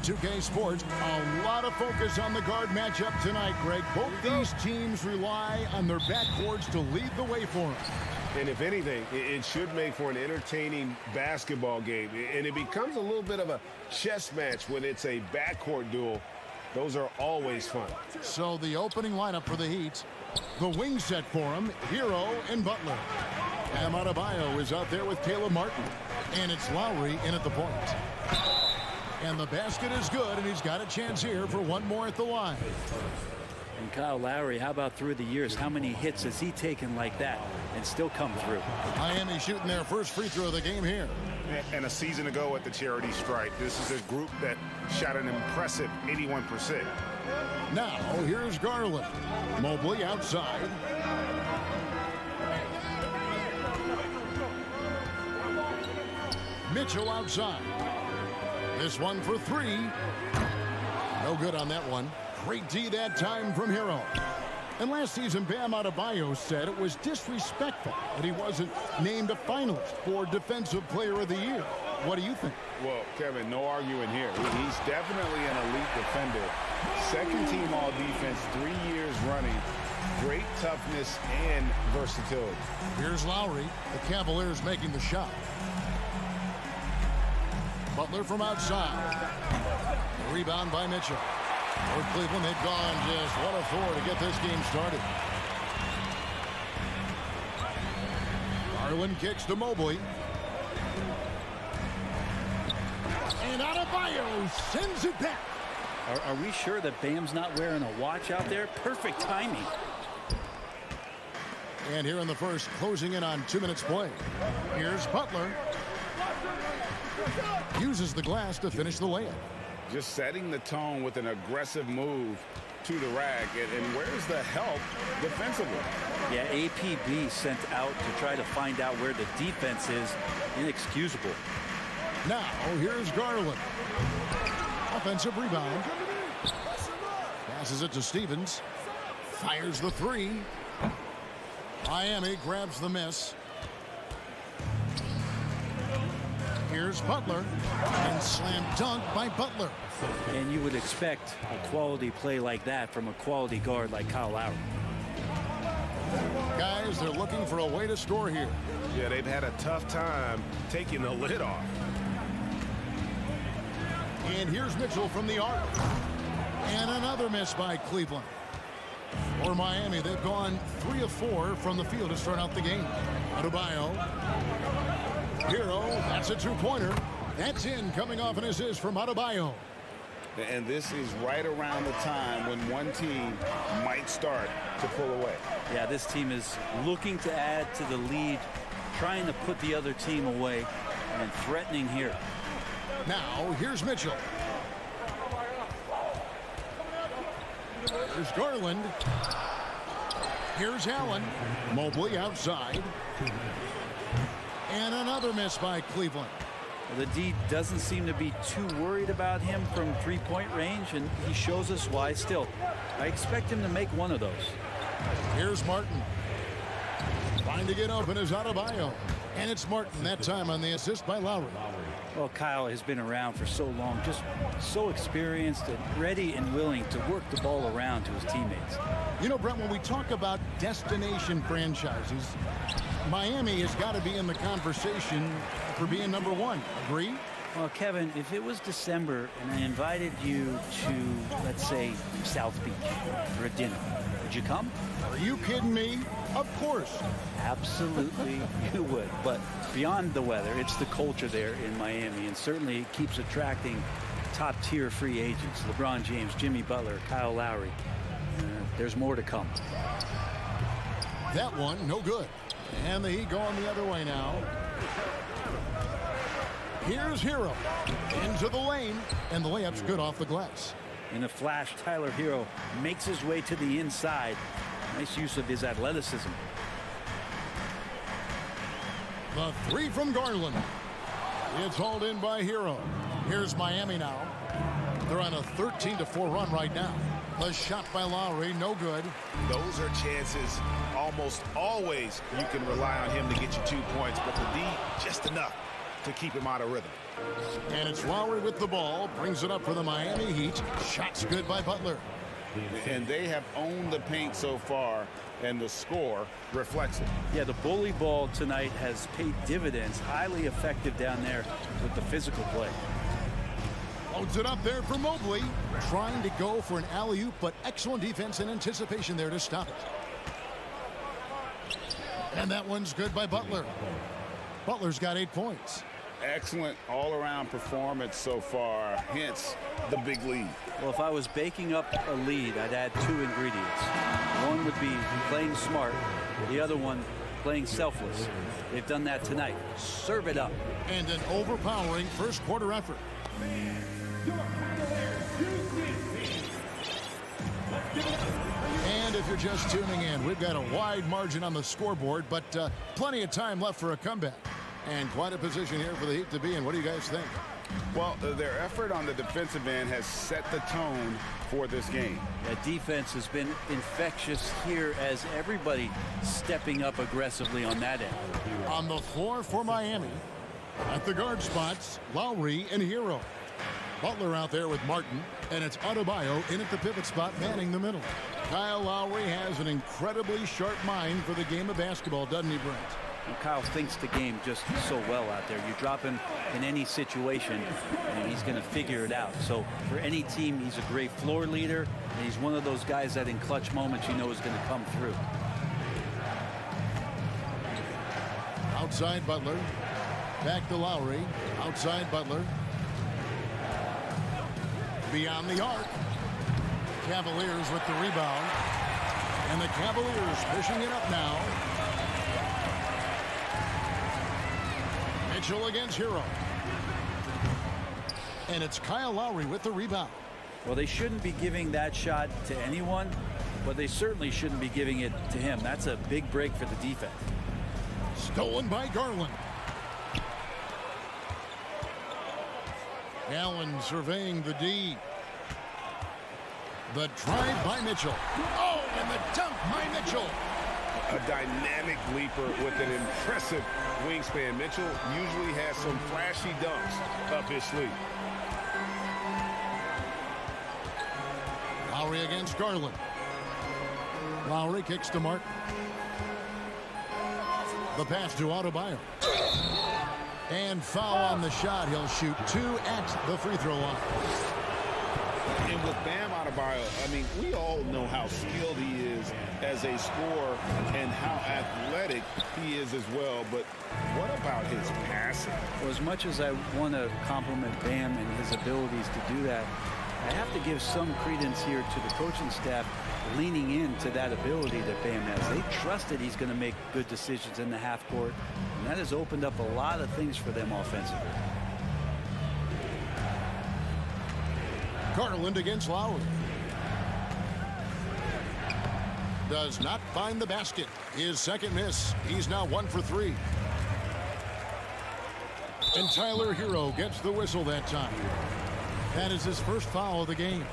2K Sports. A lot of focus on the guard matchup tonight, Greg. Both these teams rely on their backcourts to lead the way for them. And if anything, it should make for an entertaining basketball game. And it becomes a little bit of a chess match when it's a backcourt duel. Those are always fun. So the opening lineup for the Heat. The wing set for him, Hero and Butler. Bam Adebayo is out there with Caleb Martin. And it's Lowry in at the point. And the basket is good, and he's got a chance here for one more at the line. And Kyle Lowry, how about through the years? How many hits has he taken like that and still come through? Miami shooting their first free throw of the game here. And a season ago at the charity stripe, this is a group that shot an impressive 81%. Now, here's Garland. Mobley outside. Mitchell outside. This one for three. No good on that one. Great D that time from Hero. And last season, Bam Adebayo said it was disrespectful that he wasn't named a finalist for Defensive Player of the Year. What do you think? Well, Kevin, no arguing here. He's definitely an elite defender. Second team all defense, 3 years running. Great toughness and versatility. Here's Lowry. The Cavaliers making the shot. Butler from outside. Rebound by Mitchell. North Cleveland had gone just 1 of 4 to get this game started. Garland kicks to Mobley. And Adebayo sends it back. Are we sure that Bam's not wearing a watch out there? Perfect timing. And here in the first, closing in on 2 minutes play. Here's Butler. Uses the glass to finish the layup. Just setting the tone with an aggressive move to the rack. And where's the help defensively? Yeah, APB sent out to try to find out where the defense is. Inexcusable. Now, here's Garland. Offensive rebound. Passes it to Stevens. Fires the three. Miami grabs the miss. Here's Butler. And slam dunk by Butler. And you would expect a quality play like that from a quality guard like Kyle Lowry. Guys, they're looking for a way to score here. Yeah, they've had a tough time taking the lid off. And here's Mitchell from the arc. And another miss by Cleveland. For Miami, they've gone 3 of 4 from the field to start out the game. Adebayo. Hero, that's a two-pointer. That's in, coming off an assist from Adebayo. And this is right around the time when one team might start to pull away. Yeah, this team is looking to add to the lead, trying to put the other team away, and threatening here. Now, here's Mitchell. Here's Garland. Here's Allen. Mobley outside. And another miss by Cleveland. The D doesn't seem to be too worried about him from three-point range, and he shows us why still. I expect him to make one of those. Here's Martin. Trying to get open is Adebayo. And it's Martin that time on the assist by Lowry. Well, Kyle has been around for so long, just so experienced and ready and willing to work the ball around to his teammates. You know, Brent, when we talk about destination franchises, Miami has got to be in the conversation for being number 1. Agree? Well, Kevin, if it was December and I invited you to, let's say, South Beach for a dinner, would you come? Are you kidding me? Of course. Absolutely, you would. But beyond the weather, it's the culture there in Miami, and certainly it keeps attracting top-tier free agents. LeBron James, Jimmy Butler, Kyle Lowry. There's more to come. That one, no good. And the Heat going the other way now. Here's Hero. Into the lane. And the layup's good off the glass. In a flash, Tyler Hero makes his way to the inside. Nice use of his athleticism. The three from Garland. It's hauled in by Hero. Here's Miami now. They're on a 13-4 run right now. The shot by Lowry, no good. Those are chances almost always you can rely on him to get you 2 points, but the D, just enough to keep him out of rhythm. And it's Lowry with the ball. Brings it up for the Miami Heat. Shot's good by Butler. And they have owned the paint so far, and the score reflects it. Yeah, the bully ball tonight has paid dividends. Highly effective down there with the physical play. Loads it up there for Mobley. Trying to go for an alley-oop, but excellent defense and anticipation there to stop it. And that one's good by Butler. Butler's got 8 points. Excellent all-around performance so far, hence the big lead. Well, if I was baking up a lead, I'd add 2 ingredients. One would be playing smart. The other one, playing selfless. They've done that tonight. Serve it up. And an overpowering first quarter effort. And if you're just tuning in, we've got a wide margin on the scoreboard, but plenty of time left for a comeback. And quite a position here for the Heat to be in. What do you guys think? Well, their effort on the defensive end has set the tone for this game. That defense has been infectious here as everybody stepping up aggressively on that end. On the floor for Miami, at the guard spots, Lowry and Hero. Butler out there with Martin, and it's Adebayo in at the pivot spot, manning the middle. Kyle Lowry has an incredibly sharp mind for the game of basketball, doesn't he, Brent? And Kyle thinks the game just so well out there. You drop him in any situation, and he's going to figure it out. So for any team, he's a great floor leader, and he's one of those guys that in clutch moments you know is going to come through. Outside Butler. Back to Lowry. Outside Butler. Beyond the arc. Cavaliers with the rebound. And the Cavaliers pushing it up now. Mitchell against Hero. And it's Kyle Lowry with the rebound. Well, they shouldn't be giving that shot to anyone, but they certainly shouldn't be giving it to him. That's a big break for the defense. Stolen by Garland. Allen surveying the D. The drive by Mitchell. Oh, and the dunk by Mitchell. A dynamic leaper with an impressive wingspan. Mitchell usually has some flashy dunks up his sleeve. Lowry against Garland. Lowry kicks to Martin. The pass to Adebayo. And foul on the shot. He'll shoot 2 at the free throw line. And with Bam Adebayo, I mean, we all know how skilled he is as a scorer and how athletic he is as well. But what about his passing? Well, as much as I want to compliment Bam and his abilities to do that, I have to give some credence here to the coaching staff leaning into that ability that Bam has. They trusted he's going to make good decisions in the half court, and that has opened up a lot of things for them offensively. Garland against Lowry. Does not find the basket. His second miss. He's now 1 for 3. And Tyler Hero gets the whistle that time. That is his first foul of the game.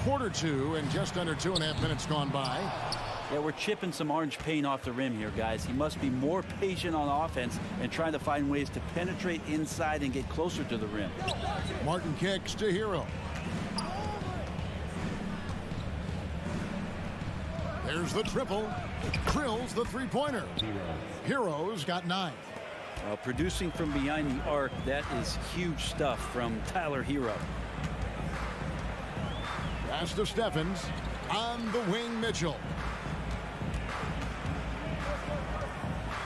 Quarter 2 and just under 2.5 minutes gone by. Yeah, we're chipping some orange paint off the rim here, guys. He must be more patient on offense and trying to find ways to penetrate inside and get closer to the rim. Martin kicks to Hero. There's the triple. Drills the three-pointer. Hero's got 9. Producing from behind the arc, that is huge stuff from Tyler Hero. Pass to Stephens. On the wing, Mitchell.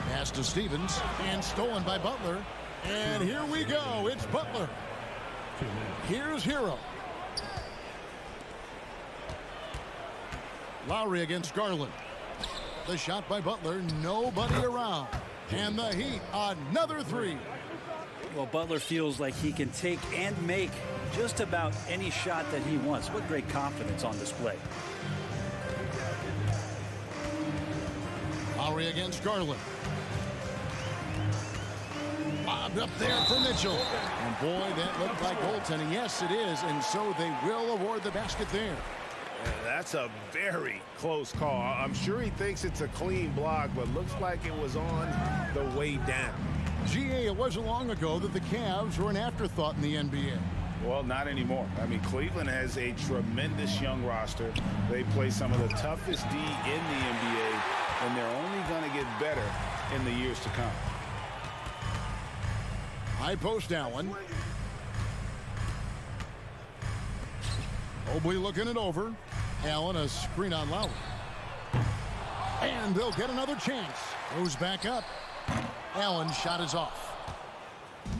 Pass to Stevens. And stolen by Butler. And here we go. It's Butler. Here's Hero. Lowry against Garland. The shot by Butler. Nobody around. And the Heat, another 3. Well, Butler feels like he can take and make just about any shot that he wants. What great confidence on display. Lowry against Garland. Lobbed up there for Mitchell. And boy, that looked like goaltending. Yes, it is. And so they will award the basket there. That's a very close call. I'm sure he thinks it's a clean block, but looks like it was on the way down. GA, it wasn't long ago that the Cavs were an afterthought in the NBA. Well, not anymore. I mean, Cleveland has a tremendous young roster. They play some of the toughest D in the NBA, and they're only going to get better in the years to come. High post Allen. Mobley looking it over. Allen, a screen on Lowry. And they'll get another chance. Goes back up. Allen's shot is off.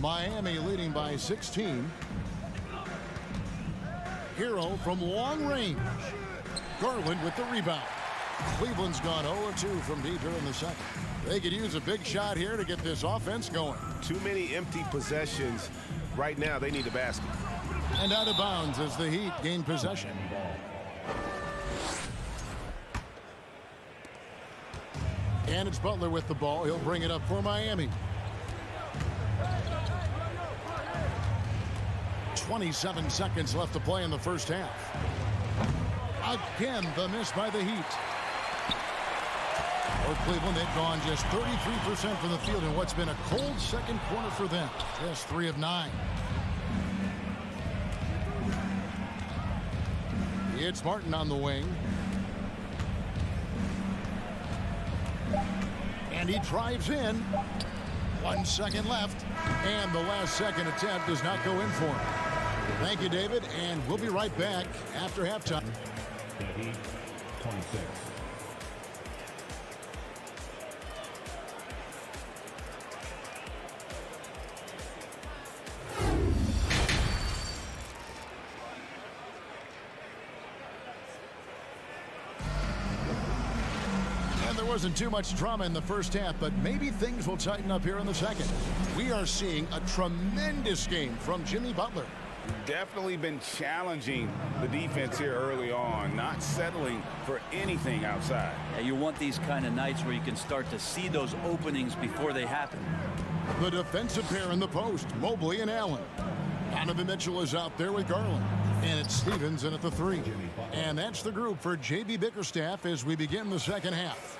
Miami leading by 16. Hero from long range. Garland with the rebound. Cleveland's gone 0-2 from deep here in the second. They could use a big shot here to get this offense going. Too many empty possessions. Right now, they need a basket. And out of bounds as the Heat gain possession. And it's Butler with the ball. He'll bring it up for Miami. 27 seconds left to play in the first half. Again, the miss by the Heat. For Cleveland, they've gone just 33% from the field in what's been a cold second quarter for them. Just 3 of 9. It's Martin on the wing. And he drives in. 1 second left. And the last second attempt does not go in for him. Thank you, David. And we'll be right back after halftime. 26. Wasn't too much drama in the first half, but maybe things will tighten up here in the second. We are seeing a tremendous game from Jimmy Butler. Definitely been challenging the defense here early on, not settling for anything outside. Yeah, you want these kind of nights where you can start to see those openings before they happen. The defensive pair in the post, Mobley and Allen. Donovan Mitchell is out there with Garland. And it's Stevens in at the 3. And that's the group for J.B. Bickerstaff as we begin the second half.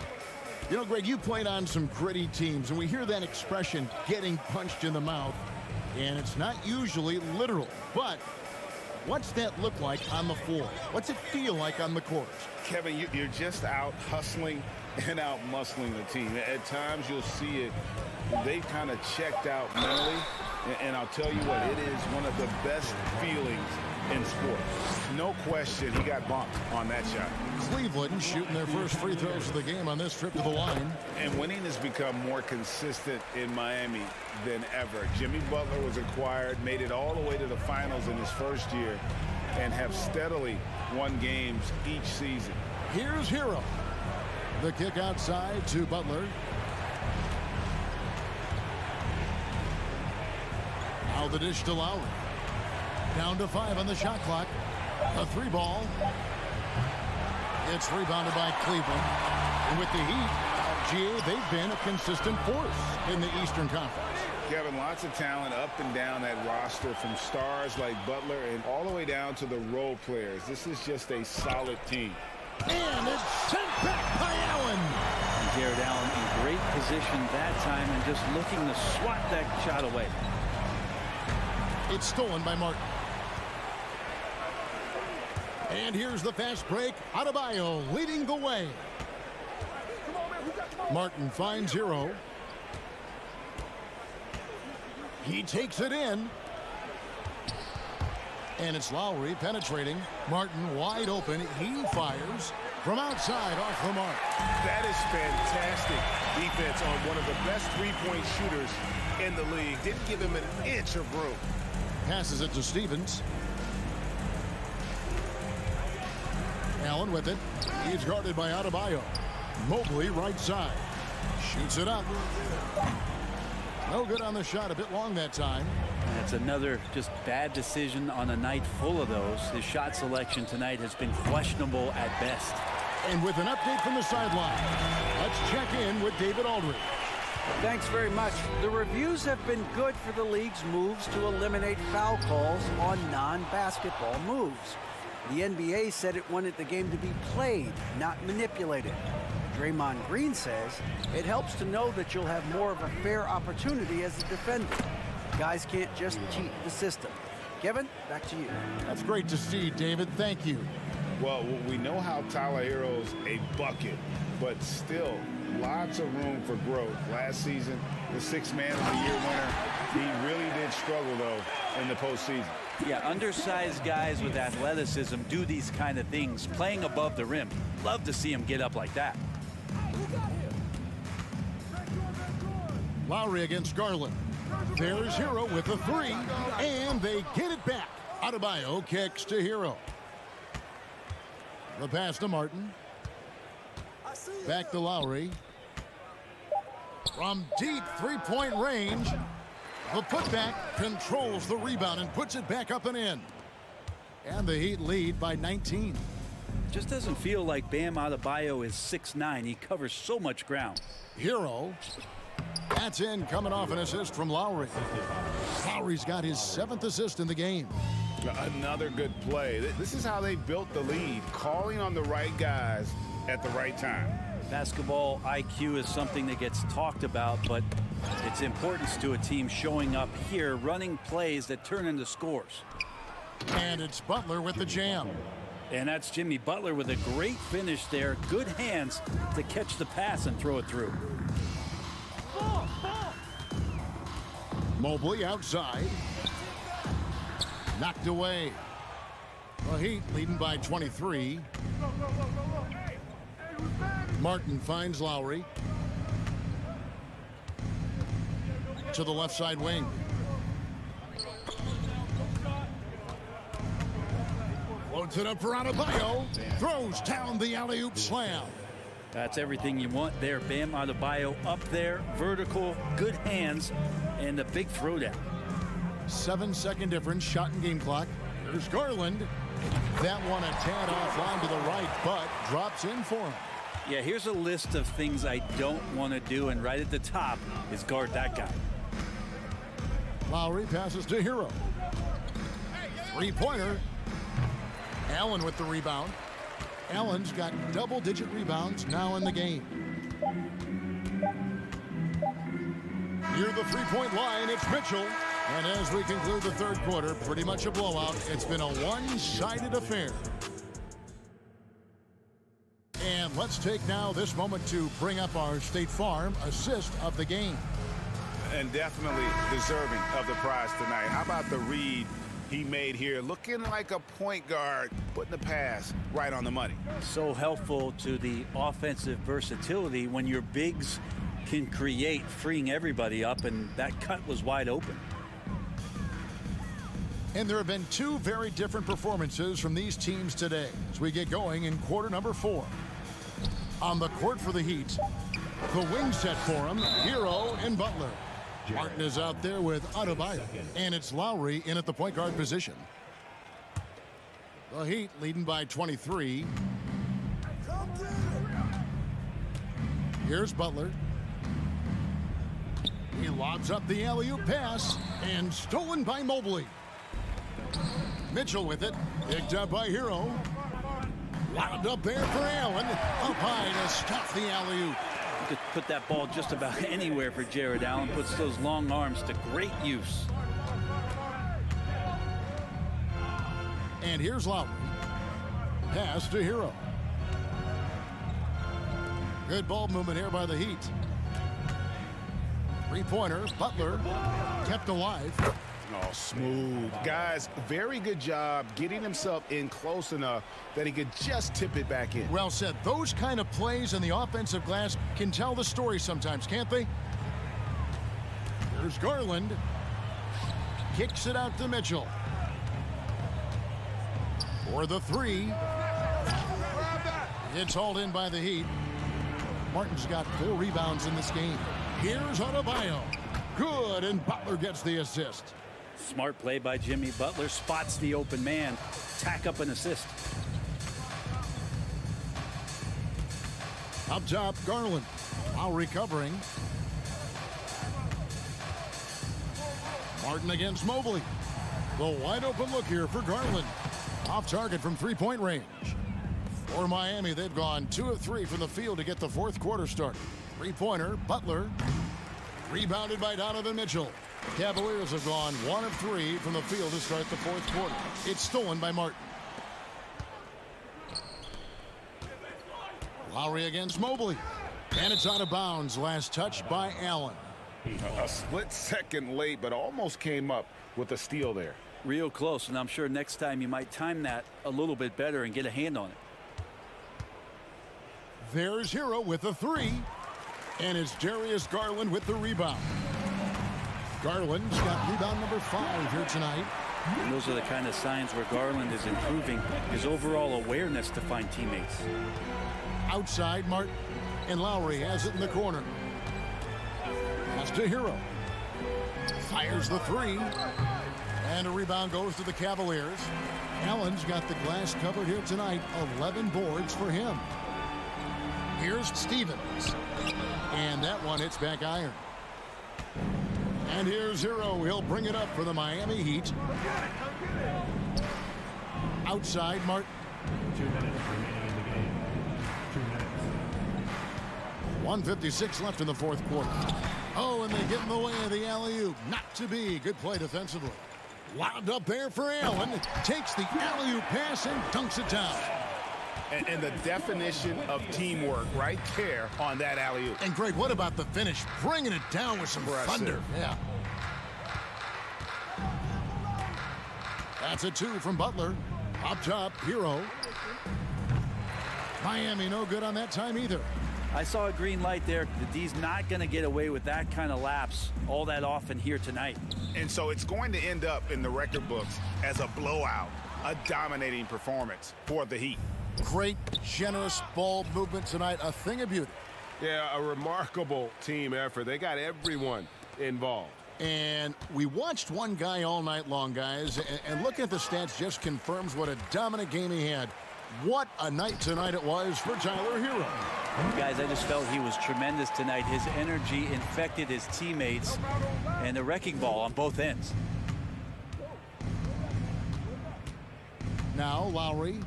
You know, Greg, you played on some gritty teams, and we hear that expression, getting punched in the mouth, and it's not usually literal. But what's that look like on the floor? What's it feel like on the court? Kevin, you're just out hustling and out muscling the team. At times you'll see it. They've kind of checked out mentally, and I'll tell you what, it is one of the best feelings in sports. No question he got bumped on that shot. Cleveland shooting their first free throws of the game on this trip to the line. And winning has become more consistent in Miami than ever. Jimmy Butler was acquired, made it all the way to the finals in his first year, and have steadily won games each season. Here's Hero. The kick outside to Butler. Now the dish to Lowry. Down to 5 on the shot clock. A 3 ball. It's rebounded by Cleveland. And with the Heat, GA, they've been a consistent force in the Eastern Conference. Kevin, lots of talent up and down that roster, from stars like Butler and all the way down to the role players. This is just a solid team. And it's sent back by Allen. And Jared Allen in great position that time and just looking to swat that shot away. It's stolen by Martin. And here's the fast break. Adebayo leading the way. Martin finds Hero. He takes it in. And it's Lowry penetrating. Martin wide open. He fires from outside off the mark. That is fantastic defense on one of the best three-point shooters in the league. Didn't give him an inch of room. Passes it to Stevens. Allen with it. He's guarded by Adebayo. Mobley right side. Shoots it up. No good on the shot. A bit long that time. That's another just bad decision on a night full of those. His shot selection tonight has been questionable at best. And with an update from the sideline, let's check in with David Aldridge. Thanks very much. The reviews have been good for the league's moves to eliminate foul calls on non-basketball moves. The NBA said it wanted the game to be played, not manipulated. Draymond Green says it helps to know that you'll have more of a fair opportunity as a defender. Guys can't just cheat the system. Kevin, back to you. That's great to see, David. Thank you. Well, we know how Tyler Hero's a bucket, but still lots of room for growth. Last season, the Sixth Man of the Year winner, he really did struggle, though, in the postseason. Yeah, undersized guys with athleticism do these kind of things, playing above the rim. Love to see him get up like that. Lowry against Garland. There's Hero with the three, and they get it back. Adebayo kicks to Hero. The pass to Martin. Back to Lowry. From deep three-point range, the putback controls the rebound and puts it back up and in. And the Heat lead by 19. Just doesn't feel like Bam Adebayo is 6'9". He covers so much ground. Hero. That's in, coming off an assist from Lowry. Lowry's got his 7th assist in the game. Another good play. This is how they built the lead, calling on the right guys at the right time. Basketball IQ is something that gets talked about, but its importance to a team showing up here, running plays that turn into scores. And it's Butler with the jam. And that's Jimmy Butler with a great finish there. Good hands to catch the pass and throw it through. Mobley outside. Knocked away. The Heat leading by 23. Martin finds Lowry. To the left side wing. Floats it up for Adebayo. Throws down the alley-oop slam. That's everything you want there. Bam Adebayo up there, vertical, good hands, and a big throwdown. 7-second difference, shot and game clock. Here's Garland. That one a tad offline to the right, but drops in for him. Yeah, here's a list of things I don't want to do, and right at the top is guard that guy. Lowry passes to Hero. Three-pointer. Allen with the rebound. Allen's got double-digit rebounds now in the game. Near the three-point line, it's Mitchell. And as we conclude the third quarter, pretty much a blowout. It's been a one-sided affair. And let's take now this moment to bring up our State Farm assist of the game. And definitely deserving of the prize tonight. How about the read he made here? Looking like a point guard, putting the pass right on the money. So helpful to the offensive versatility when your bigs can create, freeing everybody up, and that cut was wide open. And there have been two very different performances from these teams today as we get going in quarter number 4. On the court for the Heat, the wing set for him, Hero and Butler. Martin is out there with Adebayo, and it's Lowry in at the point guard position. The Heat leading by 23. Here's Butler. He lobs up the alley-oop pass, and stolen by Mobley. Mitchell with it, picked up by Hero. Wound up there for Allen, up high to stop the alley-oop. You could put that ball just about anywhere for Jared Allen. Puts those long arms to great use. And here's Lowry. Pass to Hero. Good ball movement here by the Heat. Three-pointer, Butler kept alive. Oh, smooth. Guys, very good job getting himself in close enough that he could just tip it back in. Well said. Those kind of plays in the offensive glass can tell the story sometimes, can't they? Here's Garland. Kicks it out to Mitchell. For the three. It's hauled in by the Heat. Martin's got 4 rebounds in this game. Here's Adebayo. Good, and Butler gets the assist. Smart play by Jimmy Butler. Spots the open man. Tack up an assist. Up top, Garland. While recovering. Martin against Mobley. The wide open look here for Garland. Off target from three-point range. For Miami, they've gone 2 of 3 from the field to get the fourth quarter started. Three-pointer, Butler. Rebounded by Donovan Mitchell. The Cavaliers have gone 1 of 3 from the field to start the fourth quarter. It's stolen by Martin. Lowry against Mobley. And it's out of bounds. Last touch by Allen. A split second late, but almost came up with a steal there. Real close, and I'm sure next time you might time that a little bit better and get a hand on it. There's Hero with a 3. And it's Darius Garland with the rebound. Garland's got rebound number 5 here tonight. And those are the kind of signs where Garland is improving his overall awareness to find teammates. Outside, Martin. And Lowry has it in the corner. Pass to Hero. Fires the 3. And a rebound goes to the Cavaliers. Allen's got the glass covered here tonight. 11 boards for him. Here's Stevens. And that one hits back iron. And here's Hero. He'll bring it up for the Miami Heat. Outside, Martin. 2 minutes remaining in the game. 2 minutes. 1:56 left in the fourth quarter. Oh, and they get in the way of the alley-oop. Not to be. Good play defensively. Wound up there for Allen. Takes the alley-oop pass and dunks it down. And the definition of teamwork right there on that alley-oop. And Greg, what about the finish? Bringing it down with some thunder. Yeah. That's a 2 from Butler. Up top, Hero. Miami no good on that time either. I saw a green light there. The D's not going to get away with that kind of lapse all that often here tonight. And so it's going to end up in the record books as a blowout, a dominating performance for the Heat. Great, generous ball movement tonight. A thing of beauty. Yeah, a remarkable team effort. They got everyone involved. And we watched one guy all night long, guys, and looking at the stats just confirms what a dominant game he had. What a night tonight it was for Tyler Hero. Guys, I just felt he was tremendous tonight. His energy infected his teammates, and a wrecking ball on both ends. Now Lowry.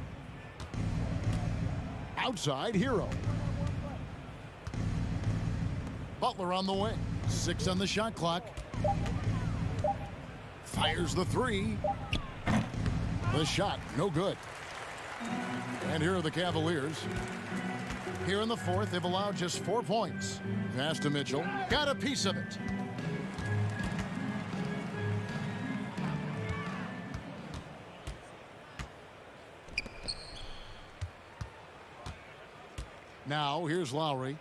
Outside, Hero. Butler on the wing. 6 on the shot clock. Fires the 3. The shot, no good. And here are the Cavaliers. Here in the fourth, they've allowed just 4 points. Pass to Mitchell. Got a piece of it. Now, here's Lowry.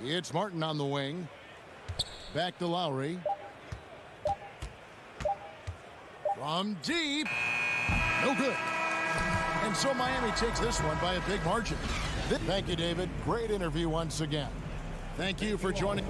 It's Martin on the wing. Back to Lowry. From deep. No good. And so Miami takes this one by a big margin. Thank you, David. Great interview once again. Thank you for joining.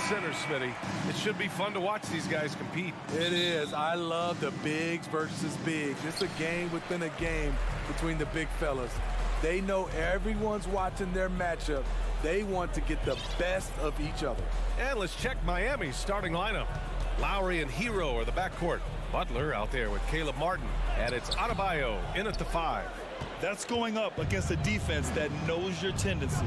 center, Smitty. It should be fun to watch these guys compete. It is. I love the bigs versus bigs. It's a game within a game between the big fellas. They know everyone's watching their matchup, They want to get the best of each other. And let's check Miami's starting lineup. Lowry and Hero are the backcourt. Butler out there with Caleb Martin. And it's Adebayo in at the 5. That's going up against a defense that knows your tendencies.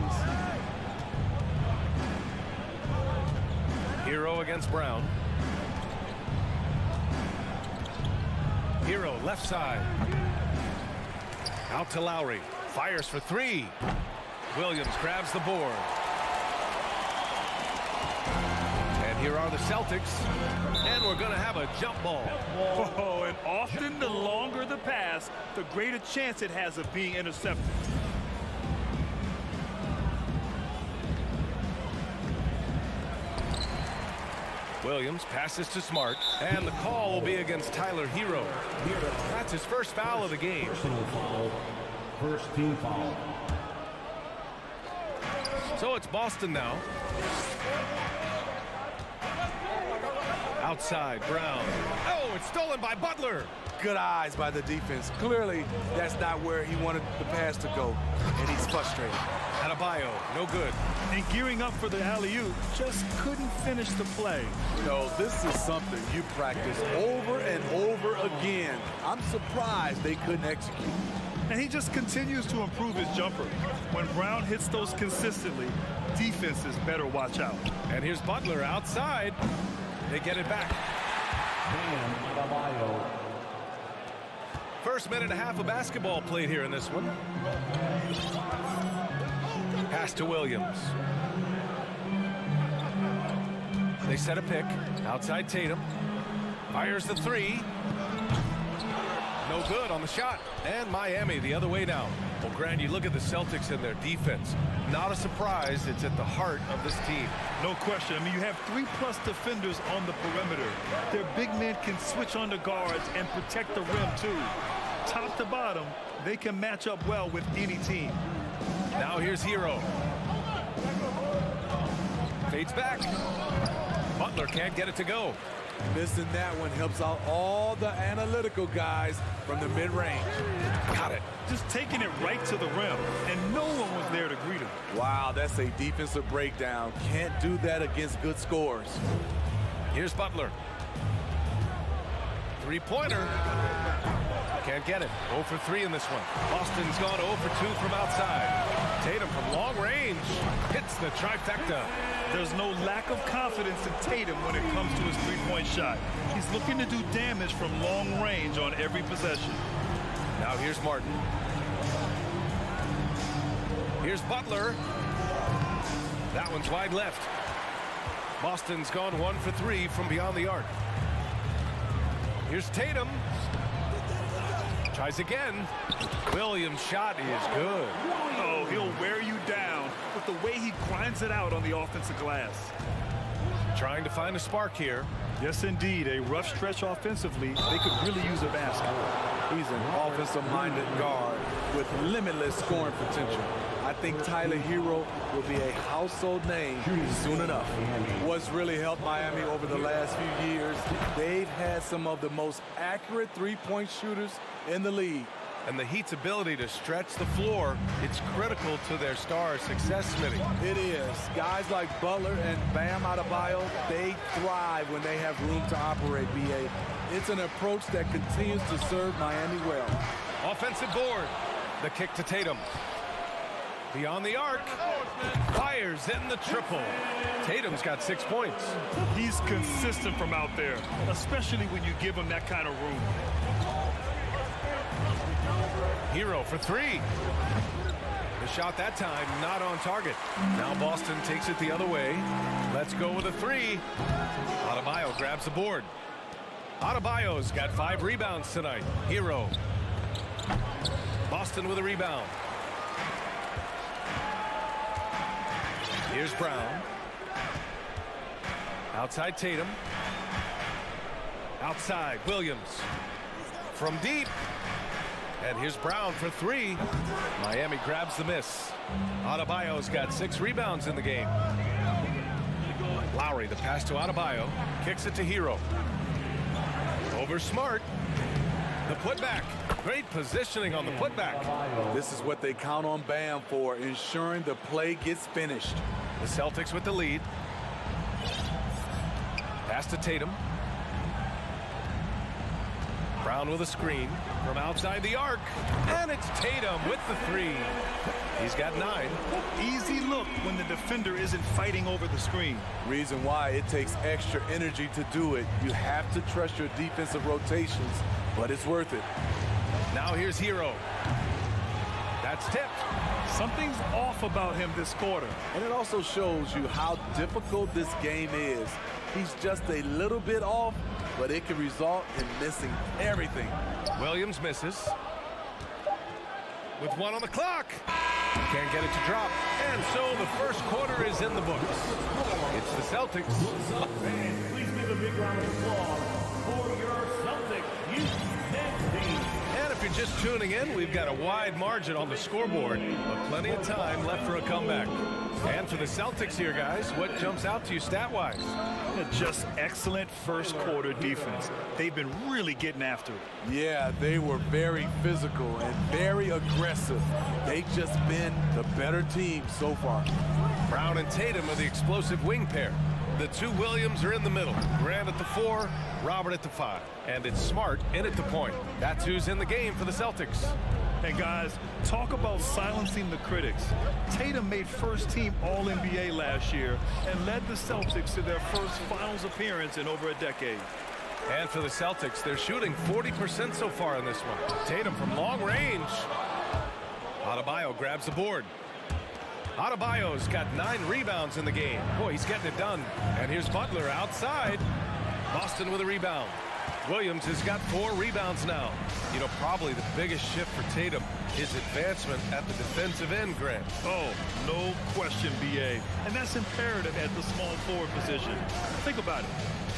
Hero against Brown. Hero left side. Out to Lowry. Fires for 3. Williams grabs the board. And here are the Celtics. And we're going to have a jump ball. Oh, and often the longer the pass, the greater chance it has of being intercepted. Williams passes to Smart, and the call will be against Tyler Hero. That's his first foul of the game. Personal foul. First team foul. So it's Boston now. Outside, Brown. Oh, it's stolen by Butler. Good eyes by the defense. Clearly, that's not where he wanted the pass to go, and he's frustrated. Adebayo, no good. And gearing up for the alley-oop, just couldn't finish the play. You know, this is something you practice over and over again. I'm surprised they couldn't execute. And he just continues to improve his jumper. When Brown hits those consistently, defenses better watch out. And here's Butler outside. They get it back. Bam Adebayo. First minute and a half of basketball played here in this one. Pass to Williams. They set a pick. Outside Tatum. Fires the 3. No good on the shot. And Miami the other way now. Well, Grant, you look at the Celtics and their defense. Not a surprise. It's at the heart of this team. No question. I mean, you have 3+ defenders on the perimeter. Their big men can switch on the guards and protect the rim, too. Top to bottom, they can match up well with any team. Now here's Hero. Fades back. Butler can't get it to go. Missing that one helps out all the analytical guys from the mid-range. Got it. Just taking it right to the rim, and no one was there to greet him. Wow, that's a defensive breakdown. Can't do that against good scores. Here's Butler. 3-pointer. Can't get it. 0 for 3 in this one. Boston's gone 0 for 2 from outside. Tatum from long range hits the trifecta. There's no lack of confidence in Tatum when it comes to his three-point shot. He's looking to do damage from long range on every possession. Now here's Martin. Here's Butler. That one's wide left. Boston's gone 1 for 3 from beyond the arc. Here's Tatum. Tries again. Williams' shot is good. Oh, he'll wear you down with the way he grinds it out on the offensive glass. Trying to find a spark here. Yes, indeed. A rough stretch offensively. They could really use a basket. He's an offensive-minded guard with limitless scoring potential. I think Tyler Hero will be a household name soon enough. What's really helped Miami over the last few years, they've had some of the most accurate three-point shooters in the league. And the Heat's ability to stretch the floor, it's critical to their star success, Smitty. It is. Guys like Butler and Bam Adebayo, they thrive when they have room to operate, B.A. It's an approach that continues to serve Miami well. Offensive board. The kick to Tatum. Beyond the arc. Fires in the triple. Tatum's got 6 points. He's consistent from out there, especially when you give him that kind of room. Hero for 3. The shot that time not on target. Now Boston takes it the other way. Let's go with a 3. Adebayo grabs the board. Adebayo's got 5 rebounds tonight. Hero. Boston with a rebound. Here's Brown. Outside Tatum. Outside Williams. From deep. And here's Brown for 3. Miami grabs the miss. Adebayo's got 6 rebounds in the game. Lowry, the pass to Adebayo. Kicks it to Hero. Over Smart. The putback. Great positioning on the putback. This is what they count on Bam for, ensuring the play gets finished. The Celtics with the lead. Pass to Tatum. Brown with a screen from outside the arc. And it's Tatum with the three. He's got 9. Easy look when the defender isn't fighting over the screen. Reason why it takes extra energy to do it. You have to trust your defensive rotations, but it's worth it. Now here's Hero. That's tipped. Something's off about him this quarter. And it also shows you how difficult this game is. He's just a little bit off, but it can result in missing everything. Williams misses. With 1 on the clock. Can't get it to drop. And so the first quarter is in the books. It's the Celtics. Please give a big round of applause for your Celtics youth dance team. And if you're just tuning in, we've got a wide margin on the scoreboard, but plenty of time left for a comeback. And for the Celtics here, guys, what jumps out to you stat-wise? Just excellent first quarter defense. They've been really getting after it. Yeah, they were very physical and very aggressive. They've just been the better team so far. Brown and Tatum are the explosive wing pair. The two Williams are in the middle. Grant at the 4, Robert at the 5. And it's Smart in at the point. That's who's in the game for the Celtics. And guys, talk about silencing the critics. Tatum made first team All-NBA last year and led the Celtics to their first finals appearance in over a decade. And for the Celtics, they're shooting 40% so far in this one. Tatum from long range. Adebayo grabs the board. Adebayo's got 9 rebounds in the game. Boy, he's getting it done. And here's Butler outside. Boston with a rebound. Williams has got 4 rebounds now. You know, probably the biggest shift for Tatum is advancement at the defensive end, Grant. Oh, no question, B.A. And that's imperative at the small forward position. Think about it.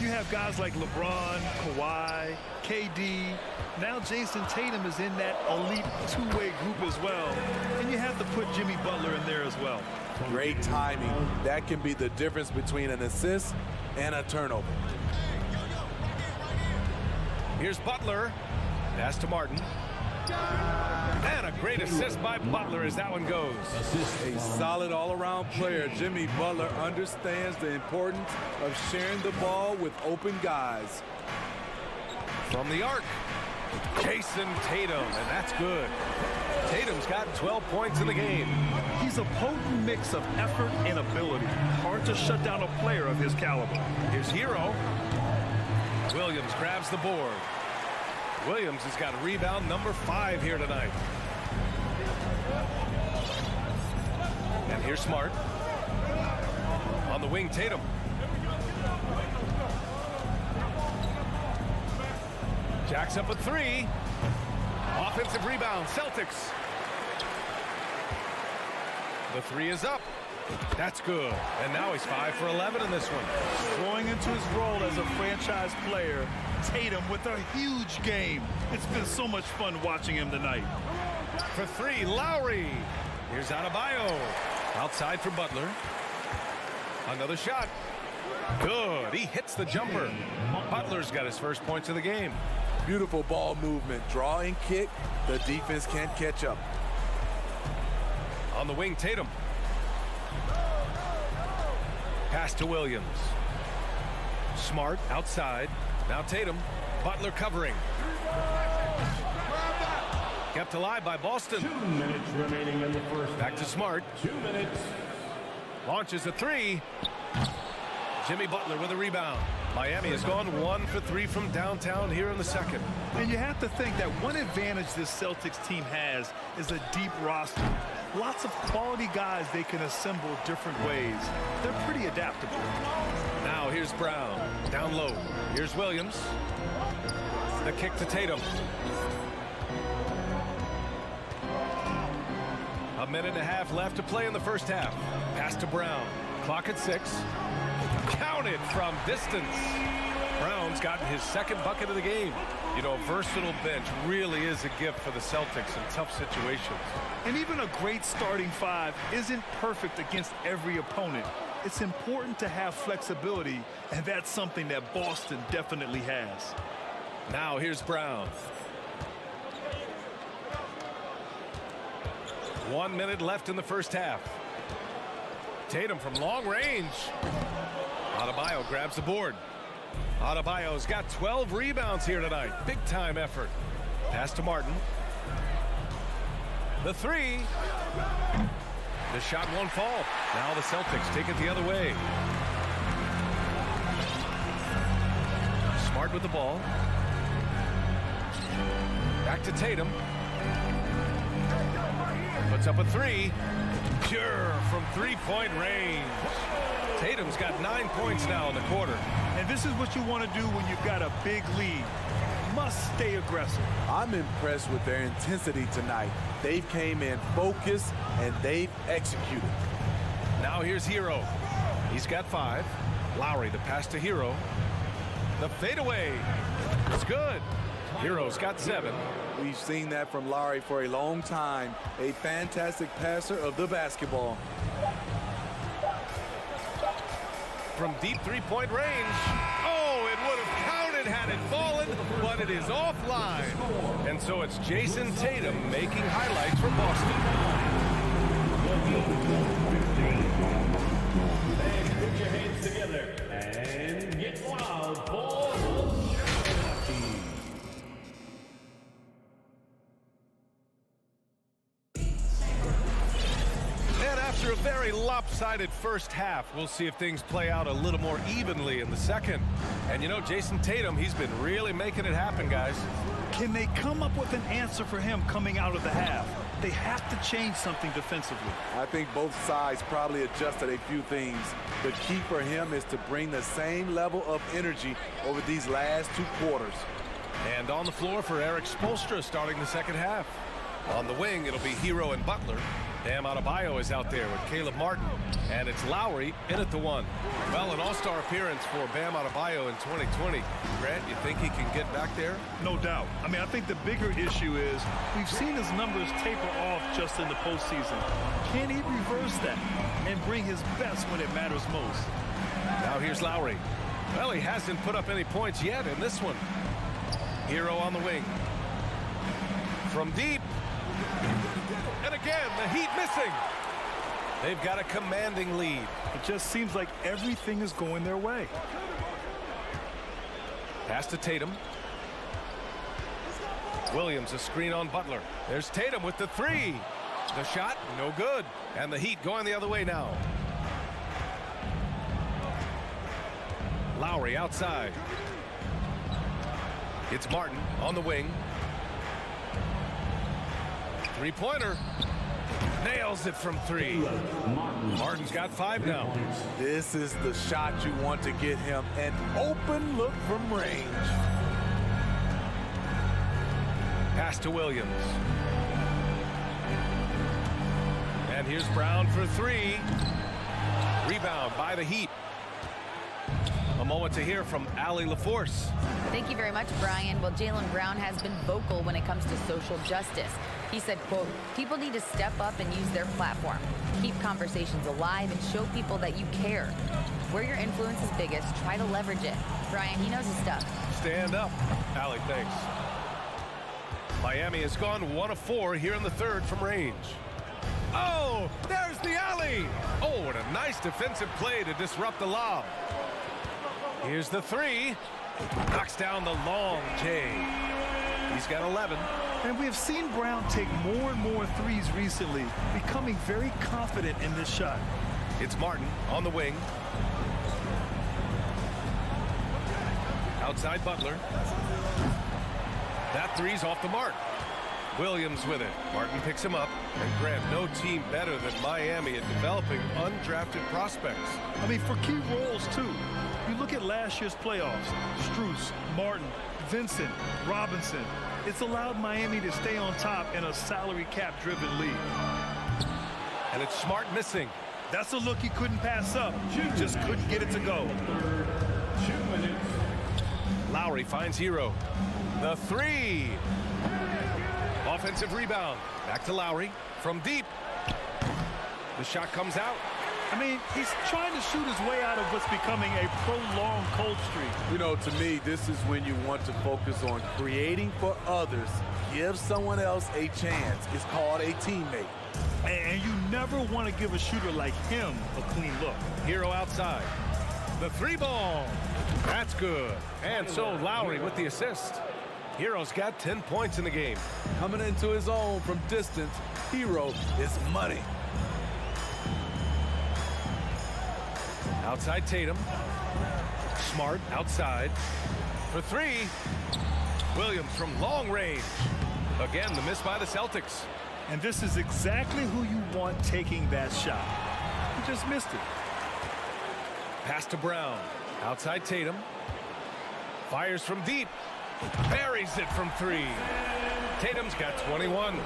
You have guys like LeBron, Kawhi, KD. Now Jason Tatum is in that elite two-way group as well. And you have to put Jimmy Butler in there as well. Great timing. That can be the difference between an assist and a turnover. Here's Butler. Pass to Martin. And a great assist by Butler as that one goes. A solid all-around player. Jimmy Butler understands the importance of sharing the ball with open guys. From the arc, Jason Tatum, and that's good. Tatum's got 12 points in the game. He's a potent mix of effort and ability. Hard to shut down a player of his caliber. Here's Hero. Williams grabs the board. Williams has got rebound number 5 here tonight. And here's Smart. On the wing, Tatum. Jacks up a 3. Offensive rebound, Celtics. The 3 is up. That's good. And now he's 5 for 11 in this one. Growing into his role as a franchise player, Tatum with a huge game. It's been so much fun watching him tonight. For 3, Lowry. Here's Adebayo. Outside for Butler. Another shot. Good. He hits the jumper. Butler's got his first points of the game. Beautiful ball movement. Draw and kick. The defense can't catch up. On the wing, Tatum. Pass to Williams. Smart outside. Now Tatum. Butler covering. Kept alive by Boston. 2 minutes remaining in the first. Back to Smart. 2 minutes. Launches a 3. Jimmy Butler with a rebound. Miami has gone 1 for 3 from downtown here in the second. And you have to think that one advantage this Celtics team has is a deep roster. Lots of quality guys they can assemble different ways. They're pretty adaptable. Now here's Brown. Down low. Here's Williams. The kick to Tatum. A minute and a half left to play in the first half. Pass to Brown. Clock at 6. Counted from distance. Brown's gotten his second bucket of the game. You know, a versatile bench really is a gift for the Celtics in tough situations. And even a great starting 5 isn't perfect against every opponent. It's important to have flexibility, and that's something that Boston definitely has. Now here's Brown. 1 minute left in the first half. Tatum from long range. Adebayo grabs the board. Adebayo's got 12 rebounds here tonight. Big time effort. Pass to Martin. The three. The shot won't fall. Now the Celtics take it the other way. Smart with the ball. Back to Tatum. Puts up a three. Pure from three-point range. Tatum's got 9 points now in the quarter. And this is what you want to do when you've got a big lead. Must stay aggressive. I'm impressed with their intensity tonight. They've came in focused and they've executed. Now here's Hero. He's got 5. Lowry, the pass to Hero. The fadeaway. It's good. Hero's got 7. We've seen that from Lowry for a long time. A fantastic passer of the basketball. From deep three-point range. Oh, it would have counted had it fallen, but it is offline. And so it's Jason Tatum making highlights for Boston. Put your hands together and get wild for the team. And after a very lopsided first half, we'll see if things play out a little more evenly in the second. And you know, Jason Tatum, he's been really making it happen, guys. Can they come up with an answer for him coming out of the half? They have to change something defensively. I think both sides probably adjusted a few things. The key for him is to bring the same level of energy over these last 2 quarters. And on the floor for Eric Spoelstra starting the second half. On the wing, it'll be Hero and Butler. Bam Adebayo is out there with Caleb Martin. And it's Lowry in at the 1. Well, an all-star appearance for Bam Adebayo in 2020. Grant, you think he can get back there? No doubt. I mean, I think the bigger issue is we've seen his numbers taper off just in the postseason. Can he reverse that and bring his best when it matters most? Now here's Lowry. Well, he hasn't put up any points yet in this one. Hero on the wing. From deep. And again, the Heat missing. They've got a commanding lead. It just seems like everything is going their way. Pass to Tatum. Williams, a screen on Butler. There's Tatum with the 3. The shot, no good. And the Heat going the other way now. Lowry outside. It's Martin on the wing. Three-pointer. Nails it from 3. Martin's got 5 now. This is the shot you want to get him. An open look from range. Pass to Williams. And here's Brown for 3. Rebound by the Heat. A moment to hear from Allie LaForce. Thank you very much, Brian. Well, Jaylen Brown has been vocal when it comes to social justice. He said, quote, people need to step up and use their platform. Keep conversations alive and show people that you care. Where your influence is biggest, try to leverage it. Brian, he knows his stuff. Stand up. Allie, thanks. Miami has gone 1 of 4 here in the third from range. Oh, there's the alley. Oh, and a nice defensive play to disrupt the lob. Here's the 3. Knocks down the long J. He's got 11. And we have seen Brown take more and more threes recently, becoming very confident in this shot. It's Martin on the wing. Outside Butler. That 3's off the mark. Williams with it. Martin picks him up. And Grant, no team better than Miami at developing undrafted prospects. I mean, for key roles, too. You look at last year's playoffs. Strus, Martin, Vincent, Robinson. It's allowed Miami to stay on top in a salary cap-driven league. And it's Smart missing. That's a look he couldn't pass up. Just couldn't get it to go. 2 minutes. Lowry finds Hero. The 3. Offensive rebound. Back to Lowry. From deep. The shot comes out. I mean, he's trying to shoot his way out of what's becoming a prolonged cold streak. You know, to me, this is when you want to focus on creating for others. Give someone else a chance. It's called a teammate. And you never want to give a shooter like him a clean look. Hero outside. The three ball. That's good. And so Lowry with the assist. Hero's got 10 points in the game. Coming into his own from distance, Hero is money. Outside Tatum. Smart outside. For three. Williams from long range. Again, the miss by the Celtics. And this is exactly who you want taking that shot. He just missed it. Pass to Brown. Outside Tatum. Fires from deep. Buries it from three. Tatum's got 21.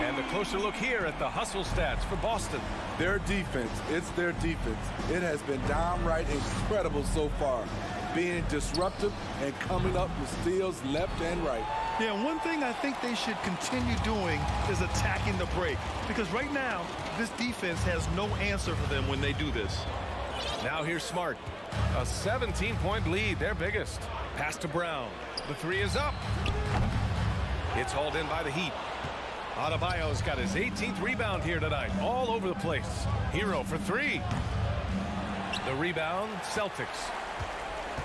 And a closer look here at the hustle stats for Boston. Their defense, it's their defense. It has been downright incredible so far. Being disruptive and coming up with steals left and right. Yeah, one thing I think they should continue doing is attacking the break. Because right now, this defense has no answer for them when they do this. Now here's Smart. A 17-point lead, their biggest. Pass to Brown. The three is up. It's hauled in by the Heat. Adebayo's got his 18th rebound here tonight. All over the place. Hero for three. The rebound, Celtics.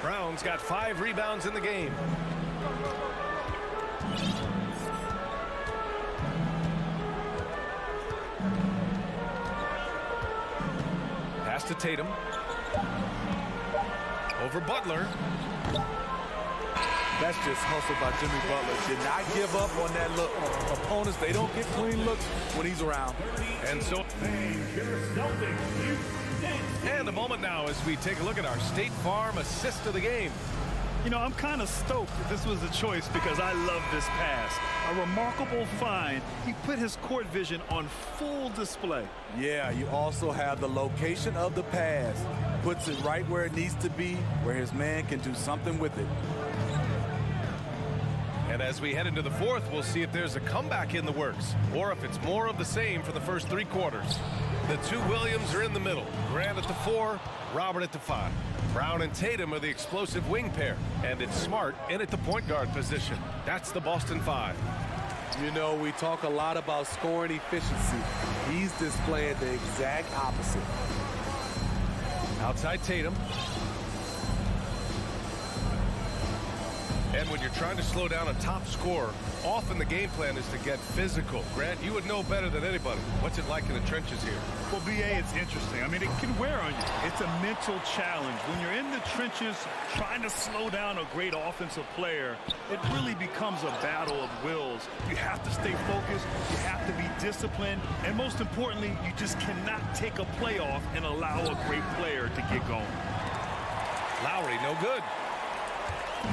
Brown's got 5 rebounds in the game. Pass to Tatum. Over Butler. That's just hustle by Jimmy Butler. Did not give up on that look. Opponents, they don't get clean looks when he's around. And so, and a moment now as we take a look at our State Farm assist of the game. You know, I'm kind of stoked that this was a choice because I love this pass. A remarkable find. He put his court vision on full display. Yeah, you also have the location of the pass. Puts it right where it needs to be, where his man can do something with it. And as we head into the fourth, we'll see if there's a comeback in the works or if it's more of the same for the first 3 quarters. The two Williams are in the middle. Grant at the 4, Robert at the 5. Brown and Tatum are the explosive wing pair, and it's Smart in at the point guard position. That's the Boston 5. You know, we talk a lot about scoring efficiency. He's displaying the exact opposite. Outside Tatum. And when you're trying to slow down a top scorer, often the game plan is to get physical. Grant, you would know better than anybody. What's it like in the trenches here? Well, BA, it's interesting. I mean, it can wear on you. It's a mental challenge. When you're in the trenches trying to slow down a great offensive player, it really becomes a battle of wills. You have to stay focused. You have to be disciplined. And most importantly, you just cannot take a play off and allow a great player to get going. Lowry, no good.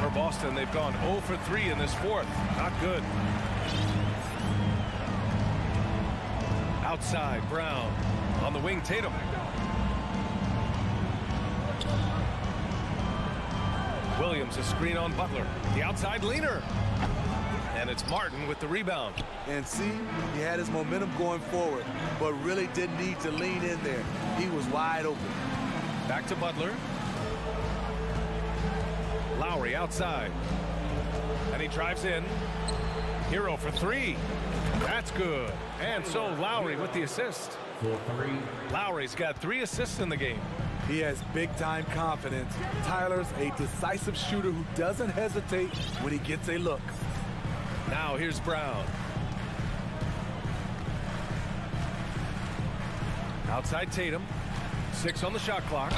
For Boston, they've gone 0 for 3 in this fourth. Not good. Outside, Brown. On the wing, Tatum. Williams, a screen on Butler. The outside leaner. And it's Martin with the rebound. And see, he had his momentum going forward, but really didn't need to lean in there. He was wide open. Back to Butler. Lowry outside. And he drives in. Hero for 3. That's good. And so Lowry with the assist. Lowry's got 3 assists in the game. He has big-time confidence. Tyler's a decisive shooter who doesn't hesitate when he gets a look. Now here's Brown. Outside Tatum. 6 on the shot clock.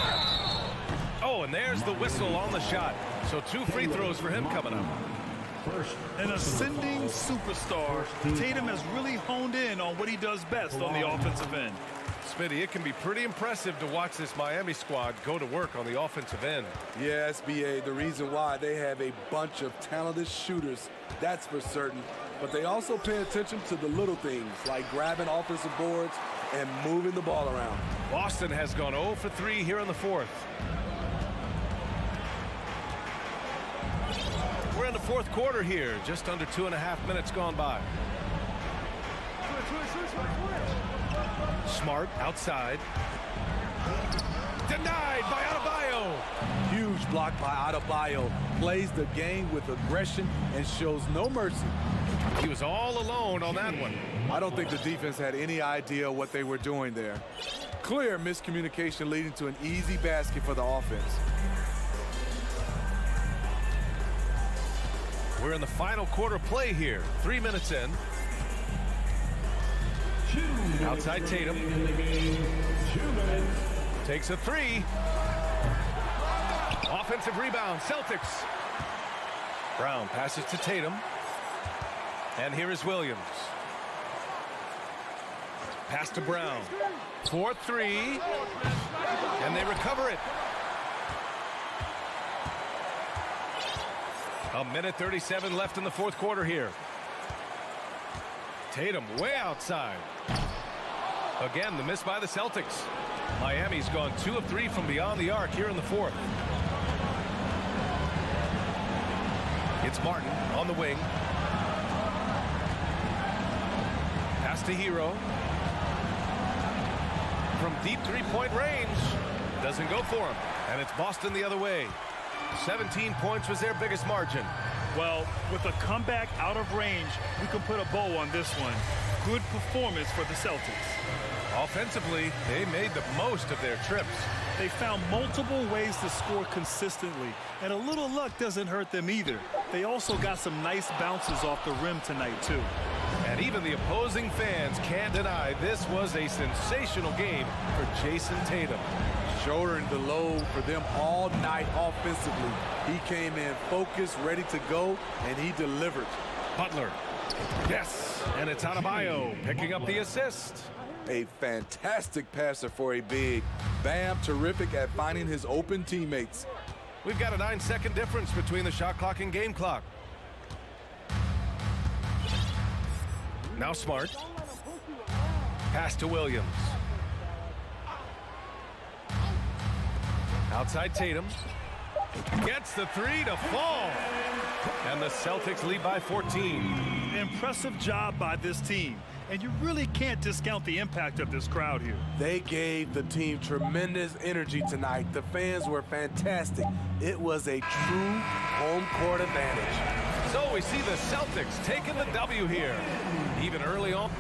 Oh, and there's the whistle on the shot. So 2 free throws for him coming up. An ascending superstar, Tatum has really honed in on what he does best on the offensive end. Smitty, it can be pretty impressive to watch this Miami squad go to work on the offensive end. Yeah, SBA, the reason why they have a bunch of talented shooters, that's for certain. But they also pay attention to the little things, like grabbing offensive boards and moving the ball around. Boston has gone 0 for 3 here in the fourth. We're in the fourth quarter here, just under 2.5 minutes gone by. Smart outside. Denied by Adebayo. Huge block by Adebayo. Plays the game with aggression and shows no mercy. He was all alone on that one. I don't think the defense had any idea what they were doing there. Clear miscommunication leading to an easy basket for the offense. We're in the final quarter play here. 3 minutes in. Outside Tatum. 2 minutes. Takes a three. Offensive rebound, Celtics. Brown passes to Tatum. And here is Williams. Pass to Brown. 4-3. And they recover it. A minute 37 left in the fourth quarter here. Tatum way outside. Again, the miss by the Celtics. Miami's gone 2 of 3 from beyond the arc here in the fourth. It's Martin on the wing. Pass to Hero. From deep three-point range. Doesn't go for him. And it's Boston the other way. 17 points was their biggest margin. Well, with a comeback out of range, we can put a bow on this one. Good performance for the Celtics. Offensively, they made the most of their trips. They found multiple ways to score consistently, and a little luck doesn't hurt them either. They also got some nice bounces off the rim tonight, too. And even the opposing fans can't deny this was a sensational game for Jason Tatum. Shouldering the load for them all night offensively. He came in focused, ready to go, and he delivered. Butler. Yes, and it's Adebayo picking up the assist. A fantastic passer for a big. Bam, terrific at finding his open teammates. We've got a 9-second difference between the shot clock and game clock. Now Smart. Pass to Williams. Outside Tatum. Gets the three to fall. And the Celtics lead by 14. Impressive job by this team. And you really can't discount the impact of this crowd here. They gave the team tremendous energy tonight. The fans were fantastic. It was a true home court advantage. So we see the Celtics taking the W here. Even early on.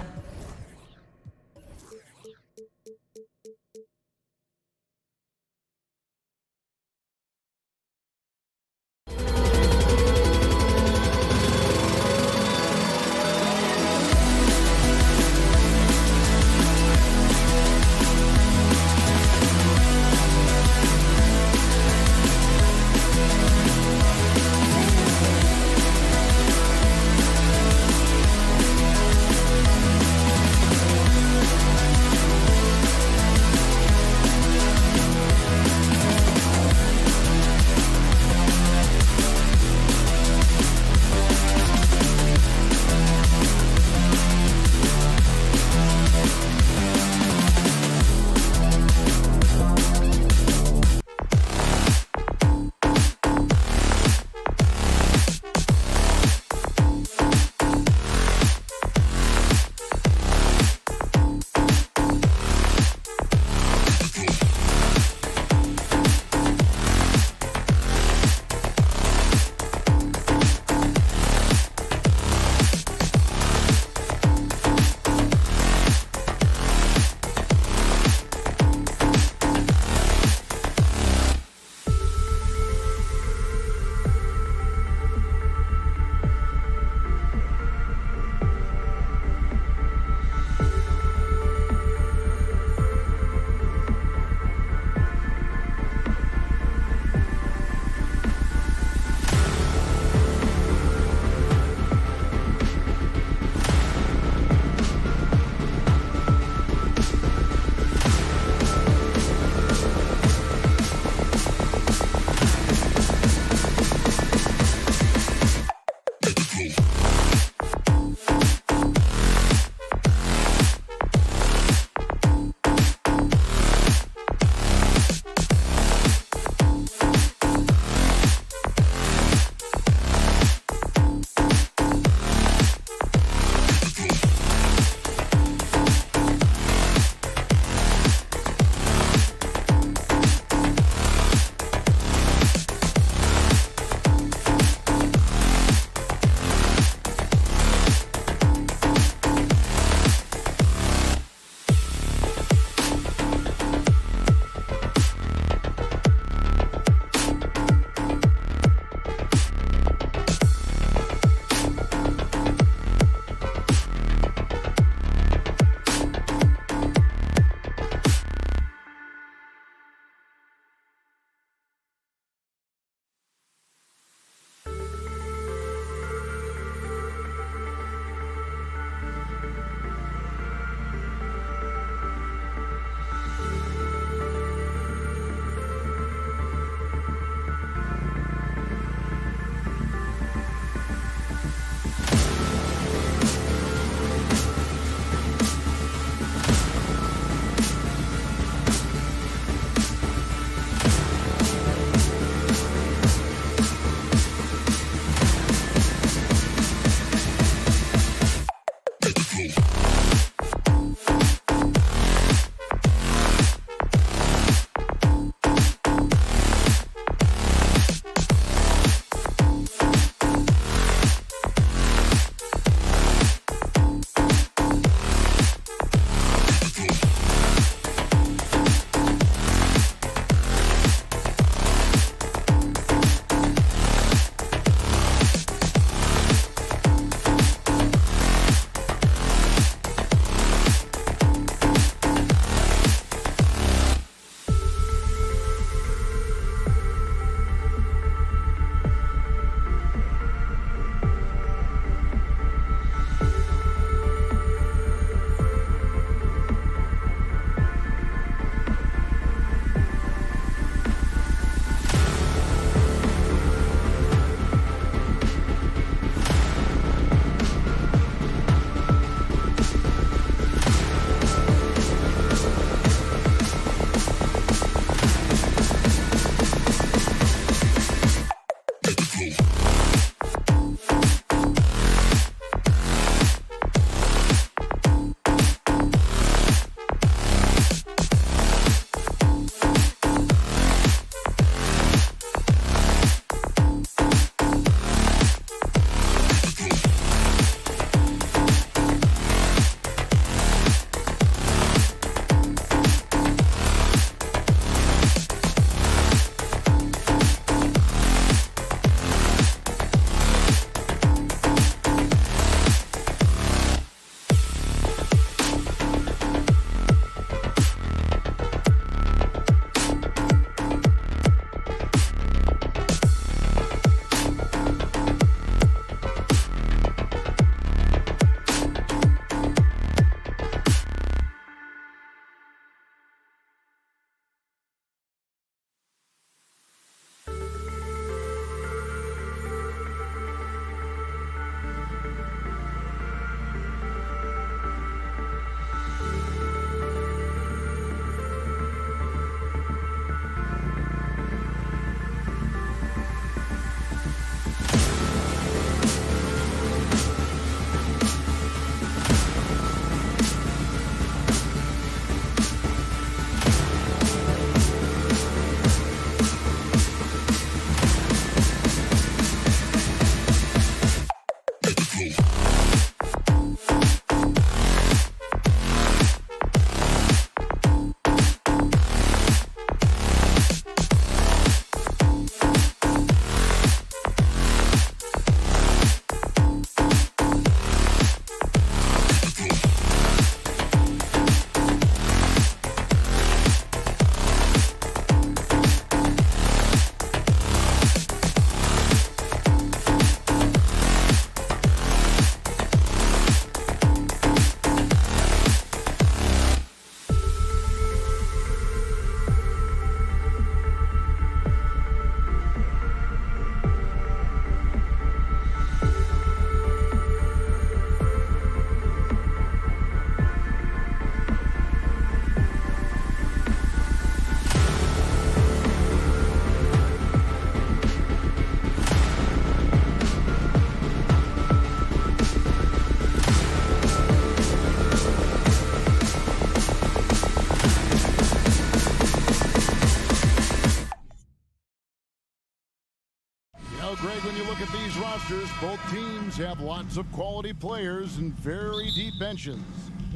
Well, Greg, when you look at these rosters, both teams have lots of quality players and very deep benches.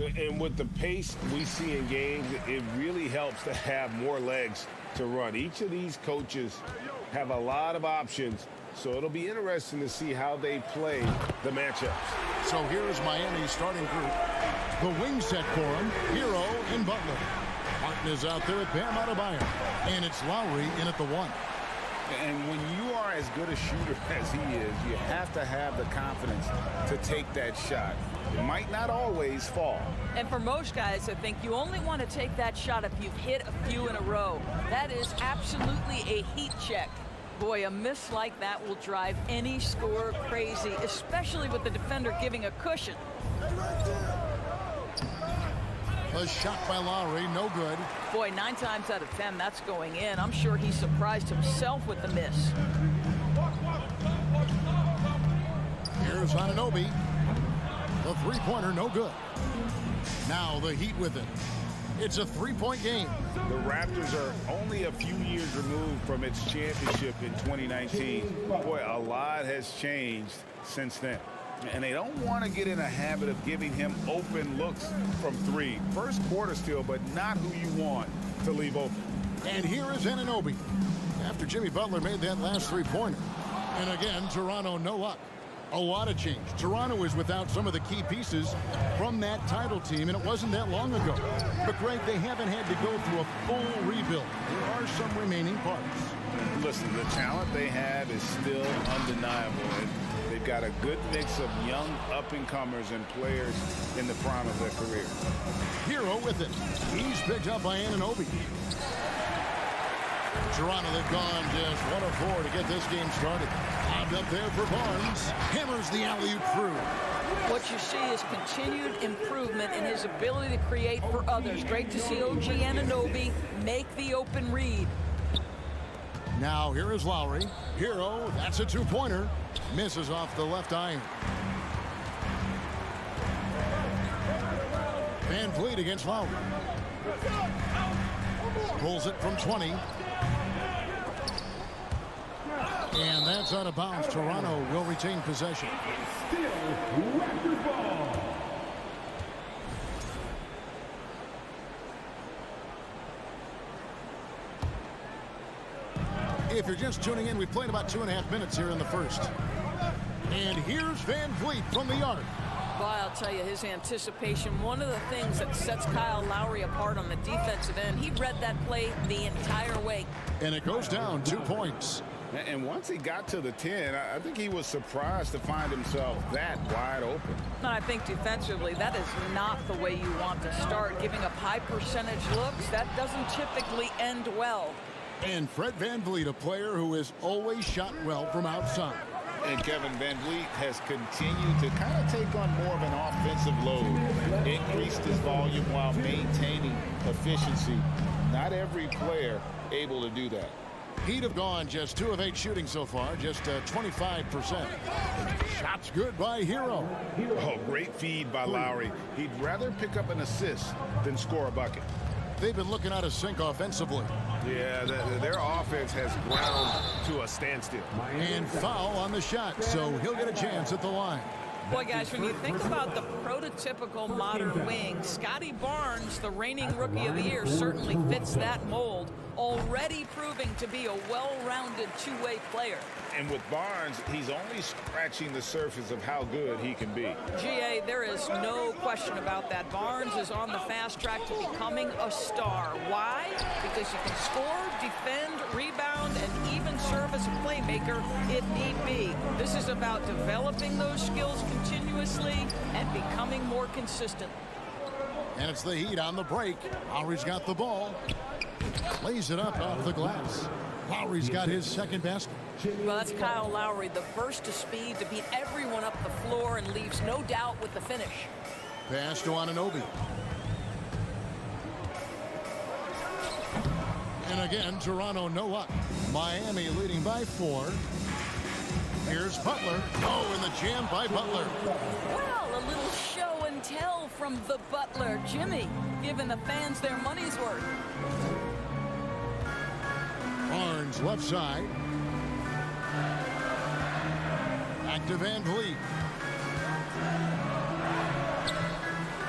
And with the pace we see in games, it really helps to have more legs to run. Each of these coaches have a lot of options, so it'll be interesting to see how they play the matchups. So here's Miami's starting group. The wing set for him, Hero and Butler. Martin is out there with Bam Adebayo. And it's Lowry in at the 1. And when you are as good a shooter as he is, you have to have the confidence to take that shot. It might not always fall. And for most guys, I think you only want to take that shot if you've hit a few in a row. That is absolutely a heat check. Boy, a miss like that will drive any scorer crazy, especially with the defender giving a cushion. A shot by Lowry, no good. Boy, 9 times out of 10, that's going in. I'm sure he surprised himself with the miss. Here's Anunoby. The three-pointer, no good. Now the Heat with it. It's a 3-point game. The Raptors are only a few years removed from its championship in 2019. Boy, a lot has changed since then. And they don't want to get in a habit of giving him open looks from 3. First quarter still, but not who you want to leave open. And here is Anunoby after Jimmy Butler made that last three-pointer. And again, Toronto no luck. A lot of change. Toronto is without some of the key pieces from that title team, and it wasn't that long ago. But, Greg, they haven't had to go through a full rebuild. There are some remaining parts. Listen, the talent they have is still undeniable. They've got a good mix of young up-and-comers and players in the prime of their career. Hero with it. He's picked up by Anunoby. Toronto, they've gone just 1 of 4 to get this game started. Lobbed up there for Barnes. Hammers the alley-oop through. What you see is continued improvement in his ability to create for others. Great to see OG Anunoby make the open read. Now here is Lowry. Hero, that's a 2-pointer. Misses off the left iron. Van Vliet against Lowry. Pulls it from 20. And that's out of bounds. Toronto will retain possession. Still Raptors ball. If you're just tuning in, we've played about 2.5 minutes here in the first. And here's Van Vliet from the arc. Well, I'll tell you, his anticipation, one of the things that sets Kyle Lowry apart on the defensive end, he read that play the entire way. And it goes down 2 points. And once he got to the 10, I think he was surprised to find himself that wide open. And I think defensively, that is not the way you want to start. Giving up high percentage looks, that doesn't typically end well. And Fred Van Vliet, a player who has always shot well from outside. And Kevin Van Vliet has continued to kind of take on more of an offensive load. Increased his volume while maintaining efficiency. Not every player able to do that. He'd have gone just 2 of 8 shooting so far, just 25%. Shots good by Hero. Oh, great feed by Lowry. He'd rather pick up an assist than score a bucket. They've been looking out of sync offensively. Yeah, their offense has ground to a standstill. And foul on the shot, so he'll get a chance at the line. Boy, guys, when you think about the prototypical modern wing, Scotty Barnes, the reigning Rookie of the Year, certainly fits that mold, already proving to be a well-rounded two-way player. And with Barnes, he's only scratching the surface of how good he can be. GA, there is no question about that. Barnes is on the fast track to becoming a star. Why? Because you can score, defend, rebound, and even serve as a playmaker if need be. This is about developing those skills continuously and becoming more consistent. And it's the Heat on the break. Lowry's got the ball. Lays it up off the glass. Lowry's got his second basket. Well, that's Kyle Lowry, the burst to speed to beat everyone up the floor and leaves no doubt with the finish. Pass to Anunoby. And again, Toronto no luck. Miami leading by 4. Here's Butler. Oh, and the jam by Butler. Well, a little show and tell from the Butler. Jimmy giving the fans their money's worth. Barnes left side. to Van Vliet.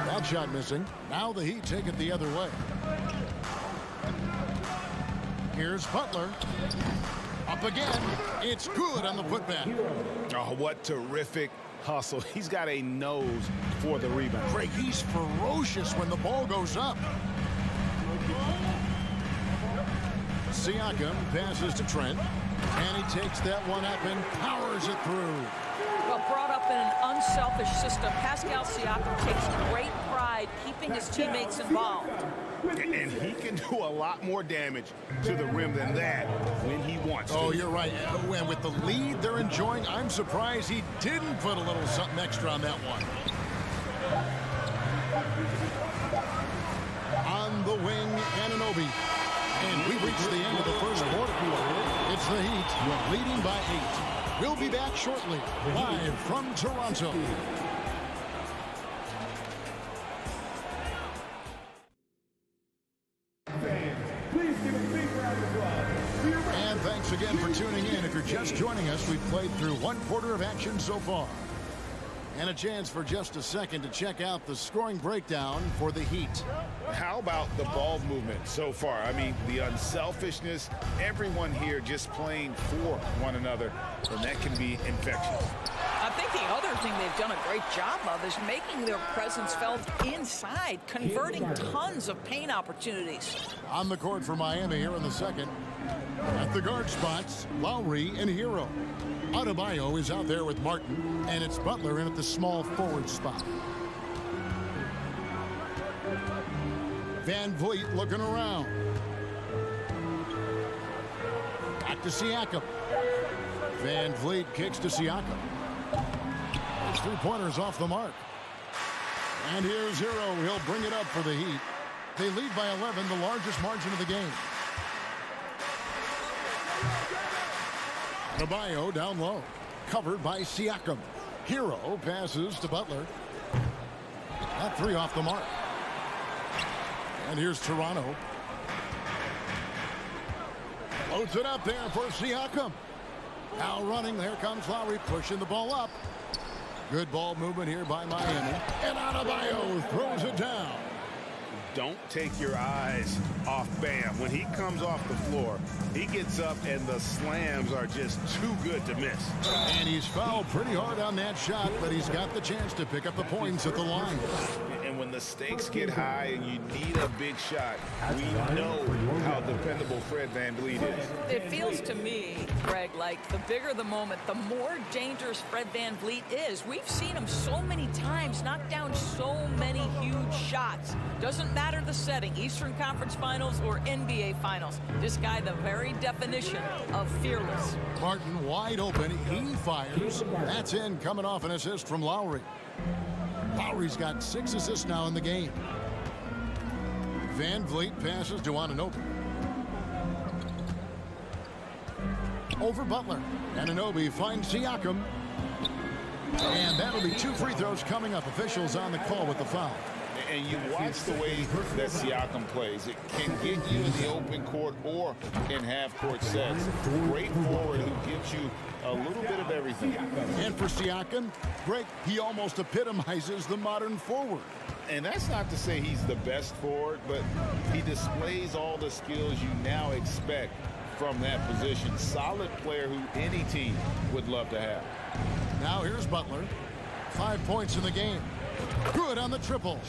That shot missing. Now the Heat take it the other way. Here's Butler. Up again. It's good on the putback. Oh, what terrific hustle. He's got a nose for the rebound. Greg, he's ferocious when the ball goes up. Siakam passes to Trent, and he takes that one up and powers it through. Well, brought up in an unselfish system, Pascal Siakam takes great pride keeping his teammates involved. And he can do a lot more damage to the rim than that when he wants to. Oh, you're right. And with the lead they're enjoying, I'm surprised he didn't put a little something extra on that one. On the wing, Anunoby. And we reached the end of the first quarter. It's the Heat leading by 8. We'll be back shortly, live from Toronto. And thanks again for tuning in. If you're just joining us, we've played through one quarter of action so far. And a chance for just a second to check out the scoring breakdown for the Heat. How about the ball movement so far? I mean, the unselfishness, everyone here just playing for one another, and that can be infectious. I think the other thing they've done a great job of is making their presence felt inside, converting tons of paint opportunities. On the court for Miami here in the second. At the guard spots, Lowry and Hero. Adebayo is out there with Martin, and it's Butler in at the small forward spot. Van Vliet looking around. Back to Siakam. Van Vliet kicks to Siakam. His three-pointers off the mark. And here's Hero. He'll bring it up for the Heat. They lead by 11, the largest margin of the game. Adebayo down low. Covered by Siakam. Hero passes to Butler. That three off the mark. And here's Toronto. Loads it up there for Siakam. Now running, there comes Lowry pushing the ball up. Good ball movement here by Miami. And Adebayo throws it down. Don't take your eyes off Bam. When he comes off the floor, he gets up and the slams are just too good to miss. And he's fouled pretty hard on that shot, but he's got the chance to pick up the points at the line. And when the stakes get high and you need a big shot, we know how dependable Fred VanVleet is. It feels to me, Greg, like the bigger the moment, the more dangerous Fred VanVleet is. We've seen him so many times knock down so many huge shots. Doesn't matter the setting, Eastern Conference Finals or NBA Finals. This guy, the very definition of fearless. Martin wide open. He fires. That's in, coming off an assist from Lowry. Lowry's got 6 assists now in the game. Van Vliet passes to Anunoby. Over Butler. Anunoby finds Siakam. And that'll be 2 free throws coming up. Officials on the call with the foul. And you watch the way that Siakam plays. It can get you in the open court or in half-court sets. Great forward who gives you a little bit of everything. And for Siakam, Greg, he almost epitomizes the modern forward. And that's not to say he's the best forward, but he displays all the skills you now expect from that position. Solid player who any team would love to have. Now here's Butler. 5 points in the game. Good on the triple.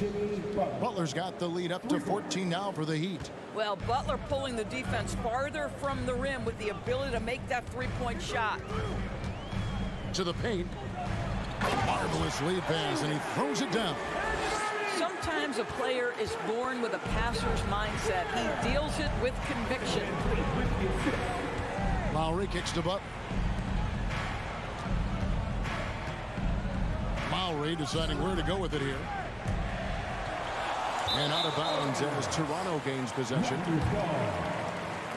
Butler's got the lead up to 14 now for the Heat. Well, Butler pulling the defense farther from the rim with the ability to make that three-point shot. To the paint. Marvelous lead pass, and he throws it down. Sometimes a player is born with a passer's mindset. He deals it with conviction. Lowry kicks to Butler. Lowry deciding where to go with it here. And out of bounds as Toronto gains possession.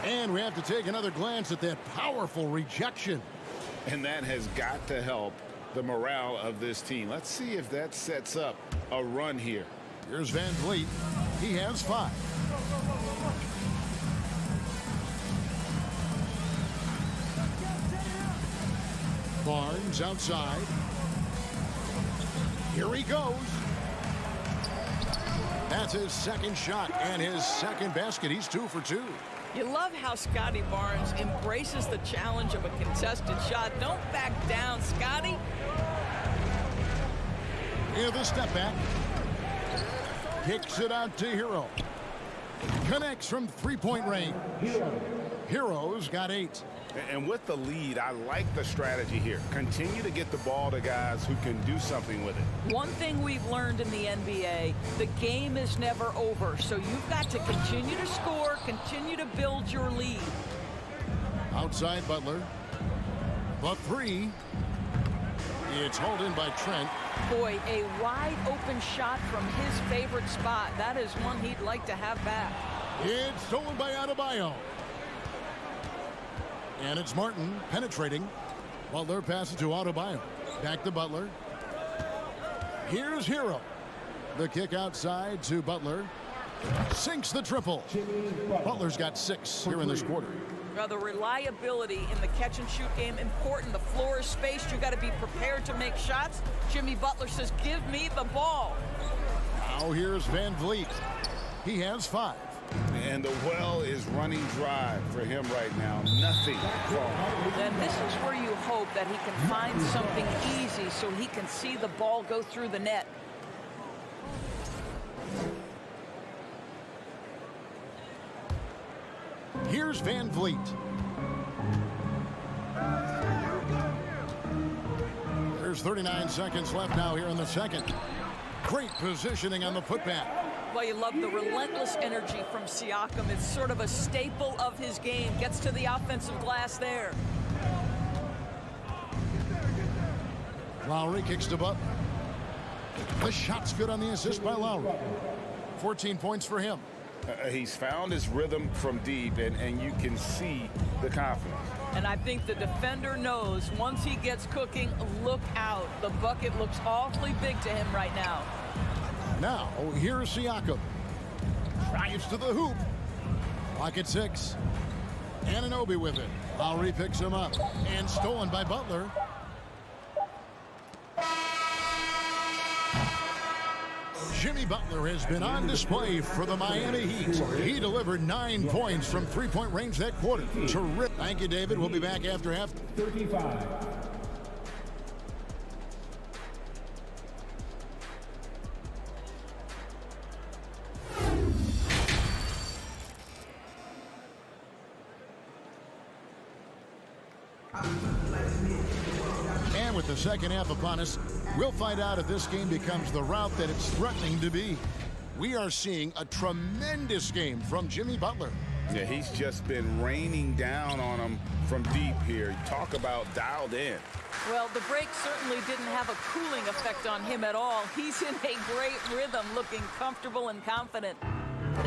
And we have to take another glance at that powerful rejection. And that has got to help the morale of this team. Let's see if that sets up a run here. Here's Van Vliet. He has 5. Barnes outside. Here he goes. That's his second shot and his second basket. He's 2 for 2. You love how Scotty Barnes embraces the challenge of a contested shot. Don't back down, Scotty. Here's the step back. Kicks it out to Hero. Connects from three-point range. Hero's got 8. And with the lead, I like the strategy here. Continue to get the ball to guys who can do something with it. One thing we've learned in the NBA, the game is never over. So you've got to continue to score, continue to build your lead. Outside Butler. The 3. It's hauled in by Trent. Boy, a wide open shot from his favorite spot. That is one he'd like to have back. It's stolen by Adebayo. And it's Martin penetrating. Butler passes to Adebayo. Back to Butler. Here's Hero. The kick outside to Butler. Sinks the triple. Butler's got 6 here in this quarter. Now, the reliability in the catch-and-shoot game, important. The floor is spaced. You got to be prepared to make shots. Jimmy Butler says, give me the ball. Now here's Van Vliet. He has 5. And the well is running dry for him right now. Nothing wrong. Then this is where you hope that he can find something easy so he can see the ball go through the net. Here's Van Vliet. There's 39 seconds left now here in the second. Great positioning on the putback. Well, you love the relentless energy from Siakam. It's sort of a staple of his game. Gets to the offensive glass there. Lowry kicks to Butler. The shot's good on the assist by Lowry. 14 points for him. He's found his rhythm from deep, and you can see the confidence. And I think the defender knows once he gets cooking, look out. The bucket looks awfully big to him right now. Now, here's Siakam. Drives to the hoop. Clock at 6. Anunoby with it. Lowry picks him up. And stolen by Butler. Jimmy Butler has been on display for the Miami Heat. He delivered 9 points from three-point range that quarter. Terrific. Thank you, David. We'll be back after half. 35. And with the second half upon us, we'll find out if this game becomes the route that it's threatening to be. We are seeing a tremendous game from Jimmy Butler. Yeah, he's just been raining down on him from deep here. Talk about dialed in. Well, the break certainly didn't have a cooling effect on him at all. He's in a great rhythm, looking comfortable and confident.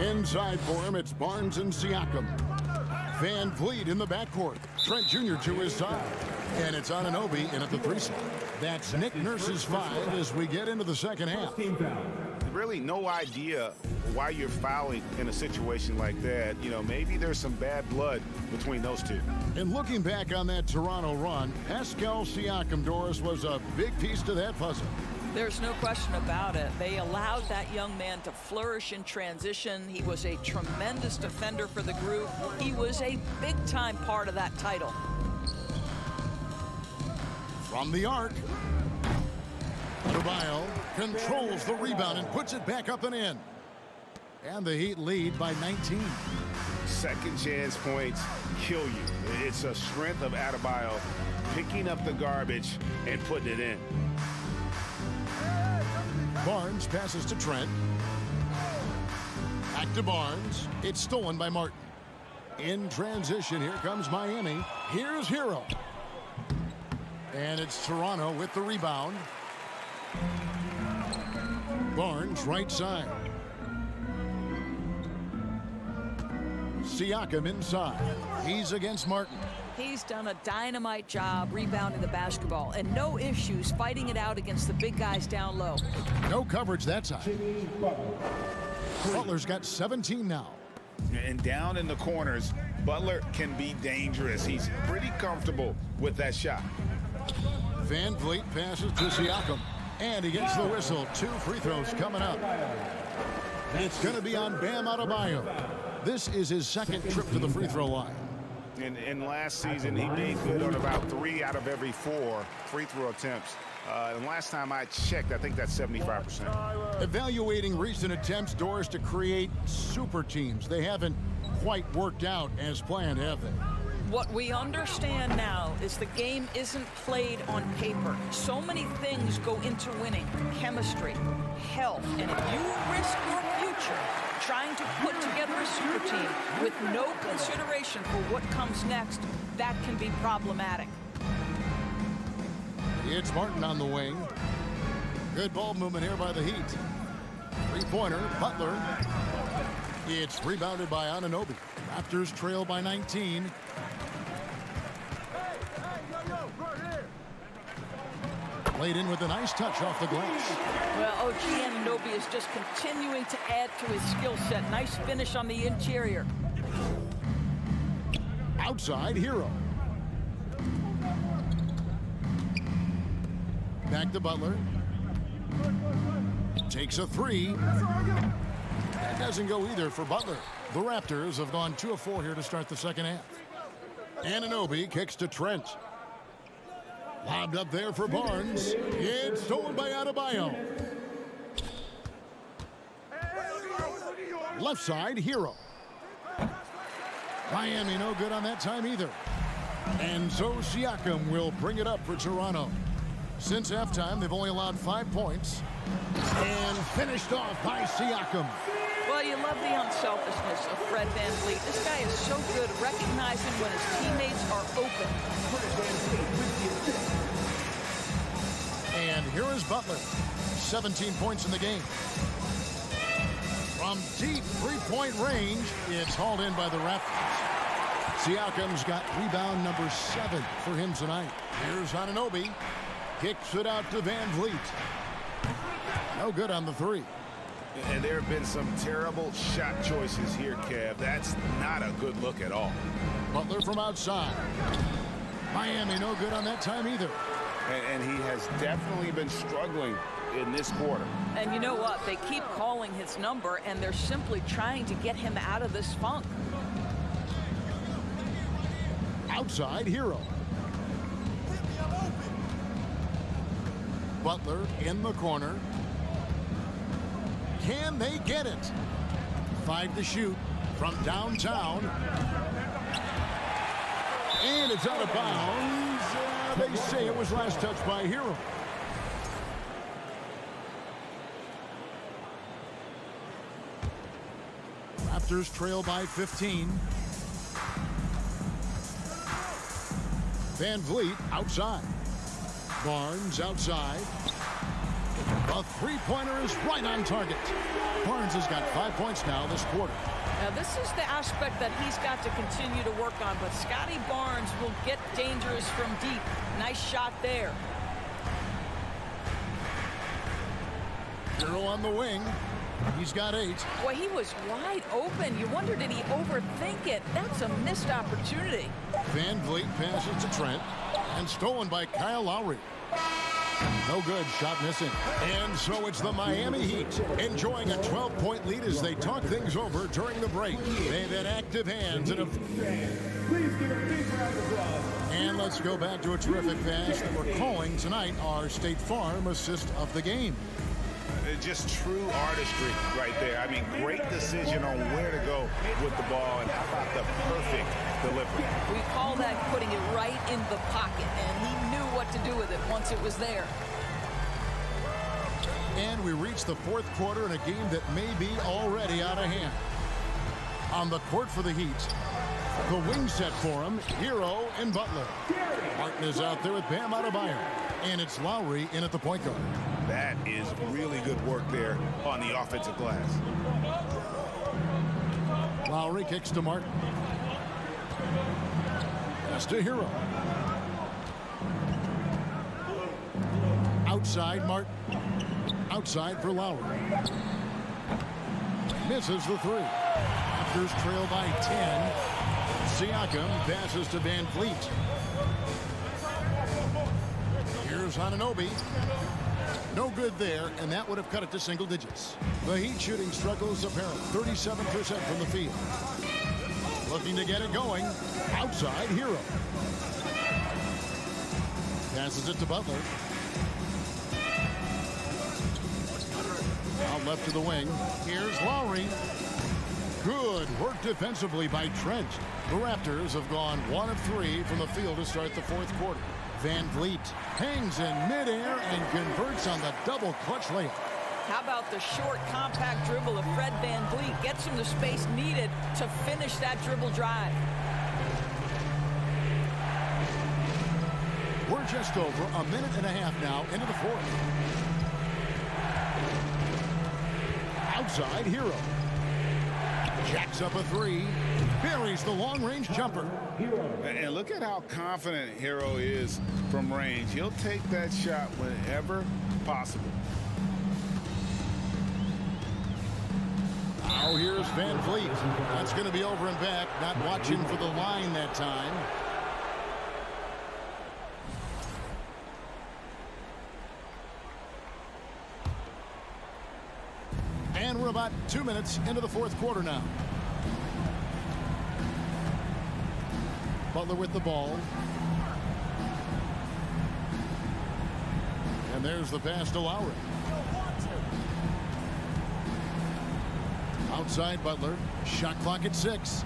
Inside for him, it's Barnes and Siakam. Van Vliet in the backcourt. Trent Jr. to his side. And it's Anunoby in at the 3 slot. That's Nick Nurse's 5 as we get into the second half. Really no idea why you're fouling in a situation like that. You know, maybe there's some bad blood between those two. And looking back on that Toronto run, Pascal Siakam, Doris, was a big piece to that puzzle. There's no question about it. They allowed that young man to flourish in transition. He was a tremendous defender for the group. He was a big-time part of that title. From the arc, Adebayo controls the rebound and puts it back up and in. And the Heat lead by 19. Second chance points kill you. It's a strength of Adebayo picking up the garbage and putting it in. Barnes passes to Trent. Back to Barnes. It's stolen by Martin. In transition, here comes Miami. Here's Hero. And it's Toronto with the rebound. Barnes right side. Siakam inside. He's against Martin. He's done a dynamite job rebounding the basketball and no issues fighting it out against the big guys down low. No coverage that time. Butler's got 17 now. And down in the corners, Butler can be dangerous. He's pretty comfortable with that shot. Van Vliet passes to Siakam. And he gets the whistle. 2 free throws coming up. It's going to be on Bam Adebayo. This is his second trip to the free throw line. And last season, he made good on about 3 out of every 4 free throw attempts. And last time I checked, I think that's 75%. Evaluating recent attempts, Doris, to create super teams. They haven't quite worked out as planned, have they? What we understand now is the game isn't played on paper. So many things go into winning. Chemistry, health, and if you risk your future trying to put together a super team with no consideration for what comes next, that can be problematic. It's Martin on the wing. Good ball movement here by the Heat. Three-pointer, Butler. It's rebounded by Anunoby. Raptors trail by 19. Played in with a nice touch off the glass. Well, OG Anunoby is just continuing to add to his skill set. Nice finish on the interior. Outside, Hero. Back to Butler. Takes a 3. That doesn't go either for Butler. The Raptors have gone 2 of 4 here to start the second half. Anunoby kicks to Trent. Lobbed up there for Barnes. It's stolen by Adebayo. Left side, Hero. Miami no good on that time either. And so Siakam will bring it up for Toronto. Since halftime, they've only allowed 5 points. And finished off by Siakam. Well, you love the unselfishness of Fred VanVleet. This guy is so good at recognizing when his teammates are open. And here is Butler. 17 points in the game. From deep three-point range, it's hauled in by the Raptors. Siakam's got rebound number 7 for him tonight. Here's Anunoby. Kicks it out to Van Vliet. No good on the 3. And there have been some terrible shot choices here, Kev. That's not a good look at all. Butler from outside. Miami no good on that time either. And he has definitely been struggling in this quarter. And you know what? They keep calling his number, and they're simply trying to get him out of this funk. Outside, Hero. Butler in the corner. Can they get it? 5 to shoot from downtown. And it's out of bounds. They say it was last touched by Hero. Raptors trail by 15. Van Vliet outside. Barnes outside. A three-pointer is right on target. Barnes has got 5 points now this quarter. Now, this is the aspect that he's got to continue to work on, but Scotty Barnes will get dangerous from deep. Nice shot there. Hero on the wing. He's got 8. Boy, he was wide open. You wonder, did he overthink it? That's a missed opportunity. Van Vliet passes to Trent and stolen by Kyle Lowry. No good, shot missing. And so it's the Miami Heat enjoying a 12-point lead as they talk things over during the break. They've had active hands and and let's go back to a terrific pass that we're calling tonight our State Farm assist of the game. Just true artistry right there. I mean, great decision on where to go with the ball, and how about the perfect delivery. We call that putting it right in the pocket, and he knew what to do with it once it was there. And we reach the 4th quarter in a game that may be already out of hand. On the court for the Heat, the wing set for him, Hero and Butler. Martin is out there with Bam Adebayo, and it's Lowry in at the point guard. That is really good work there on the offensive glass. Lowry kicks to Martin. Pass to Hero. Outside, Martin. Outside for Lowry. Misses the 3. Raptors trail by 10. Siakam passes to Van Vliet. Here's Anunoby. No good there, and that would have cut it to single digits. The Heat shooting struggles apparent. 37% from the field. Looking to get it going. Outside, Hero. Passes it to Butler. Out left to the wing. Here's Lowry. Good work defensively by Trent. The Raptors have gone 1 of 3 from the field to start the fourth quarter. Van Vliet hangs in midair and converts on the double clutch layup. How about the short, compact dribble of Fred Van Vliet? Gets him the space needed to finish that dribble drive. We're just over a minute and a half now into the fourth. Outside, Hero. Jacks up a 3. Buries the long-range jumper. And look at how confident Hero is from range. He'll take that shot whenever possible. Now here's Van Vliet. That's going to be over and back. Not watching for the line that time. And we're about 2 minutes into the fourth quarter now. Butler with the ball. And there's the pass to Lowry. Outside Butler. Shot clock at 6.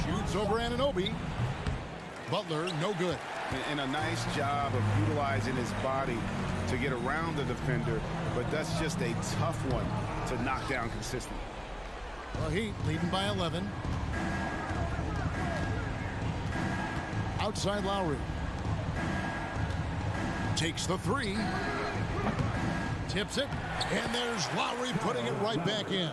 Shoots over Anunoby. Butler, no good. And a nice job of utilizing his body to get around the defender, but that's just a tough one to knock down consistently. The Heat leading by 11. Outside Lowry. Takes the 3. Tips it. And there's Lowry putting it right back in.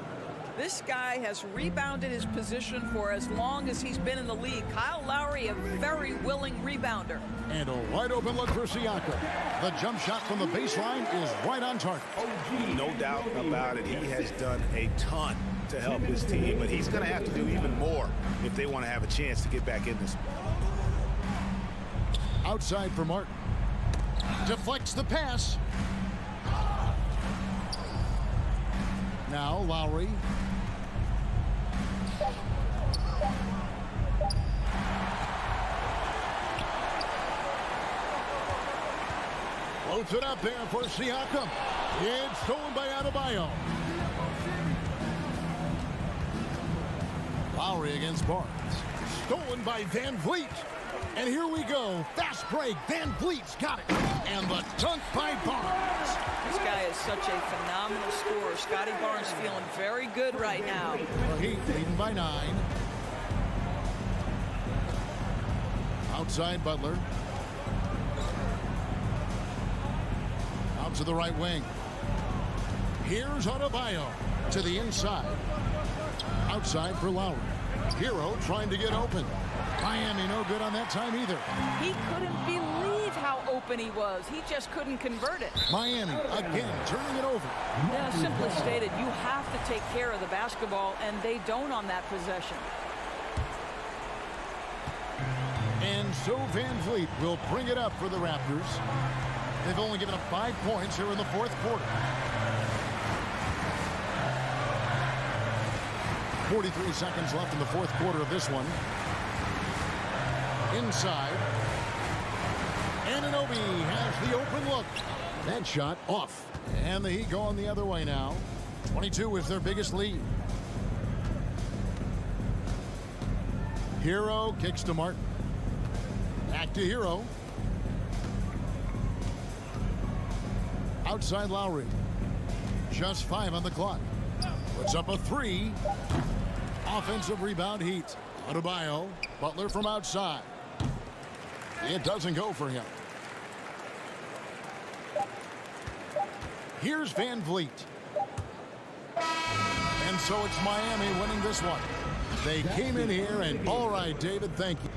This guy has rebounded his position for as long as he's been in the league. Kyle Lowry, a very willing rebounder. And a wide open look for Siakam. The jump shot from the baseline is right on target. No doubt about it. He has done a ton to help his team, but he's going to have to do even more if they want to have a chance to get back in this. Outside for Martin. Deflects the pass. Now Lowry. Floats it up there for Siakam. It's stolen by Adebayo. Lowry against Barnes. Stolen by Van Vliet. And here we go. Fast break. Van Vliet's got it. And the dunk by Barnes. This guy is such a phenomenal scorer. Scotty Barnes feeling very good right now. The Heat leading by 9. Outside Butler. Out to the right wing. Here's Adebayo to the inside. Outside for Lowry. Hero trying to get open. Miami no good on that time either. He couldn't believe how open he was. He just couldn't convert it. Miami again turning it over. Yeah, simply stated, you have to take care of the basketball, and they don't on that possession. And so Van Vliet will bring it up for the Raptors. They've only given up 5 points here in the fourth quarter. 43 seconds left in the fourth quarter of this one. Inside. Anunoby has the open look. That shot off. And the Heat going the other way now. 22 is their biggest lead. Hero kicks to Martin. Back to Hero. Outside Lowry. Just 5 on the clock. Puts up a 3. Offensive rebound Heat. Adebayo. Butler from outside. It doesn't go for him. Here's Van Vliet. And so it's Miami winning this one. They came in here and all right, David, thank you.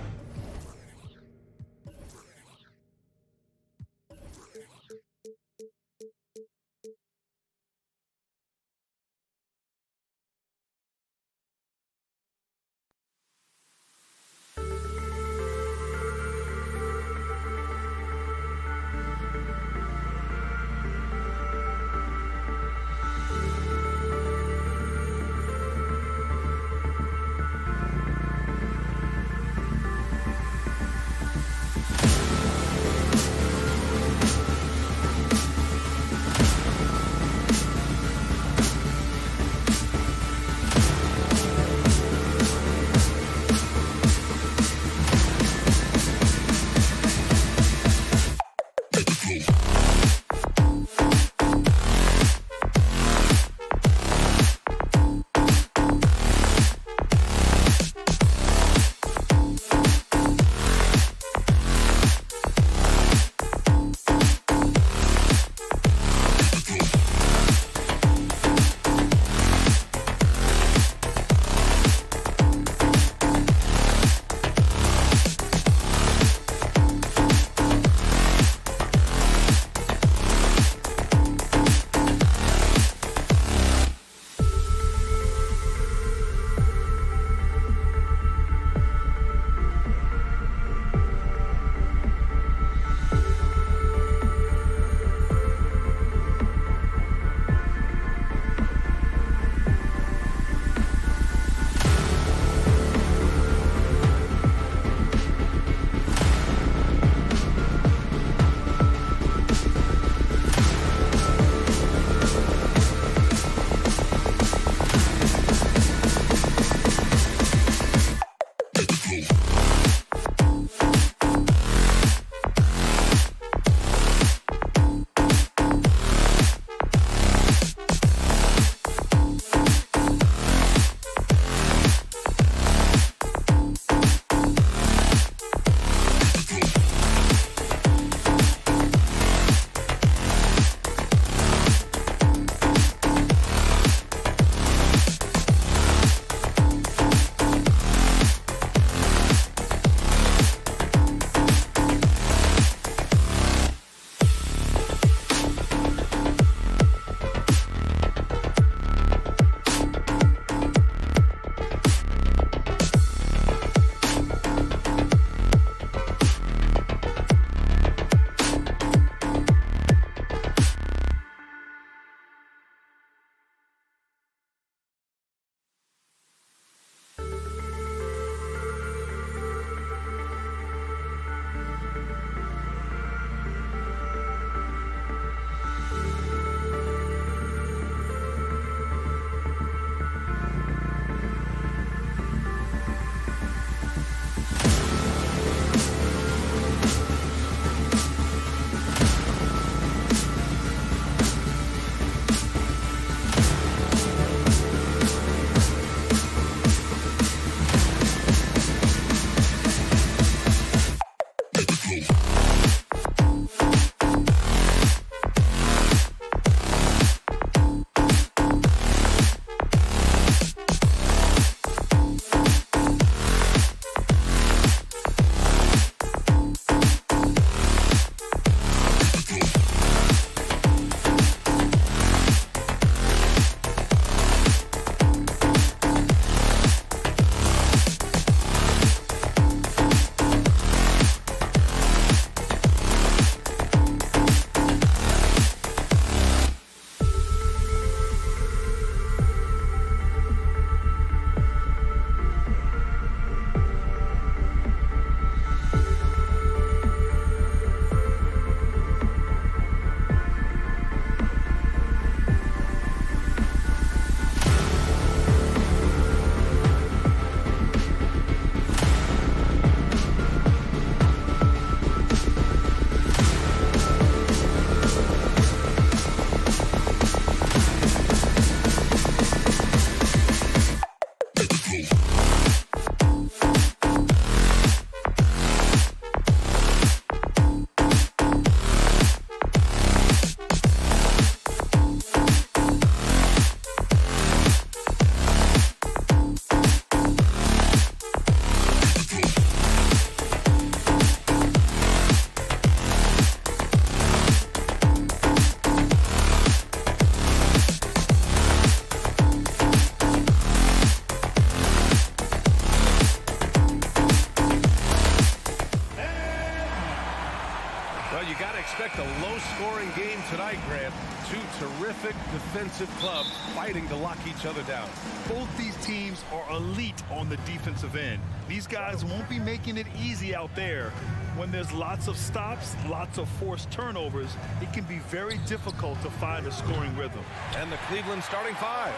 Well, you got to expect a low-scoring game tonight, Grant. Two terrific defensive clubs fighting to lock each other down. Both these teams are elite on the defensive end. These guys won't be making it easy out there. When there's lots of stops, lots of forced turnovers, it can be very difficult to find a scoring rhythm. And the Cleveland starting five.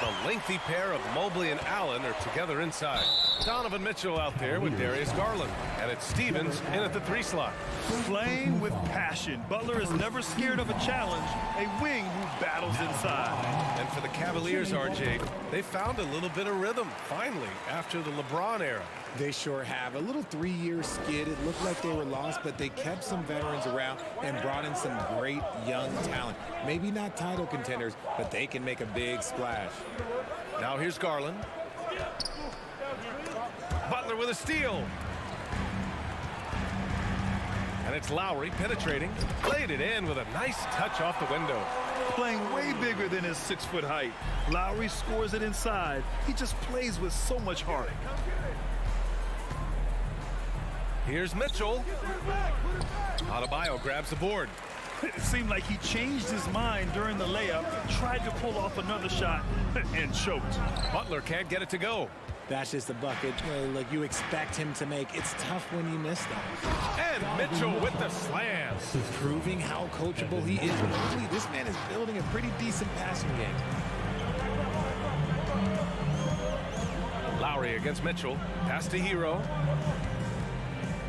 The lengthy pair of Mobley and Allen are together inside. Donovan Mitchell out there with Darius Garland. And it's Stevens in at the 3 slot. Playing with passion. Butler is never scared of a challenge, a wing who battles inside. And for the Cavaliers, RJ, they found a little bit of rhythm, finally, after the LeBron era. They sure have. A little 3-year skid. It looked like they were lost, but they kept some veterans around and brought in some great young talent. Maybe not title contenders, but they can make a big splash. Now here's Garland. Butler with a steal. And it's Lowry penetrating. Played it in with a nice touch off the window. Playing way bigger than his 6-foot height. Lowry scores it inside. He just plays with so much heart. Here's Mitchell. Adebayo grabs the board. It seemed like he changed his mind during the layup, tried to pull off another shot, and choked. Butler can't get it to go. That's just a bucket like you expect him to make. It's tough when you miss them. And Mitchell with the slam. Proving how coachable he is. Really, this man is building a pretty decent passing game. Lowry against Mitchell. Pass to Hero.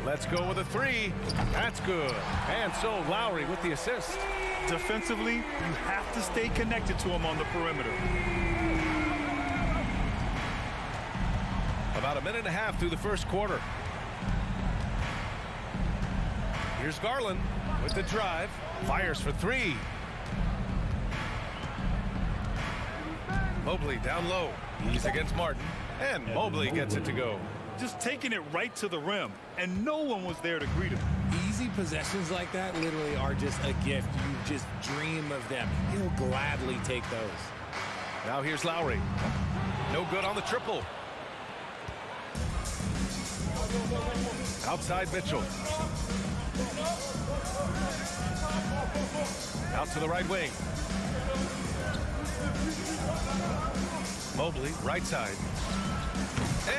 Let's go with a 3. That's good. And so Lowry with the assist. Defensively, you have to stay connected to him on the perimeter. About a minute and a half through the first quarter. Here's Garland with the drive. Fires for 3. Mobley down low. He's against Martin. And Mobley gets it to go. Just taking it right to the rim, and no one was there to greet him. Easy possessions like that literally are just a gift. You just dream of them. He'll gladly take those. Now here's Lowry. No good on the triple. Outside Mitchell. Out to the right wing. Mobley, right side.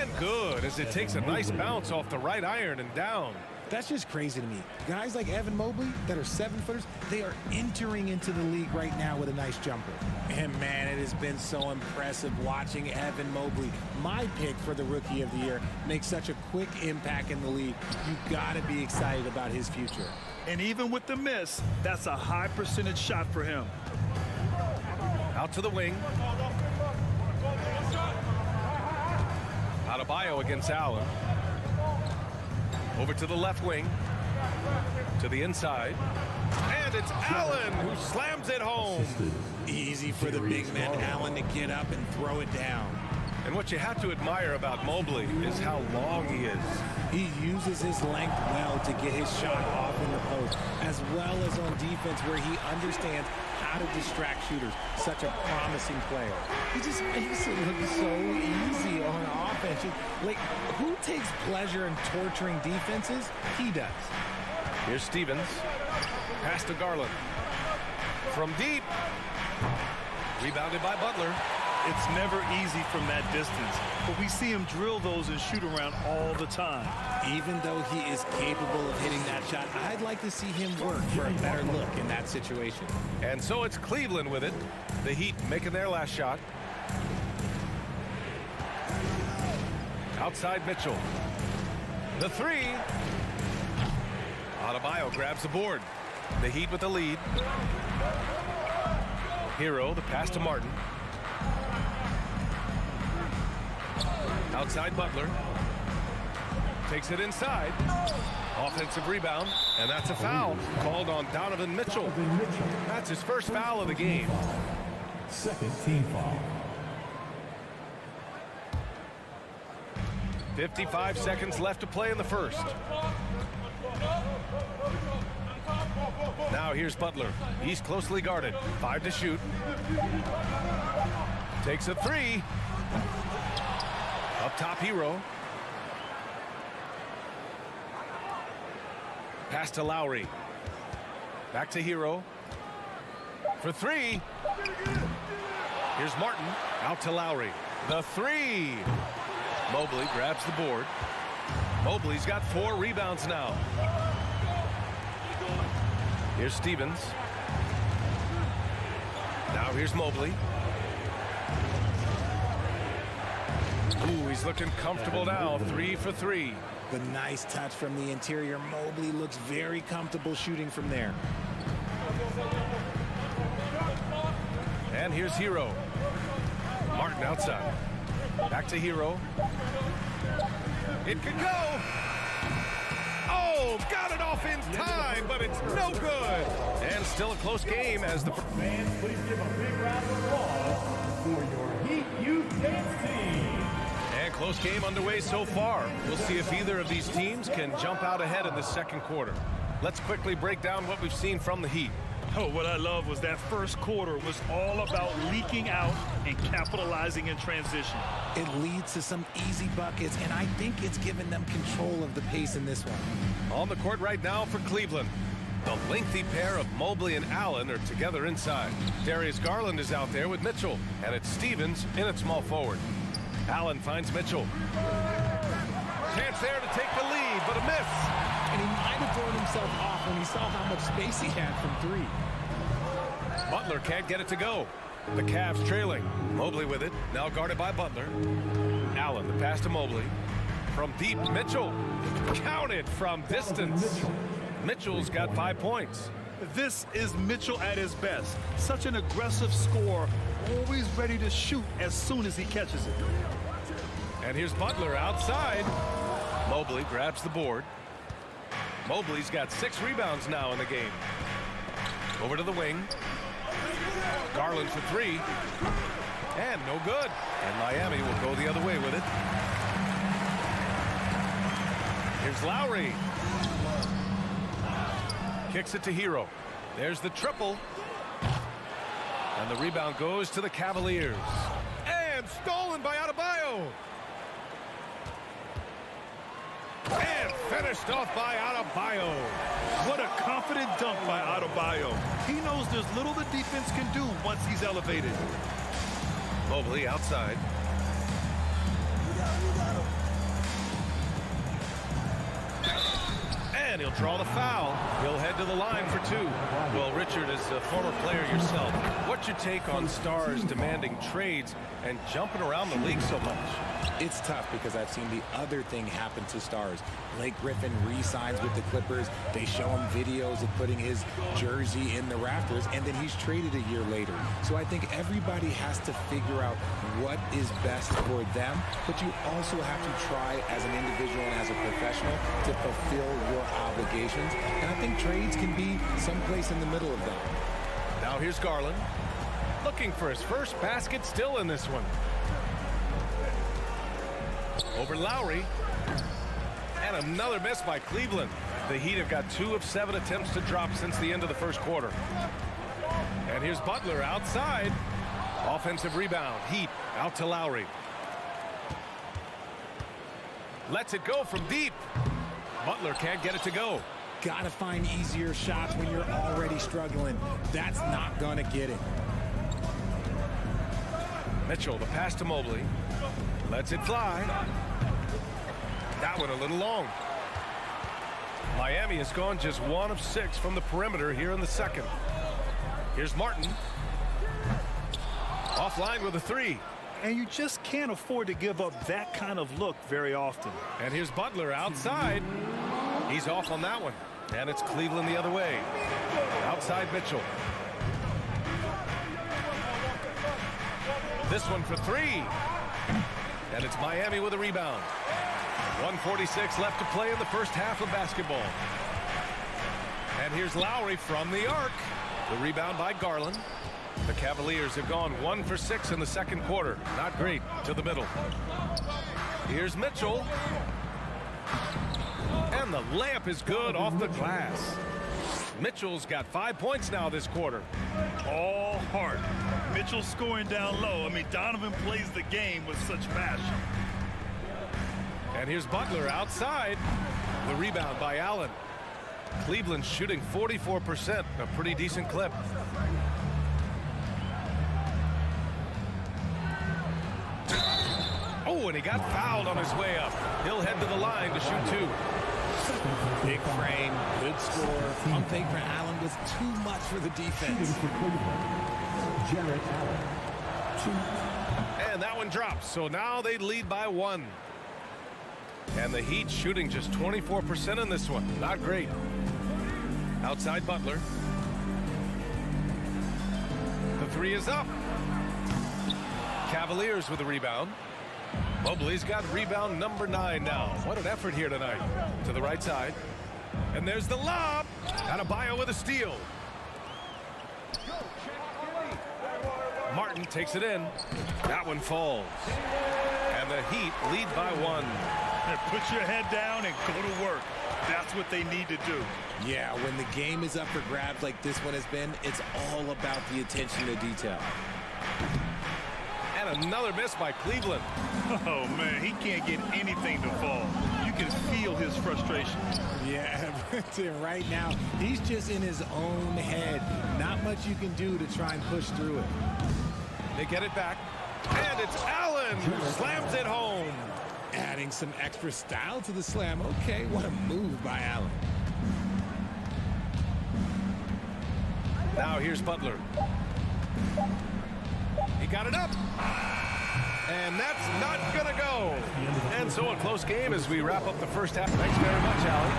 And good, as it takes a nice bounce off the right iron and down. That's just crazy to me. Guys like Evan Mobley that are 7-footers, they are entering into the league right now with a nice jumper. And man, it has been so impressive watching Evan Mobley, my pick for the Rookie of the Year, make such a quick impact in the league. You gotta be excited about his future. And even with the miss, that's a high percentage shot for him. Out to the wing. Adebayo against Allen. Over to the left wing. To the inside. And it's Allen who slams it home. Easy for the big man Allen to get up and throw it down. And what you have to admire about Mobley is how long he is. He uses his length well to get his shot off in the post, as well as on defense where he understands how to distract shooters. Such a promising player. He just makes it look so easy on offense. Like, who takes pleasure in torturing defenses? He does. Here's Stevens. Pass to Garland. From deep. Rebounded by Butler. It's never easy from that distance, but we see him drill those and shoot around all the time. Even though he is capable of hitting that shot, I'd like to see him work for a better look in that situation. And so it's Cleveland with it. The Heat making their last shot. Outside Mitchell. The 3. Adebayo grabs the board. The Heat with the lead. Hero, the pass to Martin. Outside Butler. Takes it inside. Offensive rebound, and that's a foul called on Donovan Mitchell. That's his first foul of the game. Second team foul. 55 seconds left to play in the first. Now here's Butler. He's closely guarded. 5 to shoot. Takes a 3. Up top, Hero. Pass to Lowry. Back to Hero. For three. Here's Martin. Out to Lowry. The three. Mobley grabs the board. Mobley's got 4 rebounds now. Here's Stevens. Now here's Mobley. Ooh, he's looking comfortable now. 3 for 3. The nice touch from the interior. Mobley looks very comfortable shooting from there. And here's Hero. Martin outside. Back to Hero. It could go. Oh, got it off in time, but it's no good. And still a close game as the Fans, please give a big round of applause for your Heat Youth Dance team. And close game underway so far. We'll see if either of these teams can jump out ahead in the second quarter. Let's quickly break down what we've seen from the Heat. Oh, what I love was that first quarter was all about leaking out and capitalizing in transition. It leads to some easy buckets, and I think it's given them control of the pace in this one. On the court right now for Cleveland. The lengthy pair of Mobley and Allen are together inside. Darius Garland is out there with Mitchell, and it's Stevens in at small forward. Allen finds Mitchell. Chance there to take the lead, but a miss. And he might have thrown himself off when he saw how much space he had from 3. Butler can't get it to go. The Cavs trailing. Mobley with it, now guarded by Butler. Allen, the pass to Mobley. From deep, Mitchell. Counted from distance. Mitchell's got 5 points. This is Mitchell at his best. Such an aggressive scorer, always ready to shoot as soon as he catches it. And here's Butler outside. Mobley grabs the board. Mobley's got 6 rebounds now in the game. Over to the wing. Garland for 3. And no good. And Miami will go the other way with it. Here's Lowry. Kicks it to Hero. There's the triple. And the rebound goes to the Cavaliers. And stolen by Adebayo. And finished off by Adebayo. What a confident dunk by Adebayo. He knows there's little the defense can do once he's elevated. Mobley outside. And he'll draw the foul. He'll head to the line for 2. Well, Richard, as a former player yourself, what's your take on stars demanding trades and jumping around the league so much? It's tough because I've seen the other thing happen to stars. Blake Griffin re-signs with the Clippers. They show him videos of putting his jersey in the rafters, and then he's traded a year later. So I think everybody has to figure out what is best for them, but you also have to try as an individual and as a professional to fulfill your obligations. And I think trades can be someplace in the middle of that. Now here's Garland. Looking for his first basket still in this one. Over Lowry. And another miss by Cleveland. The Heat have got 2 of 7 attempts to drop since the end of the first quarter. And here's Butler outside. Offensive rebound. Heat out to Lowry. Lets it go from deep. Butler can't get it to go. Gotta find easier shots when you're already struggling. That's not gonna get it. Mitchell, the pass to Mobley. Lets it fly. That one a little long. Miami has gone just 1 of 6 from the perimeter here in the second. Here's Martin. Offline with a 3. And you just can't afford to give up that kind of look very often. And here's Butler outside. He's off on that one. And it's Cleveland the other way. Outside Mitchell. This one for 3. And it's Miami with a rebound. 1:46 left to play in the first half of basketball. And here's Lowry from the arc. The rebound by Garland. The Cavaliers have gone 1 for 6 in the second quarter. Not great. To the middle. Here's Mitchell. And the layup is good off the glass. Mitchell's got 5 points now this quarter. All heart. Mitchell scoring down low. I mean, Donovan plays the game with such passion. And here's Butler outside. The rebound by Allen. Cleveland shooting 44%, a pretty decent clip. Oh, and he got fouled on his way up. He'll head to the line to shoot 2. Big frame, good score. Pump fake for Allen was too much for the defense. And that one drops, so now they lead by 1. And the Heat shooting just 24% in this one. Not great. Outside Butler. The 3 is up. Cavaliers with a rebound. Mobley's got rebound number 9 now. What an effort here tonight. To the right side. And there's the lob. Adebayo with a steal. Martin takes it in. That one falls. And the Heat lead by 1. Put your head down and go to work. That's what they need to do. Yeah, when the game is up for grabs like this one has been, it's all about the attention to detail. And another miss by Cleveland. Oh, man, he can't get anything to fall. You can feel his frustration. Yeah, right now, he's just in his own head. Not much you can do to try and push through it. They get it back. And it's Allen who slams it home. Adding some extra style to the slam. Okay, what a move by Allen. Now here's Butler. He got it up. And that's not going to go. And so a close game as we wrap up the first half. Thanks very much, Allen.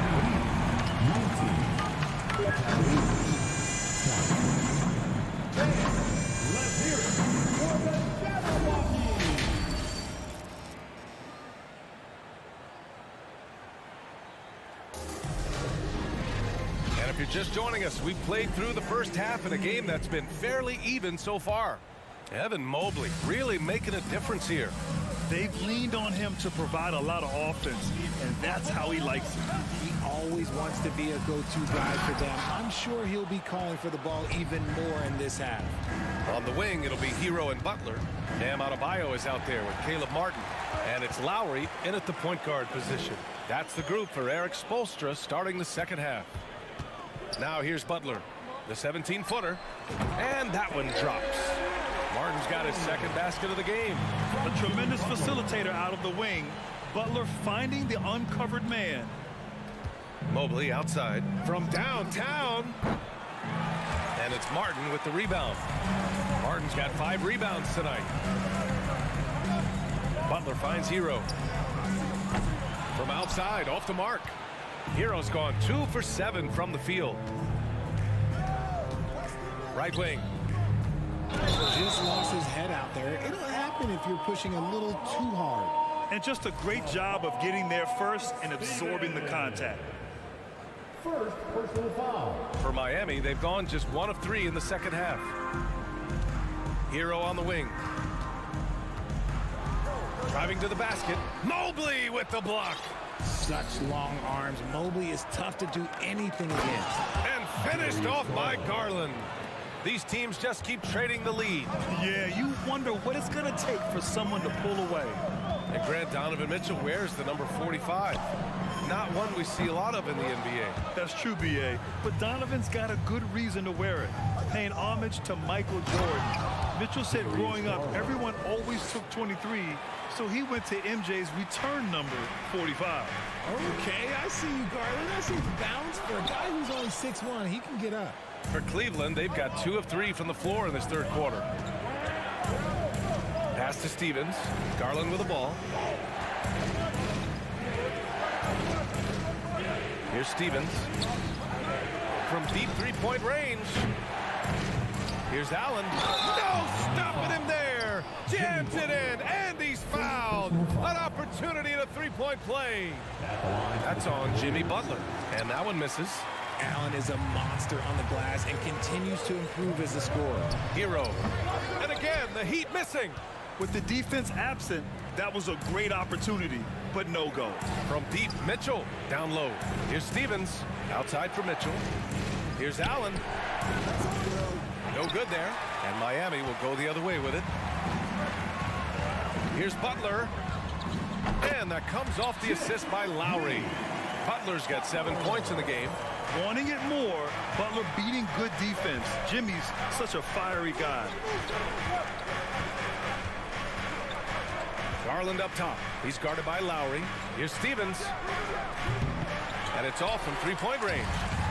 Let's hear it for the Jabberwocky. And if you're just joining us, we've played through the first half in a game that's been fairly even so far. Evan Mobley really making a difference here. They've leaned on him to provide a lot of offense, and that's how he likes it. He always wants to be a go-to guy for them. I'm sure he'll be calling for the ball even more in this half. On the wing, it'll be Hero and Butler. Bam Adebayo is out there with Caleb Martin. And it's Lowry in at the point guard position. That's the group for Eric Spoelstra starting the second half. Now here's Butler, the 17-footer. And that one drops. Martin's got his second basket of the game. A tremendous facilitator out of the wing. Butler finding the uncovered man. Mobley outside from downtown. And it's Martin with the rebound. Martin's got 5 rebounds tonight. Butler finds Hero. From outside, off the mark. Hero's gone 2 for 7 from the field. Right wing. Just lost his head out there. It'll happen if you're pushing a little too hard. And just a great job of getting there first and absorbing the contact. First personal foul. For Miami, they've gone just 1 of 3 in the second half. Hero on the wing. Driving to the basket. Mobley with the block. Such long arms. Mobley is tough to do anything against. And finished off by Garland. These teams just keep trading the lead. Yeah, you wonder what it's going to take for someone to pull away. And Grant Donovan Mitchell wears the number 45. Not one we see a lot of in the NBA. That's true, B.A. But Donovan's got a good reason to wear it. Paying homage to Michael Jordan. Mitchell said growing up, everyone always took 23, so he went to MJ's return number 45. Okay, I see you, Garland. I see the bounce. For a guy who's only 6'1", he can get up. For Cleveland, they've got 2 of 3 from the floor in this third quarter. Pass to Stevens. Garland with the ball. Here's Stevens. From deep three-point range. Here's Allen. No stopping him there. Jams it in, and he's fouled. An opportunity at a three-point play. That's on Jimmy Butler, and that one misses. Allen is a monster on the glass and continues to improve as a scorer. Hero. And again, the Heat missing. With the defense absent, that was a great opportunity, but no go. From deep, Mitchell down low. Here's Stevens. Outside for Mitchell. Here's Allen. No good there. And Miami will go the other way with it. Here's Butler. And that comes off the assist by Lowry. Butler's got 7 points in the game. Wanting it more, Butler beating good defense. Jimmy's such a fiery guy. Garland up top. He's guarded by Lowry. Here's Stevens. And it's all from three-point range.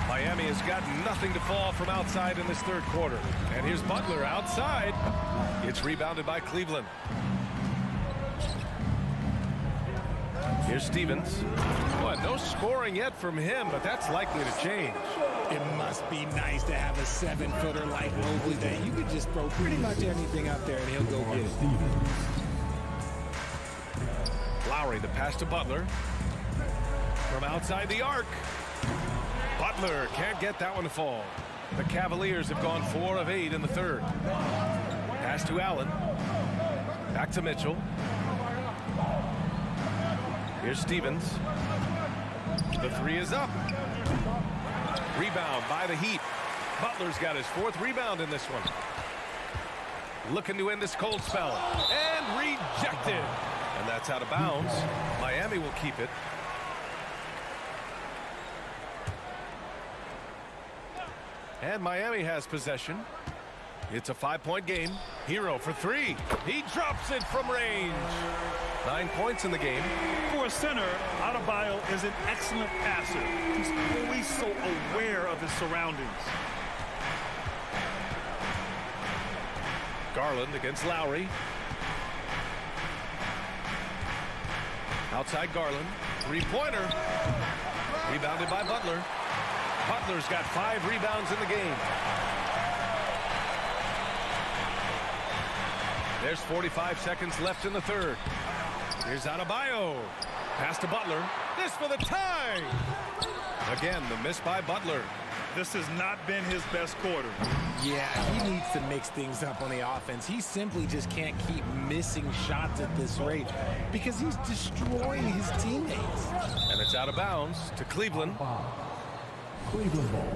Miami has got nothing to fall from outside in this third quarter. And here's Butler outside. It's rebounded by Cleveland. Here's Stevens. Boy, no scoring yet from him, but that's likely to change. It must be nice to have a 7-footer like Mobley that you could just throw pretty much anything up there and he'll go get it. Lowry, the pass to Butler. From outside the arc. Butler can't get that one to fall. The Cavaliers have gone 4 of 8 in the third. Pass to Allen. Back to Mitchell. Here's Stevens. The three is up. Rebound by the Heat. Butler's got his 4th rebound in this one. Looking to end this cold spell. And rejected. And that's out of bounds. Miami will keep it. And Miami has possession. It's a 5-point game. Hero for 3. He drops it from range. 9 points in the game. For a center, Adebayo is an excellent passer. He's always so aware of his surroundings. Garland against Lowry. Outside Garland. 3-pointer. Rebounded by Butler. Butler's got 5 rebounds in the game. There's 45 seconds left in the third. Here's Adebayo. Pass to Butler. This for the tie. Again, the miss by Butler. This has not been his best quarter. Yeah, he needs to mix things up on the offense. He simply just can't keep missing shots at this rate because he's destroying his teammates. And it's out of bounds to Cleveland. Cleveland ball.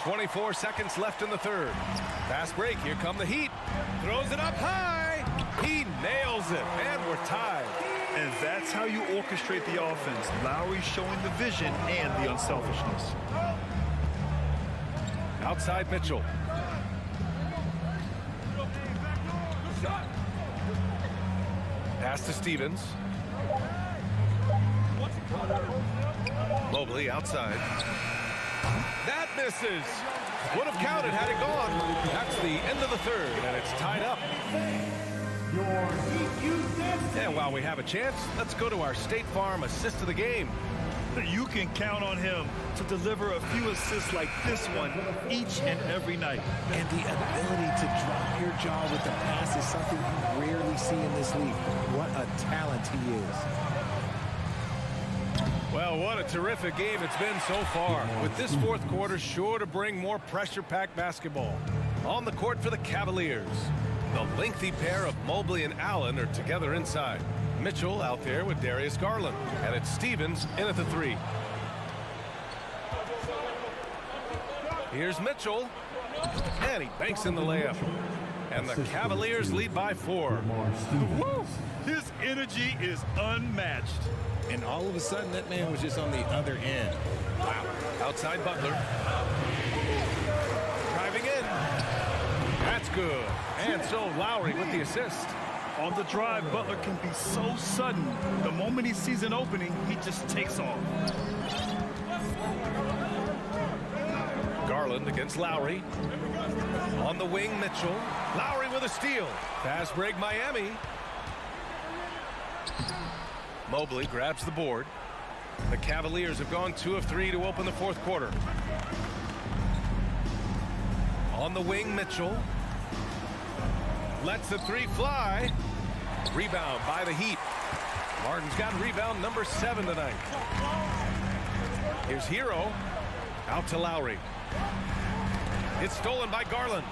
24 seconds left in the third. Fast break. Here come the Heat. Throws it up high. He nails it. And we're tied. And that's how you orchestrate the offense. Lowry showing the vision and the unselfishness. Outside Mitchell. Pass to Stevens. Mobley outside. That misses. Would have counted had it gone. That's the end of the third, and it's tied up. And while we have a chance, let's go to our State Farm assist of the game. You can count on him to deliver a few assists like this one each and every night. And the ability to drop your jaw with the pass is something you rarely see in this league. What a talent he is. Well, what a terrific game it's been so far. With this fourth quarter sure to bring more pressure-packed basketball. On the court for the Cavaliers. The lengthy pair of Mobley and Allen are together inside. Mitchell out there with Darius Garland. And it's Stevens in at the 3. Here's Mitchell. And he banks in the layup. And the Cavaliers lead by 4. Woo! His energy is unmatched. And all of a sudden, that man was just on the other end. Wow. Outside Butler. Driving in. That's good. And so Lowry with the assist. On the drive, Butler can be so sudden. The moment he sees an opening, he just takes off. Garland against Lowry. On the wing, Mitchell. Lowry with a steal. Fast break, Miami. Mobley grabs the board. The Cavaliers have gone 2 of 3 to open the fourth quarter. On the wing, Mitchell. Lets the 3 fly. Rebound by the Heat. Martin's got rebound number 7 tonight. Here's Hero. Out to Lowry. It's stolen by Garland.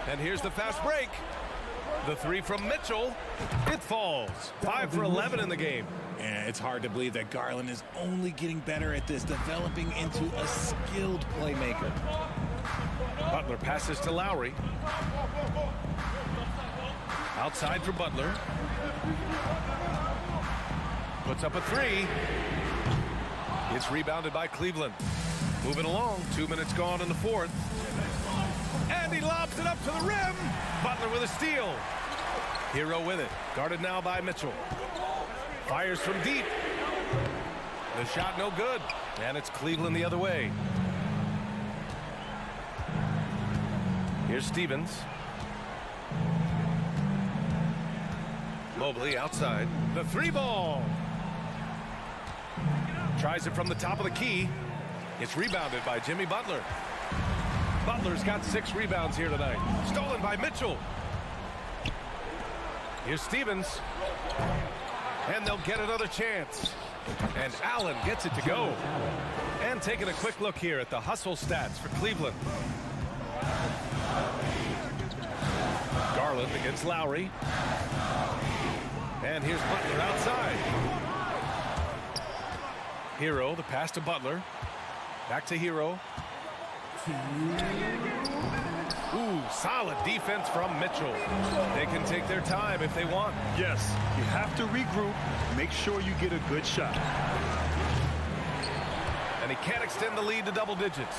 And here's the fast break. The 3 from Mitchell. It falls. 5 for 11 in the game. And it's hard to believe that Garland is only getting better at this, developing into a skilled playmaker. Butler passes to Lowry. Outside for Butler. Puts up a three. It's rebounded by Cleveland. Moving along. 2 minutes gone in the fourth. And he lobs it up to the rim. Butler with a steal. Hero with it. Guarded now by Mitchell. Fires from deep. The shot no good. And it's Cleveland the other way. Here's Stevens. Mobley outside. The three ball. Tries it from the top of the key. It's rebounded by Jimmy Butler. Butler's got 6 rebounds here tonight. Stolen by Mitchell. Here's Stevens. And they'll get another chance. And Allen gets it to go. And taking a quick look here at the hustle stats for Cleveland. Garland against Lowry. And here's Butler outside. Hero, the pass to Butler. Back to Hero. Ooh, solid defense from Mitchell. They can take their time if they want. Yes, you have to regroup. Make sure you get a good shot. And he can't extend the lead to double digits.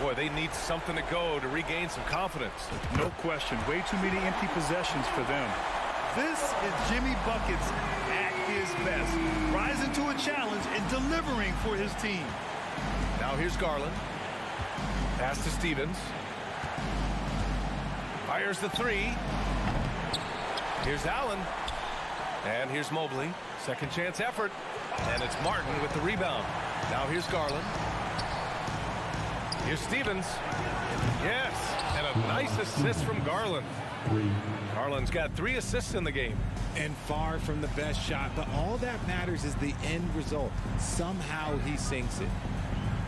Boy, they need something to go to regain some confidence. No question. Way too many empty possessions for them. This is Jimmy Buckets at his best. Rising to a challenge and delivering for his team. Now here's Garland. Pass to Stevens. Fires the three. Here's Allen. And here's Mobley. Second chance effort. And it's Martin with the rebound. Now here's Garland. Here's Stevens. Yes. And a nice assist from Garland. Garland's got 3 assists in the game. And far from the best shot, but all that matters is the end result. Somehow he sinks it.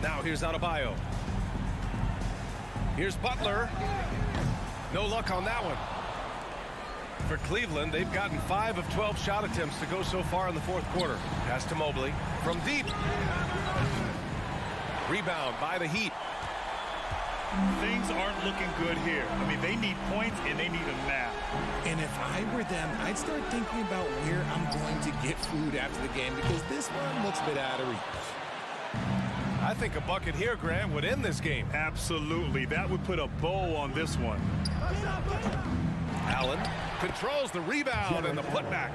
Now here's Adebayo. Here's Butler. No luck on that one. For Cleveland, they've gotten 5 of 12 shot attempts to go so far in the fourth quarter. Pass to Mobley from deep. Rebound by the Heat. Things aren't looking good here. I mean, they need points, and they need them now. And if I were them, I'd start thinking about where I'm going to get food after the game, because this one looks a bit out of reach. I think a bucket here, Grant, would end this game. Absolutely. That would put a bow on this one. Allen controls the rebound and the putback.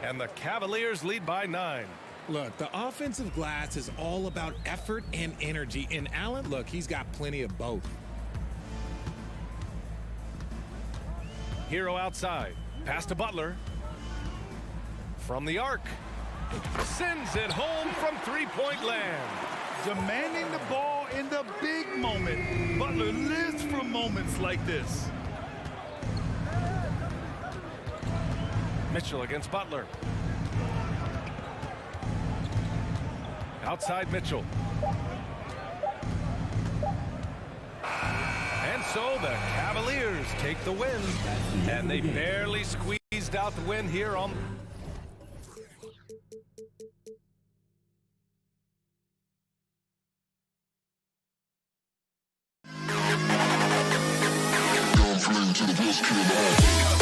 And the Cavaliers lead by 9. Look, the offensive glass is all about effort and energy. And Allen, look, he's got plenty of both. Hero outside. Pass to Butler. From the arc. Sends it home from three-point land. Demanding the ball in the big moment. Butler lives for moments like this. Mitchell against Butler. Outside Mitchell. And so the Cavaliers take the win. And they barely squeezed out the win here on... To the best kid in the hall.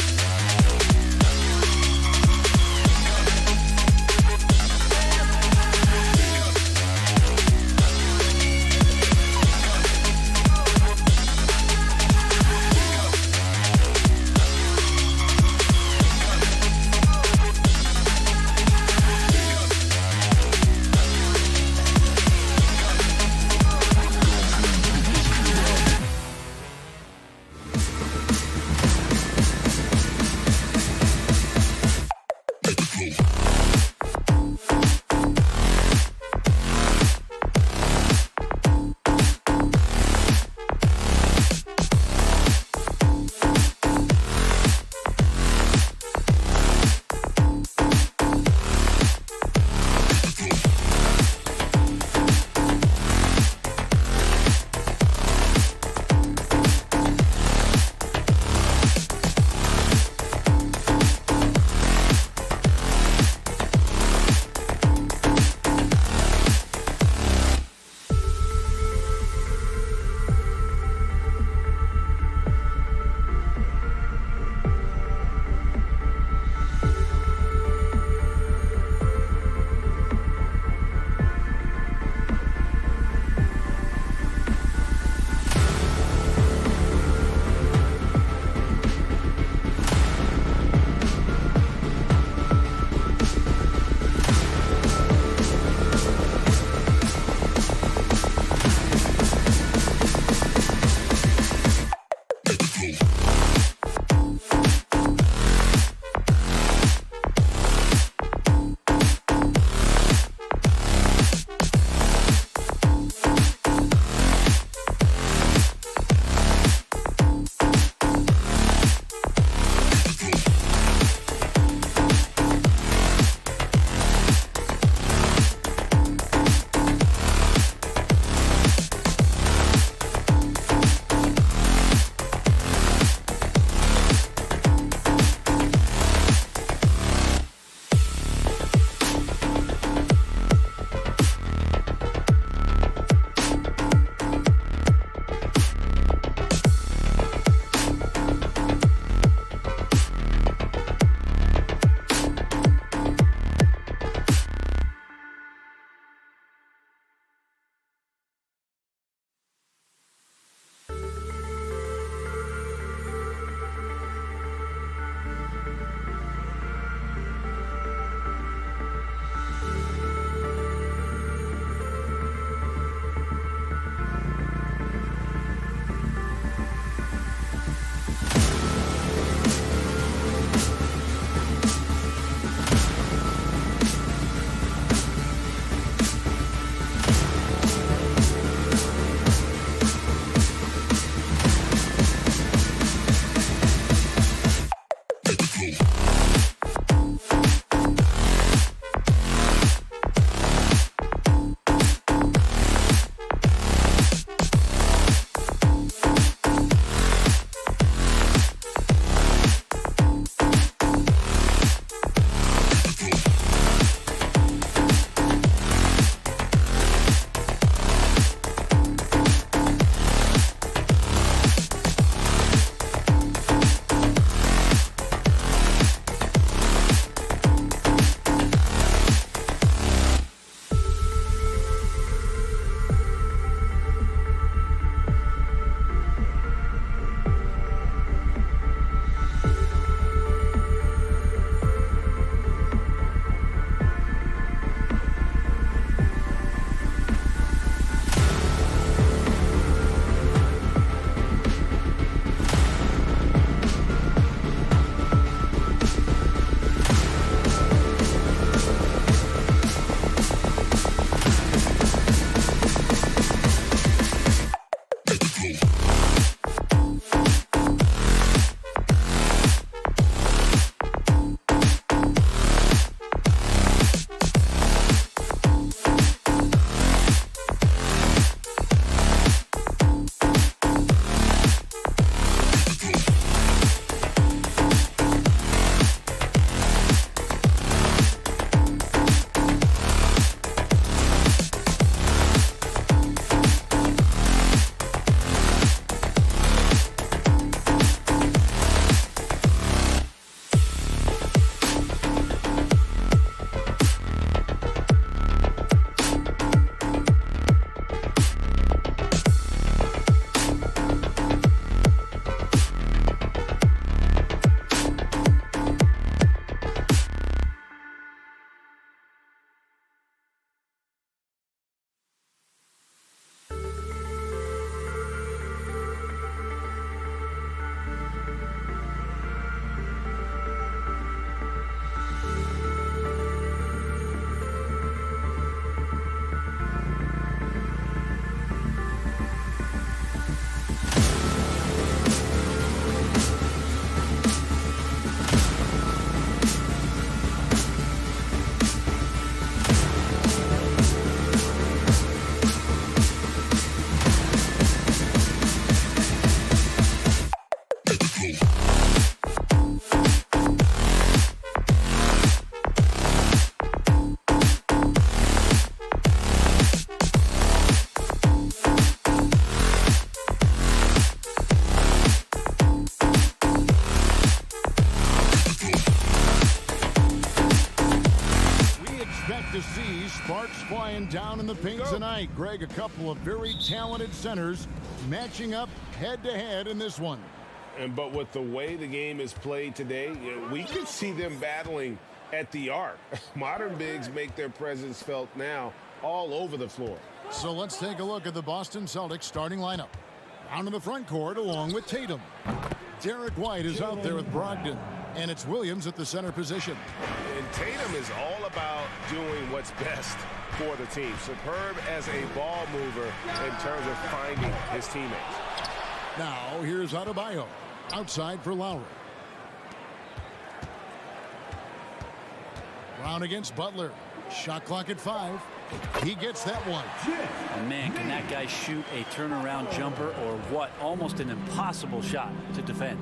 see sparks flying down in the paint tonight. Greg, a couple of very talented centers matching up head-to-head in this one. But with the way the game is played today, we could see them battling at the arc. Modern bigs make their presence felt now all over the floor. So let's take a look at the Boston Celtics starting lineup. Down in the front court along with Tatum. Derek White is out there with Brogdon. And it's Williams at the center position. And Tatum is all about doing what's best for the team. Superb as a ball mover in terms of finding his teammates. Now here's Adebayo. Outside for Lowry. Brown against Butler. Shot clock at 5. He gets that one. And man, can that guy shoot a turnaround jumper or what? Almost an impossible shot to defend.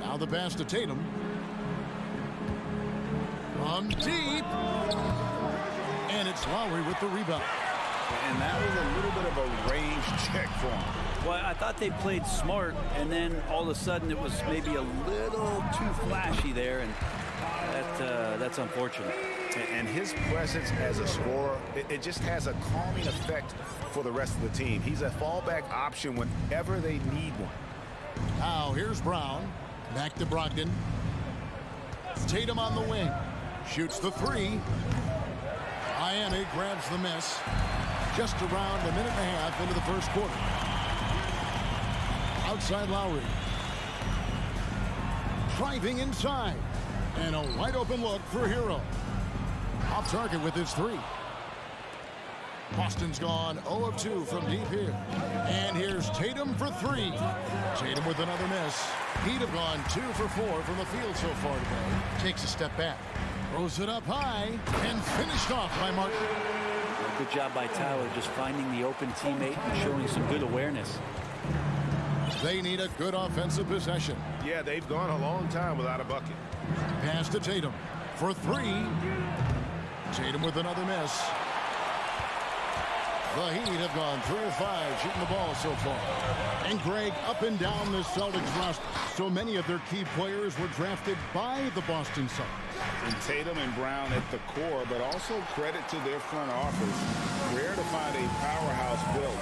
Now the pass to Tatum. From deep. And it's Lowry with the rebound. And that was a little bit of a range check for him. Well, I thought they played smart, and then all of a sudden it was maybe a little too flashy there, and that's unfortunate. And his presence as a scorer, it just has a calming effect for the rest of the team. He's a fallback option whenever they need one. Now here's Brown. Back to Brogdon. Tatum on the wing. Shoots the 3. Miami grabs the miss. Just around a minute and a half into the first quarter. Outside Lowry. Driving inside. And a wide open look for Hero. Off target with his 3. Boston's gone 0 of 2 from deep here. And here's Tatum for 3. Tatum with another miss. He'd have gone 2 for 4 from the field so far today. Takes a step back. Throws it up high and finished off by Martin. Good job by Tyler just finding the open teammate and showing some good awareness. They need a good offensive possession. Yeah, they've gone a long time without a bucket. Pass to Tatum for 3. Tatum with another miss. The Heat have gone 3 of 5 shooting the ball so far. And Greg, up and down the Celtics roster, so many of their key players were drafted by the Boston Celtics. And Tatum and Brown at the core, but also credit to their front office. Rare to find a powerhouse built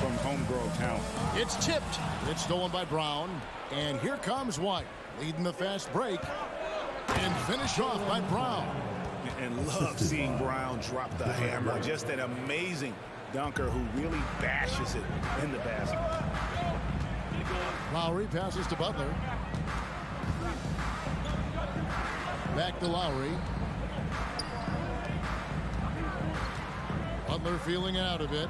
from homegrown talent. It's tipped. It's stolen by Brown. And here comes White, leading the fast break. And finished off by Brown. And love seeing Brown drop the hammer. Just an amazing dunker who really bashes it in the basket. Lowry passes to Butler. Back to Lowry. Butler feeling out of it.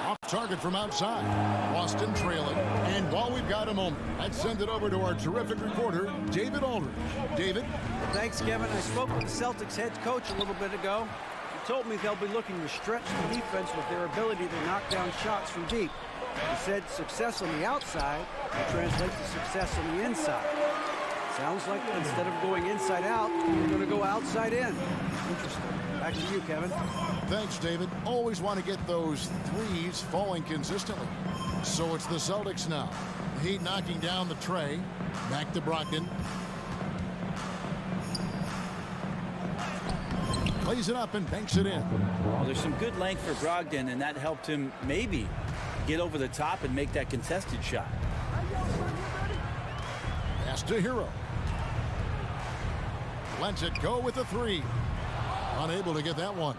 Off target from outside. Boston trailing. And while we've got a moment, let's send it over to our terrific reporter, David Aldridge. David? Thanks, Kevin. I spoke with the Celtics head coach a little bit ago. He told me they'll be looking to stretch the defense with their ability to knock down shots from deep. He said success on the outside will translate to success on the inside. Sounds like instead of going inside out, we're going to go outside in. Interesting. Back to you, Kevin. Thanks, David. Always want to get those threes falling consistently. So it's the Celtics now. The Heat knocking down the tray. Back to Brogdon. Plays it up and banks it in. Well, there's some good length for Brogdon, and that helped him maybe get over the top and make that contested shot. Pass to Hero. Lets it go with the 3. Unable to get that one.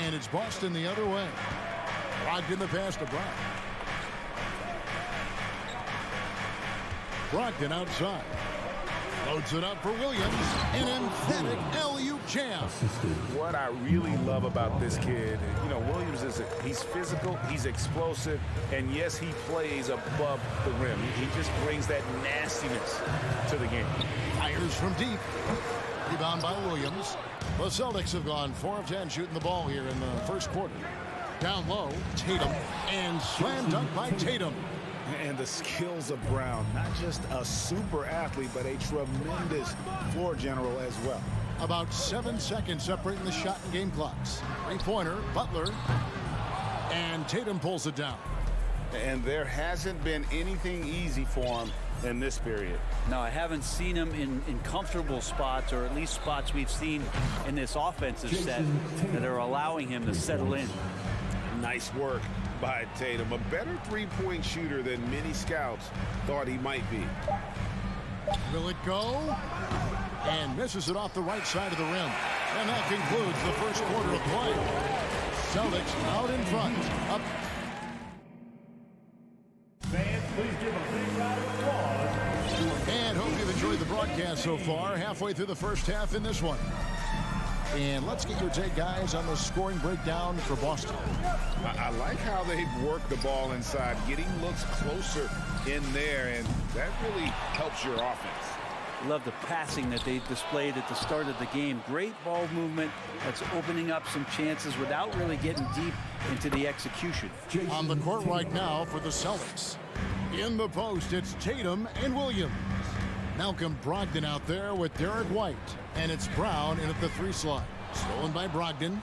And it's Boston the other way. Brogdon the pass to Brown. Brogdon outside. Loads it up for Williams. An emphatic alley-oop jam. What I really love about this kid, Williams he's physical, he's explosive, and yes, he plays above the rim. He just brings that nastiness to the game. Fires from deep. Rebound by Williams. The Celtics have gone 4 of 10 shooting the ball here in the first quarter. Down low, Tatum, and slam dunk by Tatum. And the skills of Brown, not just a super athlete, but a tremendous floor general as well. About 7 seconds separating the shot and game clocks. 3-pointer, Butler, and Tatum pulls it down. And there hasn't been anything easy for him in this period. No, I haven't seen him in comfortable spots, or at least spots we've seen in this offensive set that are allowing him to settle in. Nice work by Tatum. A better three-point shooter than many scouts thought he might be. Will it go? And misses it off the right side of the rim. And that concludes the first quarter of play. Celtics out in front. Up. Fans, please give a big round of applause. And hope you've enjoyed the broadcast so far. Halfway through the first half in this one. And let's get your take, guys, on the scoring breakdown for Boston. I like how they've worked the ball inside, getting looks closer in there, and that really helps your offense. Love the passing that they displayed at the start of the game. Great ball movement that's opening up some chances without really getting deep into the execution. On the court right now for the Celtics. In the post, it's Tatum and Williams. Malcolm Brogdon out there with Derek White. And it's Brown in at the 3 slot. Stolen by Brogdon.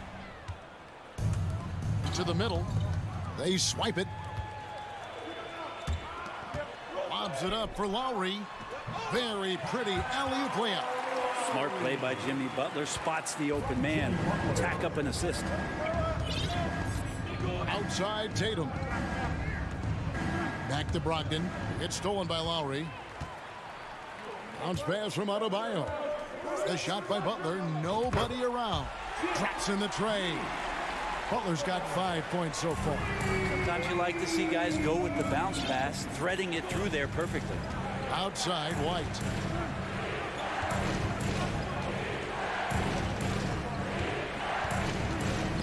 To the middle. They swipe it. Lobs it up for Lowry. Very pretty alley-oop layup. Smart play by Jimmy Butler. Spots the open man. Tack up an assist. Outside Tatum. Back to Brogdon. It's stolen by Lowry. Bounce pass from Adebayo. The shot by Butler. Nobody around. Drops in the tray. Butler's got 5 points so far. Sometimes you like to see guys go with the bounce pass, threading it through there perfectly. Outside White.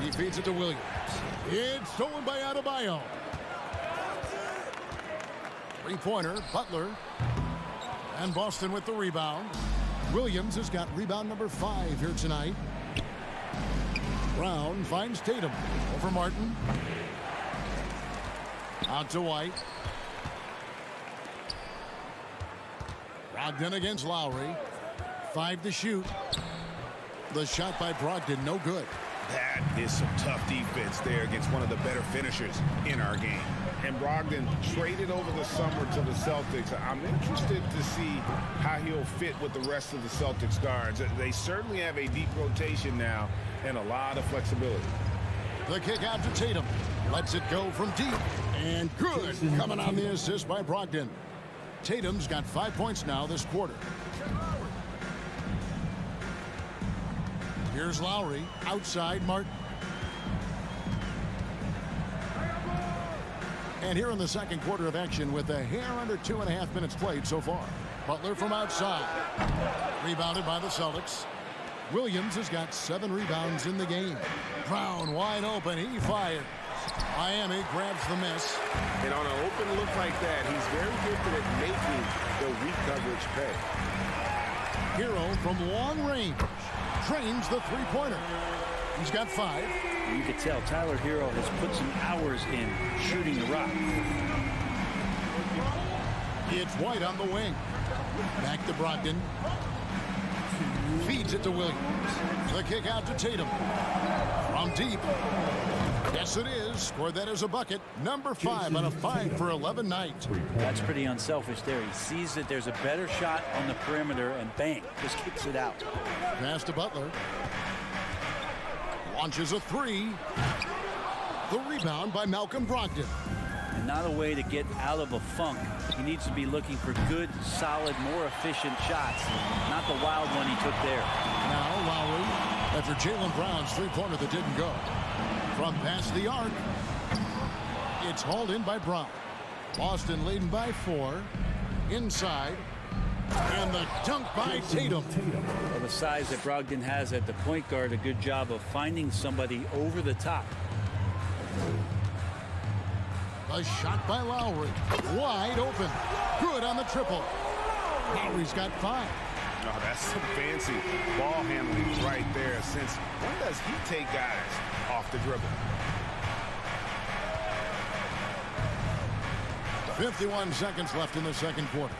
He feeds it to Williams. It's stolen by Adebayo. Three-pointer, Butler. And Boston with the rebound. Williams has got rebound number 5 here tonight. Brown finds Tatum over Martin. Out to White. Brogdon against Lowry. 5 to shoot. The shot by Brogdon, no good. That is some tough defense there against one of the better finishers in our game. And Brogdon traded over the summer to the Celtics. I'm interested to see how he'll fit with the rest of the Celtics guards. They certainly have a deep rotation now and a lot of flexibility. The kick out to Tatum. Lets it go from deep. And good. Coming on the assist by Brogdon. Tatum's got 5 points now this quarter. Here's Lowry. Outside Martin. And here in the second quarter of action with a hair under 2.5 minutes played so far. Butler from outside. Rebounded by the Celtics. Williams has got 7 rebounds in the game. Brown wide open. He fires. Miami grabs the miss. And on an open look like that, he's very gifted at making the weak coverage pay. Hero from long range trains the three-pointer. He's got 5. You can tell Tyler Hero has put some hours in shooting the rock. It's White on the wing. Back to Brogdon. Feeds it to Williams. The kick out to Tatum. From deep. Yes, it is. Scored that as a bucket. Number 5 on a 5 for 11 night. That's pretty unselfish there. He sees that there's a better shot on the perimeter and bang, just kicks it out. Pass to Butler. Launches a 3. The rebound by Malcolm Brogdon. And not a way to get out of a funk. He needs to be looking for good, solid, more efficient shots, not the wild one he took there. Now Lowry after Jaylen Brown's three-pointer that didn't go. From past the arc, it's hauled in by Brown. Boston leading by 4. Inside. And the dunk by Tatum. Well, the size that Brogdon has at the point guard, a good job of finding somebody over the top. A shot by Lowry. Wide open. Good on the triple. Lowry's got 5. Oh, that's some fancy ball handling right there. Since when does he take guys off the dribble? 51 seconds left in the second quarter.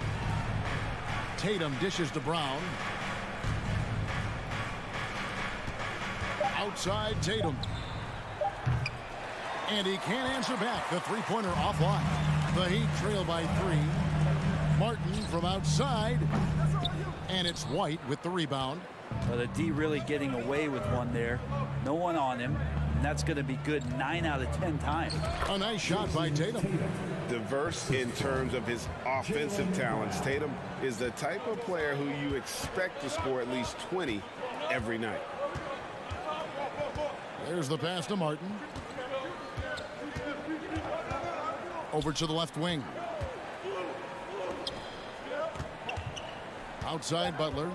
Tatum dishes to Brown. Outside Tatum. And he can't answer back. The three-pointer offline. The Heat trail by 3. Martin from outside. And it's White with the rebound. Well, the D really getting away with one there. No one on him. And that's going to be good 9 out of 10 times. A nice shot by Tatum. Diverse in terms of his offensive talents. Tatum is the type of player who you expect to score at least 20 every night. There's the pass to Martin. Over to the left wing. Outside Butler.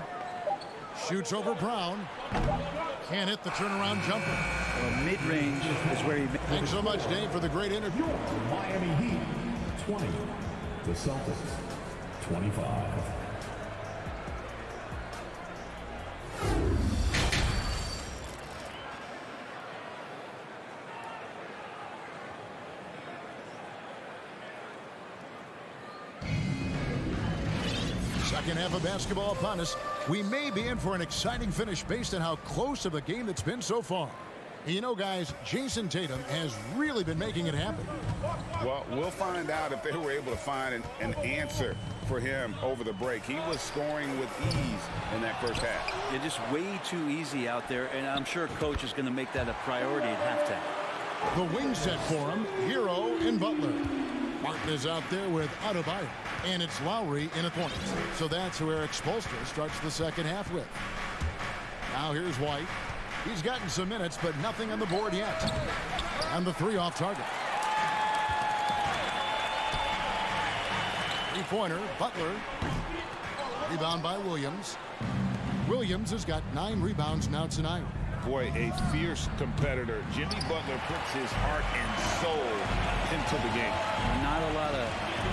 Shoots over Brown. Can't hit the turnaround jumper. Well, mid-range is where he... Thanks so much, Dave, for the great interview. Miami Heat 20. The Celtics 25. Second half of basketball upon us. We may be in for an exciting finish based on how close of a game it's been so far. You know, guys, Jason Tatum has really been making it happen. Well, we'll find out if they were able to find an answer for him over the break. He was scoring with ease in that first half. They're just way too easy out there, and I'm sure coach is going to make that a priority at halftime. The wing set for him, Hero and Butler. Martin is out there with Adebayo, and it's Lowry in a corner. So that's who Eric Spoelstra starts the second half with. Now here's White. He's gotten some minutes, but nothing on the board yet. And the three off target. Three-pointer, Butler. Rebound by Williams. Williams has got 9 rebounds now tonight. Boy, a fierce competitor. Jimmy Butler puts his heart and soul into the game. Not a lot of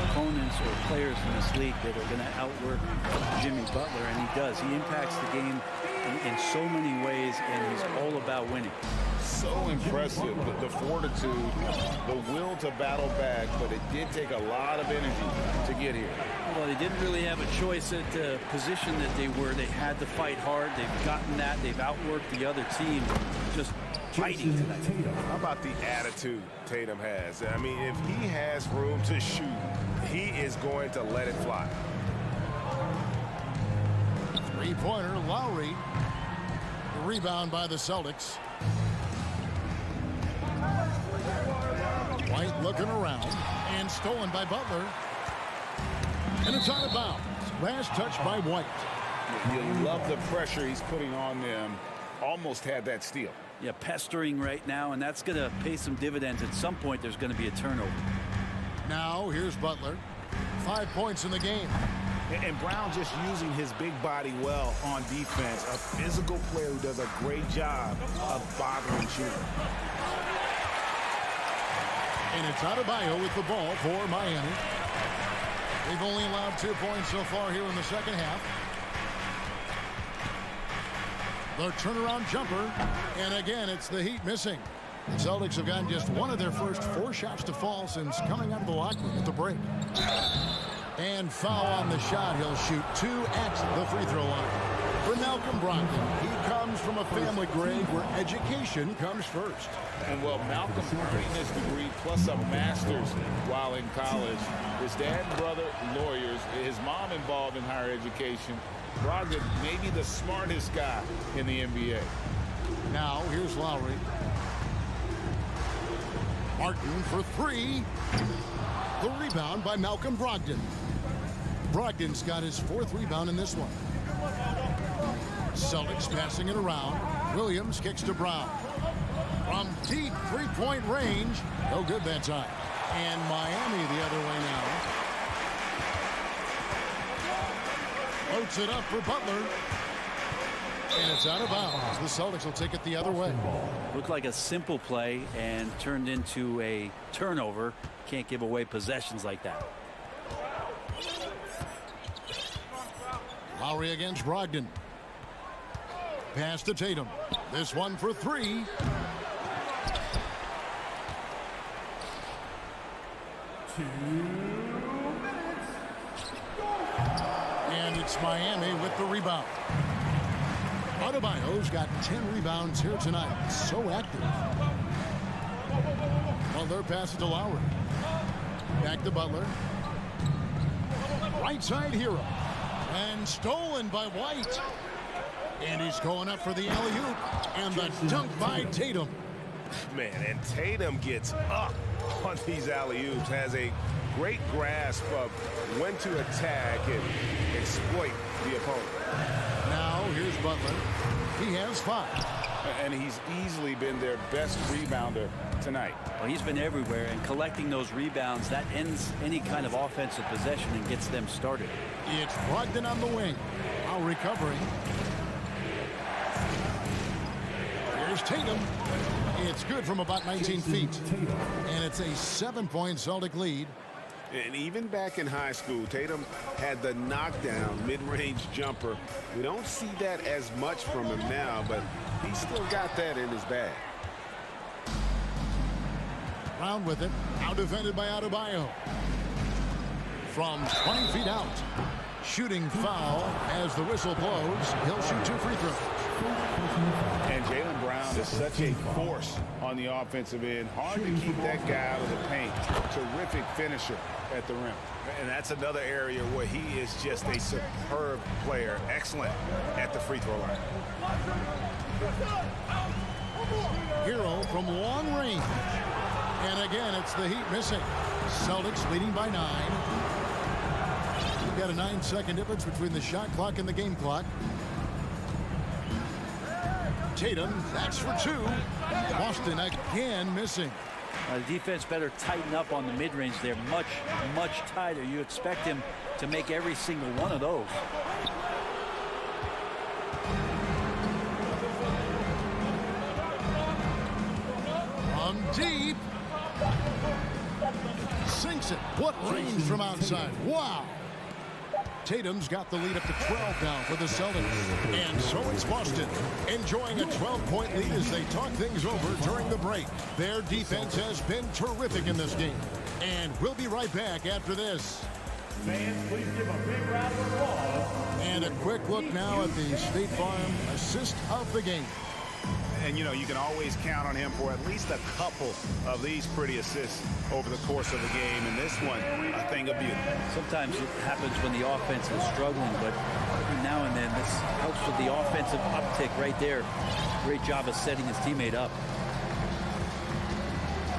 opponents or players in this league that are going to outwork Jimmy Butler, and he does. He impacts the game in so many ways, and he's all about winning. So impressive, the fortitude, the will to battle back, but it did take a lot of energy to get here. Well, they didn't really have a choice at the position that they were. They had to fight hard. They've gotten that. They've outworked the other team just fighting tonight. How about the attitude Tatum has? I mean, if he has room to shoot, he is going to let it fly. Three-pointer, Lowry. The rebound by the Celtics. White looking around and stolen by Butler. And it's out of bounds. Last touch by White. You love the pressure he's putting on them. Almost had that steal. Yeah, pestering right now, and that's going to pay some dividends. At some point, there's going to be a turnover. Now, here's Butler. 5 points in the game. And Brown just using his big body well on defense. A physical player who does a great job of bothering shooting. And it's Adebayo with the ball for Miami. They've only allowed 2 points so far here in the second half. The turnaround jumper. And again, it's the Heat missing. The Celtics have gotten just one of their first 4 shots to fall since coming out of the locker room at the break. And foul on the shot. He'll shoot 2 at the free throw line. For Malcolm Brogdon, he comes from a family, Greg, where education comes first. And well, Malcolm earning his degree plus a master's while in college. His dad and brother, lawyers. His mom involved in higher education. Brogdon, maybe the smartest guy in the NBA. Now, here's Lowry. Martin for 3. The rebound by Malcolm Brogdon. Brogdon's got his 4th rebound in this one. Celtics passing it around. Williams kicks to Brown. From deep 3-point range. No good that time. And Miami the other way now. Floats it up for Butler. And it's out of bounds. The Celtics will take it the other way. Looked like a simple play and turned into a turnover. Can't give away possessions like that. Lowry against Brogdon. Pass to Tatum. This one for 3. And it's Miami with the rebound. Adebayo's got 10 rebounds here tonight. So active. Butler passes to Lowry. Back to Butler. Right side hero. And stolen by White. And he's going up for the alley-oop. And the dunk by Tatum. Man, and Tatum gets up on these alley-oops, has a great grasp of when to attack and exploit the opponent. Now, here's Butler. He has 5. And he's easily been their best rebounder tonight. Well, he's been everywhere, and collecting those rebounds, that ends any kind of offensive possession and gets them started. It's Brogdon on the wing. Now recovering. Here's Tatum. It's good from about 19 feet. And it's a 7-point Celtic lead. And even back in high school, Tatum had the knockdown mid-range jumper. We don't see that as much from him now, but he's still got that in his bag. Brown with it. Now defended by Adebayo. From 20 feet out. Shooting foul as the whistle blows. He'll shoot 2 free throws. And Jaylen Brown is such a force on the offensive end. Hard to keep that guy out of the paint. Terrific finisher at the rim. And that's another area where he is just a superb player. Excellent at the free throw line. Hero from long range. And again, it's the Heat missing. Celtics leading by 9. We've got a 9-second difference between the shot clock and the game clock. Tatum, that's for 2. Boston again missing. The defense better tighten up on the mid-range. They're much, much tighter. You expect him to make every single one of those. From deep. Sinks it. What range from outside. Wow. Tatum's got the lead up to 12 now for the Celtics. And so it's Boston, enjoying a 12-point lead as they talk things over during the break. Their defense has been terrific in this game. And we'll be right back after this. Fans, please give a big round of applause. And a quick look now at the State Farm assist of the game. And, you know, you can always count on him for at least a couple of these pretty assists over the course of the game. And this one, a thing of beauty. Sometimes it happens when the offense is struggling, but every now and then this helps with the offensive uptick right there. Great job of setting his teammate up.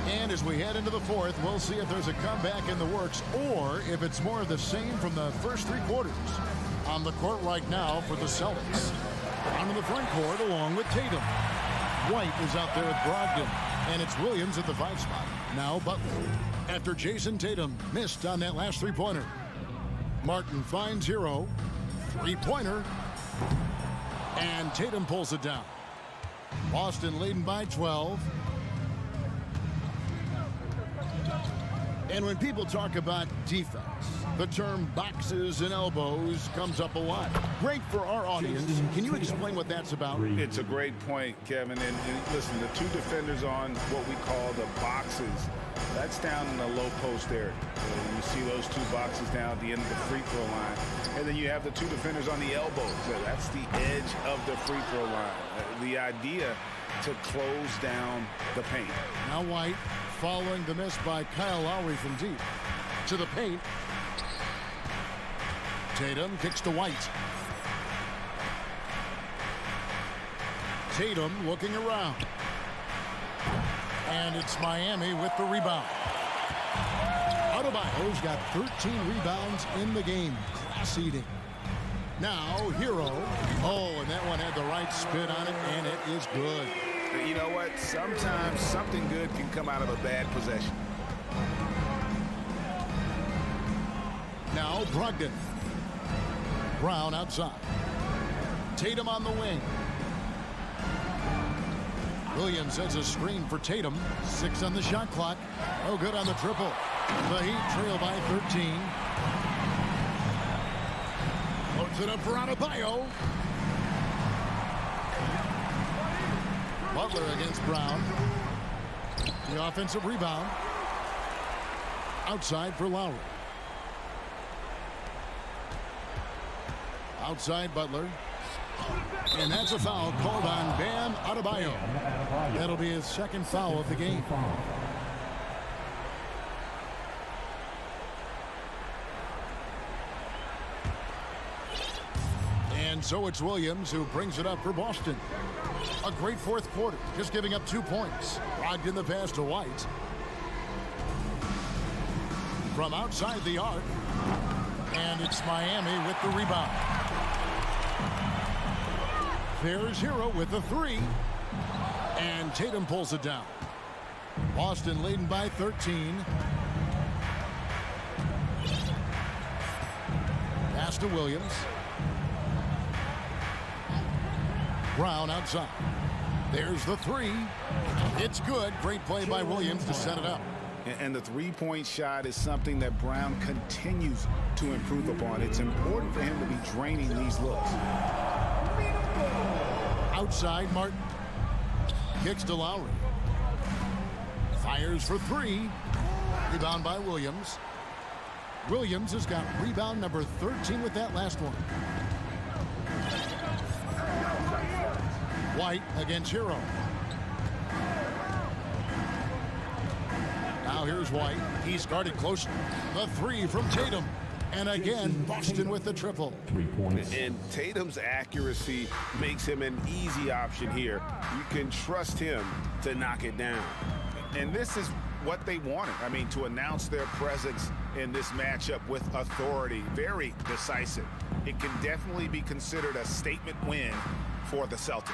And as we head into the 4th, we'll see if there's a comeback in the works or if it's more of the same from the first 3 quarters. On the court right now for the Celtics. On in the front court along with Tatum. White is out there with Brogdon, and it's Williams at the 5 spot. Now Butler. After Jason Tatum missed on that last 3-pointer. Martin finds Hero. 3-pointer. And Tatum pulls it down. Boston leading by 12. And when people talk about defense, the term boxes and elbows comes up a lot. Great for our audience. Can you explain what that's about? It's a great point, Kevin. And listen, the 2 defenders on what we call the boxes, that's down in the low post area. You see those 2 boxes down at the end of the free throw line. And then you have the 2 defenders on the elbows. That's the edge of the free throw line. The idea to close down the paint. Now White following the miss by Kyle Lowry from deep. To the paint. Tatum kicks to White. Tatum looking around. And it's Miami with the rebound. Adebayo's got 13 rebounds in the game. Class eating. Now Hero. Oh, and that one had the right spin on it, and it is good. You know what? Sometimes something good can come out of a bad possession. Now Brogdon. Brown outside. Tatum on the wing. Williams has a screen for Tatum. 6 on the shot clock. No good on the triple. The Heat trail by 13. Loads it up for Adebayo. Butler against Brown. The offensive rebound. Outside for Lowry. Outside Butler. And that's a foul called on Bam Adebayo. That'll be his 2nd foul of the game. And so it's Williams who brings it up for Boston. A great fourth quarter, just giving up 2 points. Brogdon the pass to White. From outside the arc. And it's Miami with the rebound. There's Hero with the 3. And Tatum pulls it down. Boston leading by 13. Pass to Williams. Brown outside. There's the 3. It's good. Great play by Williams to set it up. And the three-point shot is something that Brown continues to improve upon. It's important for him to be draining these looks. Outside, Martin. Kicks to Lowry. Fires for 3. Rebound by Williams. Williams has got rebound number 13 with that last one. White against Hero. Now here's White. He started close. The 3 from Tatum. And again, Boston with the triple. 3 points. And Tatum's accuracy makes him an easy option here. You can trust him to knock it down. And this is what they wanted. I mean, to announce their presence in this matchup with authority. Very decisive. It can definitely be considered a statement win for the Celtics.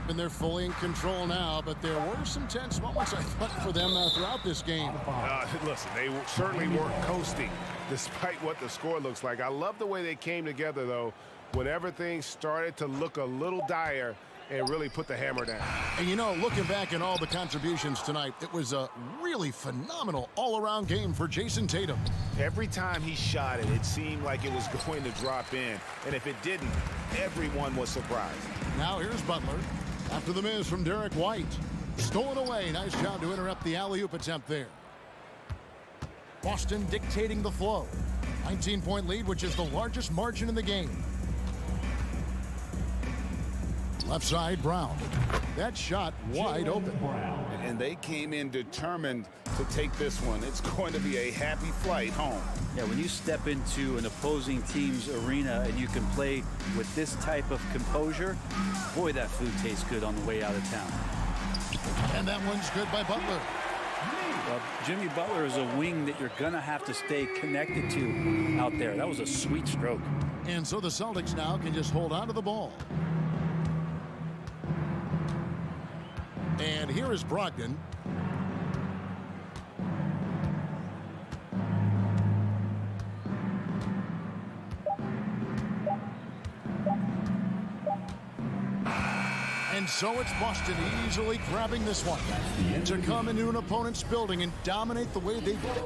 And they're fully in control now, but there were some tense moments, I thought, for them throughout this game. Listen, they certainly weren't coasting despite what the score looks like. I love the way they came together, though, whenever things started to look a little dire and really put the hammer down. And, you know, looking back at all the contributions tonight, it was a really phenomenal all-around game for Jason Tatum. Every time he shot it, it seemed like it was going to drop in. And if it didn't, everyone was surprised. Now here's Butler. After the miss from Derek White. Stolen away. Nice job to interrupt the alley-oop attempt there. Boston dictating the flow. 19-point lead, which is the largest margin in the game. Left side, Brown. That shot wide open. And they came in determined to take this one. It's going to be a happy flight home. Yeah, when you step into an opposing team's arena and you can play with this type of composure, boy, that food tastes good on the way out of town. And that one's good by Butler. Well, Jimmy Butler is a wing that you're going to have to stay connected to out there. That was a sweet stroke. And so the Celtics now can just hold on to the ball. And here is Brogdon. And so it's Boston easily grabbing this one to come into an opponent's building and dominate the way they did.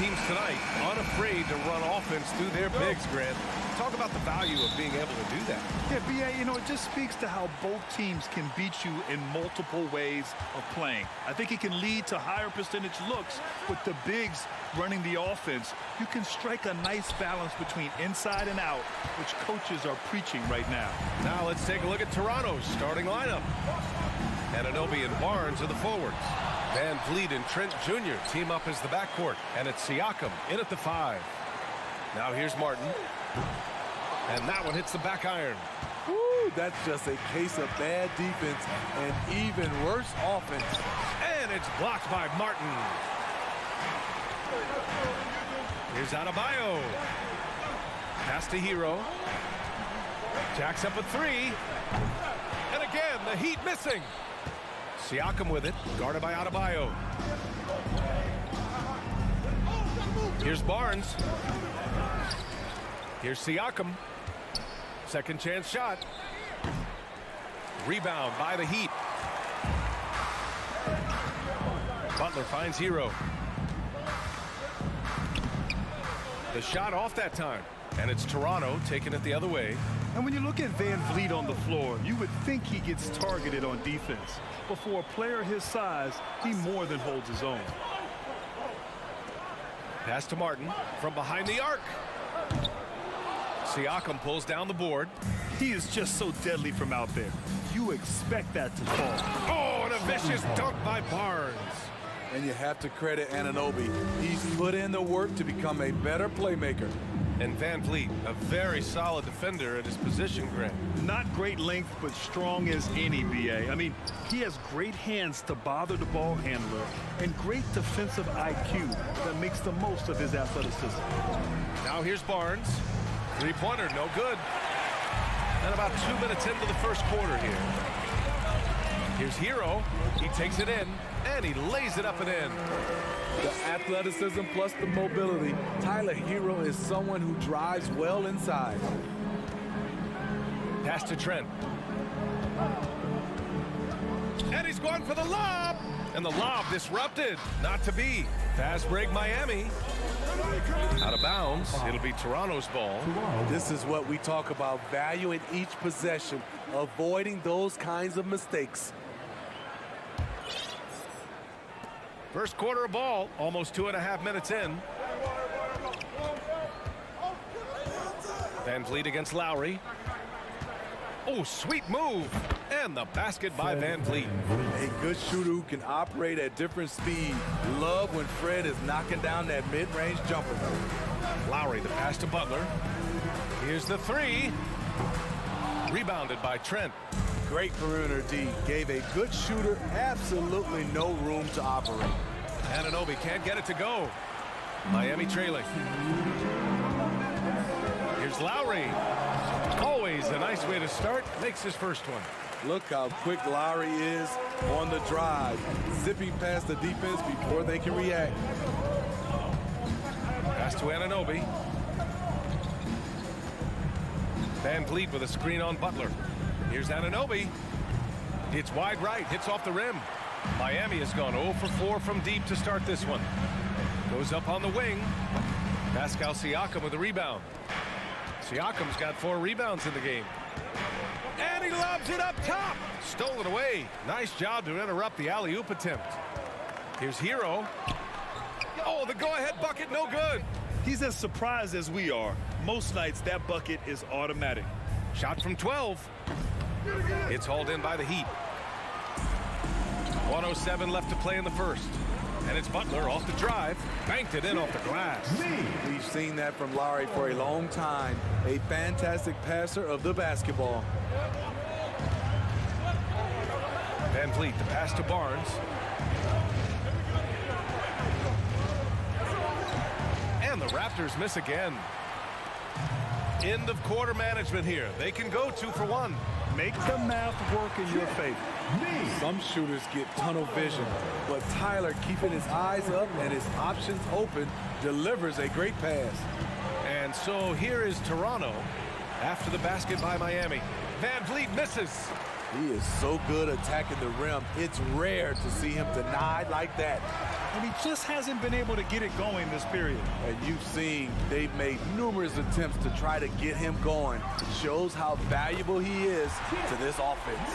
teams tonight unafraid to run offense through their bigs, Grant. Talk about the value of being able to do that. Yeah, B.A., you know, it just speaks to how both teams can beat you in multiple ways of playing. I think it can lead to higher percentage looks with the bigs running the offense. You can strike a nice balance between inside and out, which coaches are preaching right now. Now let's take a look at Toronto's starting lineup. Anunoby and Barnes are the forwards. Van Vliet and Trent Jr. team up as the backcourt. And it's Siakam in at the 5. Now here's Martin. And that one hits the back iron. Woo, that's just a case of bad defense and even worse offense. And it's blocked by Martin. Here's Adebayo. Pass to Hero. Jacks up a 3. And again, the Heat missing. Siakam with it, guarded by Adebayo. Here's Barnes. Here's Siakam. Second chance shot. Rebound by the Heat. Butler finds Hero. The shot off that time. And it's Toronto taking it the other way. And when you look at Van Vliet on the floor, you would think he gets targeted on defense. But for a player his size, he more than holds his own. Pass to Martin from behind the arc. Siakam pulls down the board. He is just so deadly from out there. You expect that to fall. Oh, and a vicious dunk by Barnes. And you have to credit Anunoby. He's put in the work to become a better playmaker. And Van Vliet, a very solid defender at his position, Grant. Not great length, but strong as any, B.A. I mean, he has great hands to bother the ball handler and great defensive IQ that makes the most of his athleticism. Now here's Barnes. Three-pointer, no good. And about 2 minutes into the first quarter here. Here's Hero. He takes it in, and he lays it up and in. The athleticism plus the mobility. Tyler Hero is someone who drives well inside. Pass to Trent. And he's going for the lob. And the lob disrupted. Not to be. Fast break Miami. Out of bounds. It'll be Toronto's ball. This is what we talk about. Value in each possession. Avoiding those kinds of mistakes. First quarter of ball, almost 2.5 minutes in. Van Vliet against Lowry. Oh, sweet move. And the basket by Van Vliet. A good shooter who can operate at different speed. Love when Fred is knocking down that mid-range jumper. Lowry, the pass to Butler. Here's the 3. Rebounded by Trent. Great perimeter D. Gave a good shooter absolutely no room to operate. Anunoby can't get it to go. Miami trailing. Here's Lowry. Always a nice way to start. Makes his first one. Look how quick Lowry is on the drive. Zipping past the defense before they can react. Pass to Anunoby. Van Vliet with a screen on Butler. Here's Anunoby. It's wide right, hits off the rim. Miami has gone 0 for 4 from deep to start this one. Goes up on the wing. Pascal Siakam with a rebound. Siakam's got 4 rebounds in the game. And he lobs it up top. Stolen away. Nice job to interrupt the alley-oop attempt. Here's Hero. Oh, the go-ahead bucket, no good. He's as surprised as we are. Most nights, that bucket is automatic. Shot from 12. It's hauled in by the Heat. 1:07 left to play in the first. And it's Butler off the drive. Banked it in off the glass. We've seen that from Lowry for a long time. A fantastic passer of the basketball. Van Vliet, the pass to Barnes. And the Raptors miss again. End of quarter management here. They can go 2 for 1. Make the math work in your favor. Some shooters get tunnel vision, but Tyler, keeping his eyes up and his options open, delivers a great pass. And so here is Toronto after the basket by Miami. Van Vliet misses. He is so good attacking the rim. It's rare to see him denied like that. and he just hasn't been able to get it going this period. And you've seen they've made numerous attempts to try to get him going. Shows how valuable he is to this offense.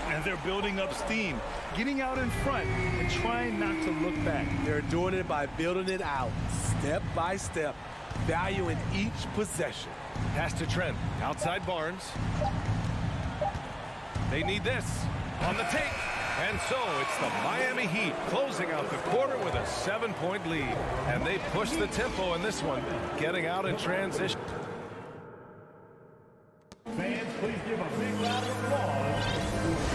And they're building up steam, getting out in front and trying not to look back. They're doing it by building it out step by step, valuing each possession. Pass to Trent. Outside Barnes. They need this. On the take. And so it's the Miami Heat closing out the quarter with a 7-point lead. And they push the tempo in this one, getting out in transition. Fans, please give a big round of applause.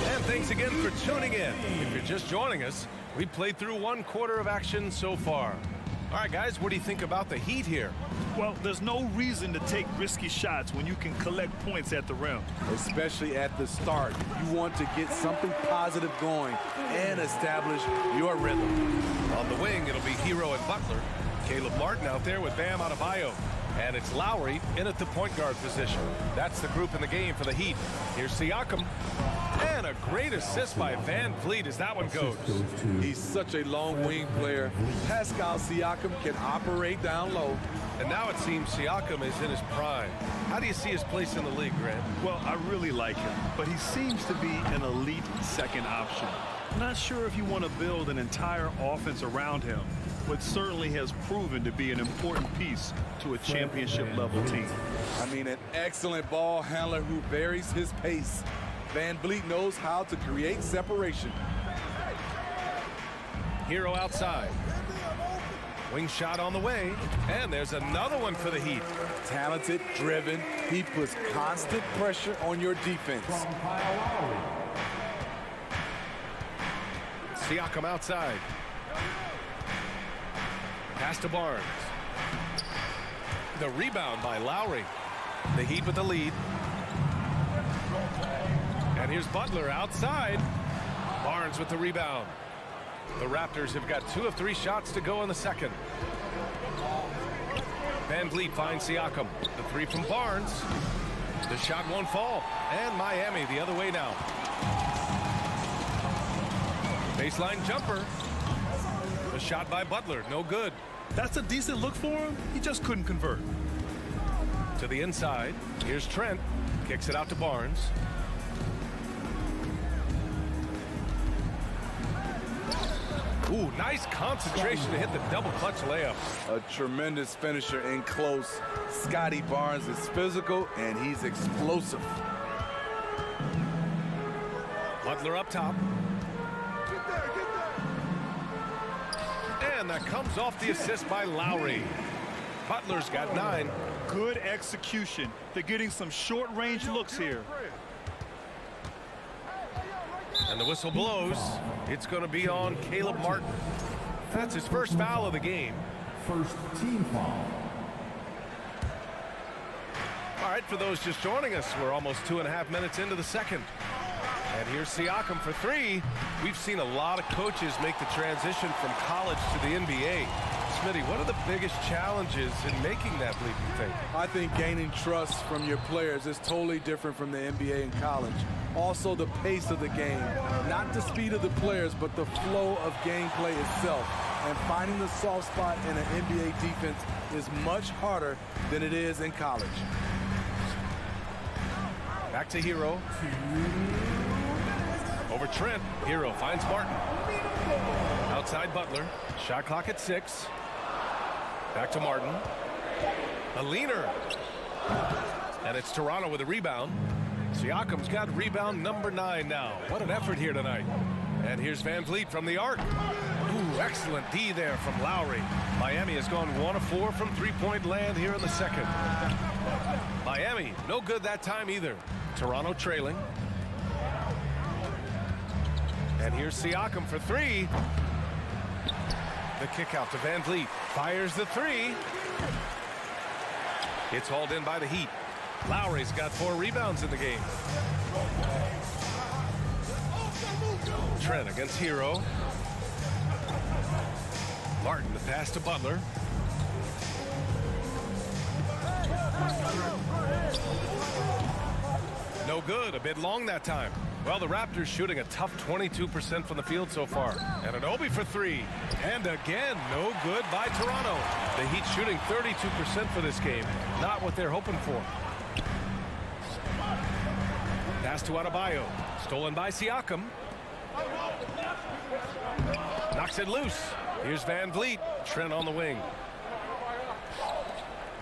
And thanks again for tuning in. If you're just joining us, we played through 1 quarter of action so far. All right, guys, what do you think about the Heat here? Well, there's no reason to take risky shots when you can collect points at the rim. Especially at the start. You want to get something positive going and establish your rhythm. On the wing, it'll be Hero and Butler. Caleb Martin out there with Bam Adebayo. And it's Lowry in at the point guard position. That's the group in the game for the Heat. Here's Siakam. And a great assist by Van Vliet as that one goes. He's such a long wing player. Pascal Siakam can operate down low. And now it seems Siakam is in his prime. How do you see his place in the league, Grant? Well, I really like him, but he seems to be an elite second option. Not sure if you want to build an entire offense around him, but certainly has proven to be an important piece to a championship-level team. I mean, an excellent ball handler who varies his pace. Van Vliet knows how to create separation. Hero outside. Wing shot on the way, and there's another one for the Heat. Talented, driven, he puts constant pressure on your defense. Siakam outside. Pass to Barnes. The rebound by Lowry. The Heat with the lead. And here's Butler outside. Barnes with the rebound. The Raptors have got 2 of 3 shots to go in the second. Van Vliet finds Siakam. The 3 from Barnes. The shot won't fall. And Miami the other way now. Baseline jumper. The shot by Butler, no good. That's a decent look for him. He just couldn't convert. To the inside. Here's Trent. Kicks it out to Barnes. Ooh, nice concentration to hit the double clutch layup. A tremendous finisher in close. Scotty Barnes is physical and he's explosive. Butler up top. And that comes off the assist by Lowry. Butler's got 9. Good execution. They're getting some short-range looks here. And the whistle blows. It's going to be on Caleb Martin. That's his first foul of the game. First team foul. All right, for those just joining us, we're almost 2.5 minutes into the second. And here's Siakam for 3. We've seen a lot of coaches make the transition from college to the NBA. Smitty, what are the biggest challenges in making that leap, you think? I think gaining trust from your players is totally different from the NBA and college. Also the pace of the game. Not the speed of the players, but the flow of gameplay itself. And finding the soft spot in an NBA defense is much harder than it is in college. Back to Hero. Over Trent. Hero finds Martin. Outside Butler. Shot clock at 6. Back to Martin. A leaner. And it's Toronto with a rebound. Siakam's got rebound number 9 now. What an effort here tonight. And here's Van Vliet from the arc. Ooh, excellent D there from Lowry. Miami has gone 1 of 4 from 3-point land here in the second. Miami, no good that time either. Toronto trailing. And here's Siakam for 3. The kick out to Van Vliet. Fires the 3. It's hauled in by the Heat. Lowry's got 4 rebounds in the game. Trent against Hero. Martin, the pass to Butler. No good, a bit long that time. Well, the Raptors shooting a tough 22% from the field so far. And Anunoby for three. And again, no good by Toronto. The Heat shooting 32% for this game. Not what they're hoping for. Pass to Adebayo. Stolen by Siakam. Knocks it loose. Here's Van Vliet. Trent on the wing.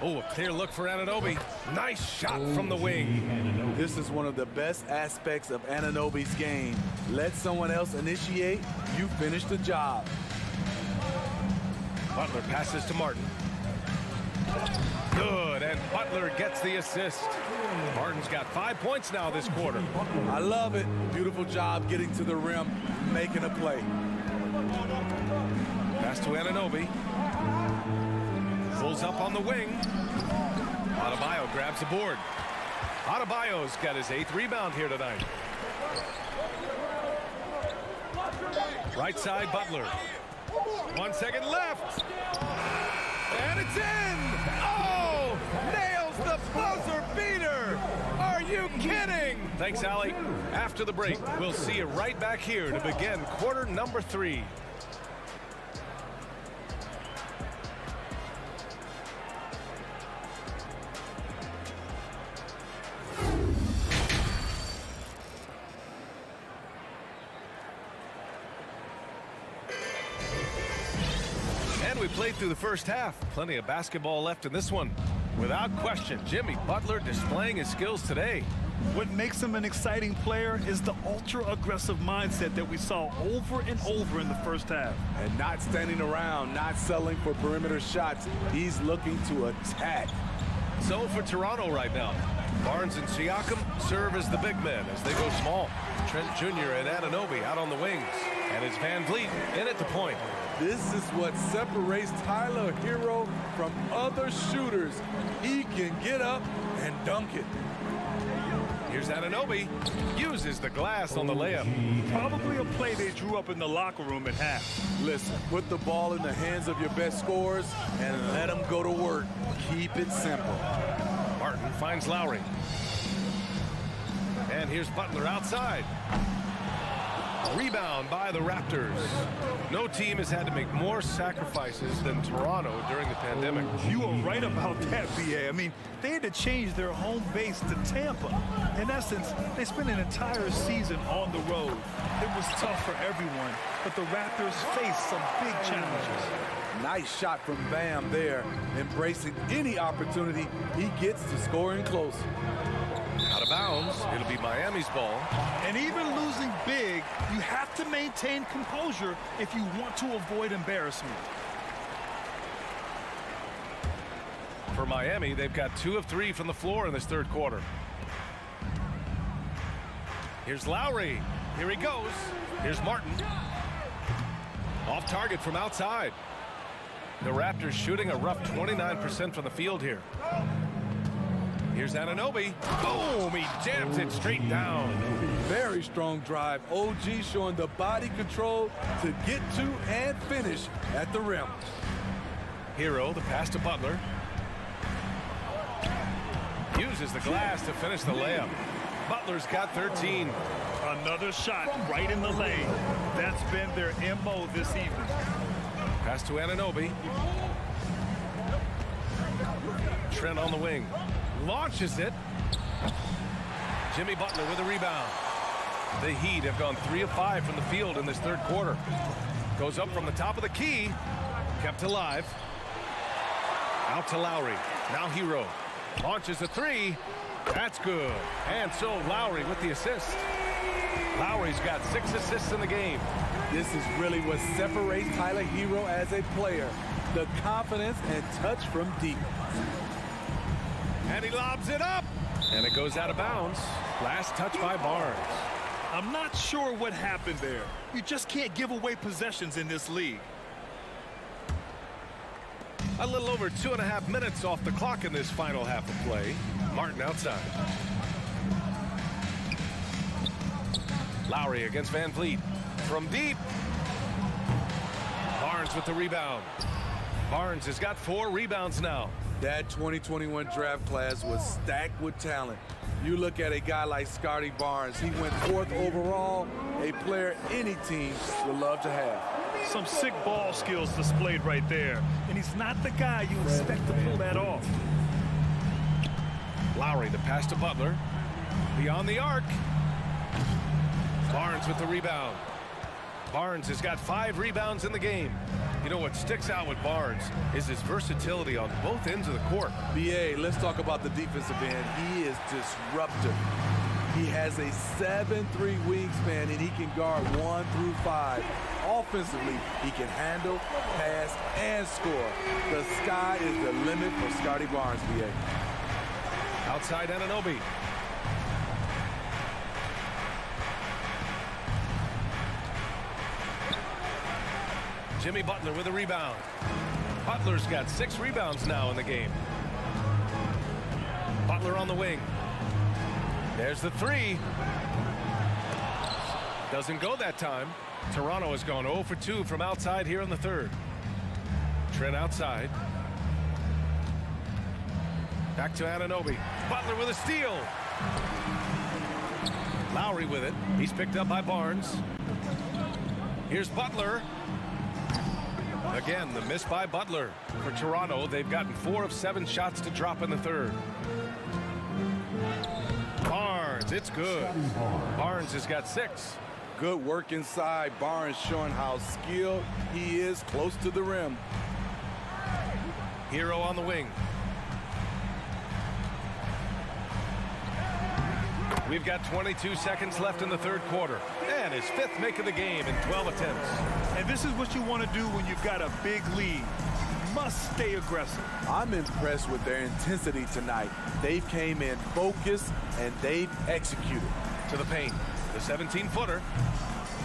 Oh, a clear look for Anunoby. Nice shot from the wing. This is one of the best aspects of Anunoby's game. Let someone else initiate, you finish the job. Butler passes to Martin. Good, and Butler gets the assist. Martin's got 5 points now this quarter. I love it. Beautiful job getting to the rim, making a play. Pass to Anunoby. Pulls up on the wing. Adebayo grabs the board. Adebayo's got his 8th rebound here tonight. Right side, Butler. 1 second left. And it's in! Oh! Nails the buzzer beater! Are you kidding? Thanks, Allie. After the break, we'll see you right back here to begin quarter number 3. We played through the first half. Plenty of basketball left in this one. Without question, Jimmy Butler displaying his skills today. What makes him an exciting player is the ultra-aggressive mindset that we saw over and over in the first half. And not standing around, not settling for perimeter shots. He's looking to attack. So for Toronto right now, Barnes and Siakam serve as the big men as they go small. Trent Jr. and Anunoby out on the wings. And it's Van Vliet in at the point. This is what separates Tyler Hero from other shooters. He can get up and dunk it. Here's Anunoby. Uses the glass on the layup. Probably a play they drew up in the locker room at half. Listen, put the ball in the hands of your best scorers and let them go to work. Keep it simple. Martin finds Lowry. And here's Butler outside. Rebound by the Raptors. No team has had to make more sacrifices than Toronto during the pandemic. You are right about that, BA. I mean, they had to change their home base to Tampa. In essence, they spent an entire season on the road. It was tough for everyone, but the Raptors faced some big challenges. Nice shot from Bam there, embracing any opportunity he gets to scoring close. Out of bounds, it'll be Miami's ball. And even losing big, you have to maintain composure if you want to avoid embarrassment. For Miami, they've got 2 of 3 from the floor in this third quarter. Here's Lowry. Here he goes. Here's Martin. Off target from outside. The Raptors shooting a rough 29% from the field here. Here's Anunoby. Boom! He jams it straight down. Very strong drive. OG showing the body control to get to and finish at the rim. Hero, the pass to Butler. Uses the glass to finish the layup. Butler's got 13. Another shot right in the lane. That's been their MO this evening. Pass to Anunoby. Trent on the wing. Launches it. Jimmy Butler with a rebound. The Heat have gone 3 of 5 from the field in this third quarter. Goes up from the top of the key. Kept alive. Out to Lowry. Now Hero. Launches a 3. That's good. And so Lowry with the assist. Lowry's got 6 assists in the game. This is really what separates Tyler Hero as a player. The confidence and touch from deep. And he lobs it up. And it goes out of bounds. Last touch by Barnes. I'm not sure what happened there. You just can't give away possessions in this league. A little over 2.5 minutes off the clock in this final half of play. Martin outside. Lowry against Van Vliet. From deep. Barnes with the rebound. Barnes has got 4 rebounds now. That 2021 draft class was stacked with talent. You look at a guy like Scotty Barnes. He went 4th overall, a player any team would love to have. Some sick ball skills displayed right there. And he's not the guy you expect to pull that off. Lowry, the pass to Butler. Beyond the arc. Barnes with the rebound. Barnes has got 5 rebounds in the game. You know what sticks out with Barnes is his versatility on both ends of the court. BA, let's talk about the defensive end. He is disruptive. He has a 7'3" wingspan, and he can guard 1 through 5. Offensively, he can handle, pass, and score. The sky is the limit for Scotty Barnes, BA. Outside Anunoby. Jimmy Butler with a rebound. Butler's got 6 rebounds now in the game. Butler on the wing. There's the 3. Doesn't go that time. Toronto has gone 0 for 2 from outside here in the 3rd. Trent outside. Back to Anunoby. Butler with a steal. Lowry with it. He's picked up by Barnes. Here's Butler. Again, the miss by Butler. For Toronto, they've gotten 4 of 7 shots to drop in the 3rd. Barnes, it's good. Barnes has got 6. Good work inside. Barnes showing how skilled he is close to the rim. Hero on the wing. We've got 22 seconds left in the 3rd quarter. And his 5th make of the game in 12 attempts. And this is what you want to do when you've got a big lead. You must stay aggressive. I'm impressed with their intensity tonight. They've came in focused, and they've executed. To the paint. The 17-footer.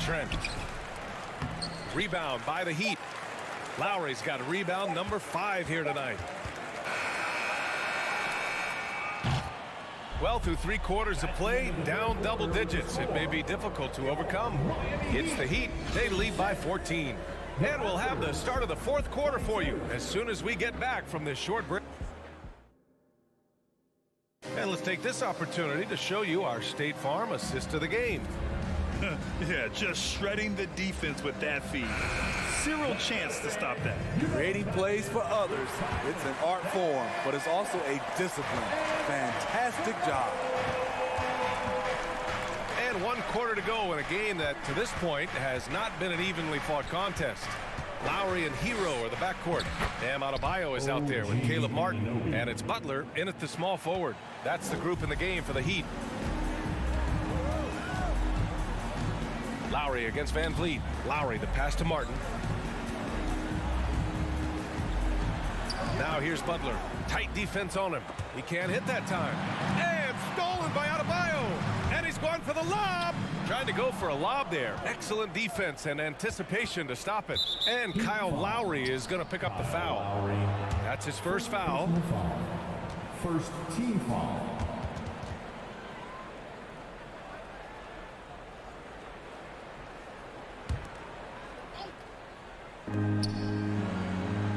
Trent. Rebound by the Heat. Lowry's got rebound number 5 here tonight. Well, through 3 quarters of play, down double digits. It may be difficult to overcome. It's the Heat. They lead by 14. And we'll have the start of the 4th quarter for you as soon as we get back from this short break. And let's take this opportunity to show you our State Farm assist of the game. Yeah, just shredding the defense with that feed. Zero chance to stop that. Creating plays for others, it's an art form, but it's also a discipline. Fantastic job. And 1 quarter to go in a game that, to this point, has not been an evenly fought contest. Lowry and Hero are the backcourt. Bam Adebayo is out there with Caleb Martin. And it's Butler in at the small forward. That's the group in the game for the Heat. Lowry against Van Vliet. Lowry, the pass to Martin. Now here's Butler. Tight defense on him. He can't hit that time. And stolen by Adebayo. And he's going for the lob. Trying to go for a lob there. Excellent defense and anticipation to stop it. And Kyle Lowry is going to pick up the foul. That's his first foul. First team foul.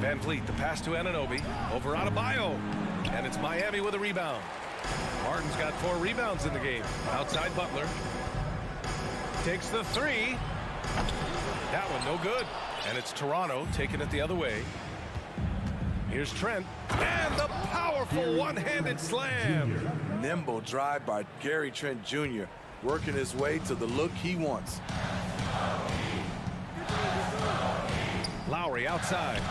Van Vliet, the pass to Anunoby. Over Adebayo. And it's Miami with a rebound. Martin's got 4 rebounds in the game. Outside Butler. Takes the 3. That one no good. And it's Toronto taking it the other way. Here's Trent. And the powerful one-handed slam. Nimble drive by Gary Trent Jr. working his way to the look he wants. Lowry outside.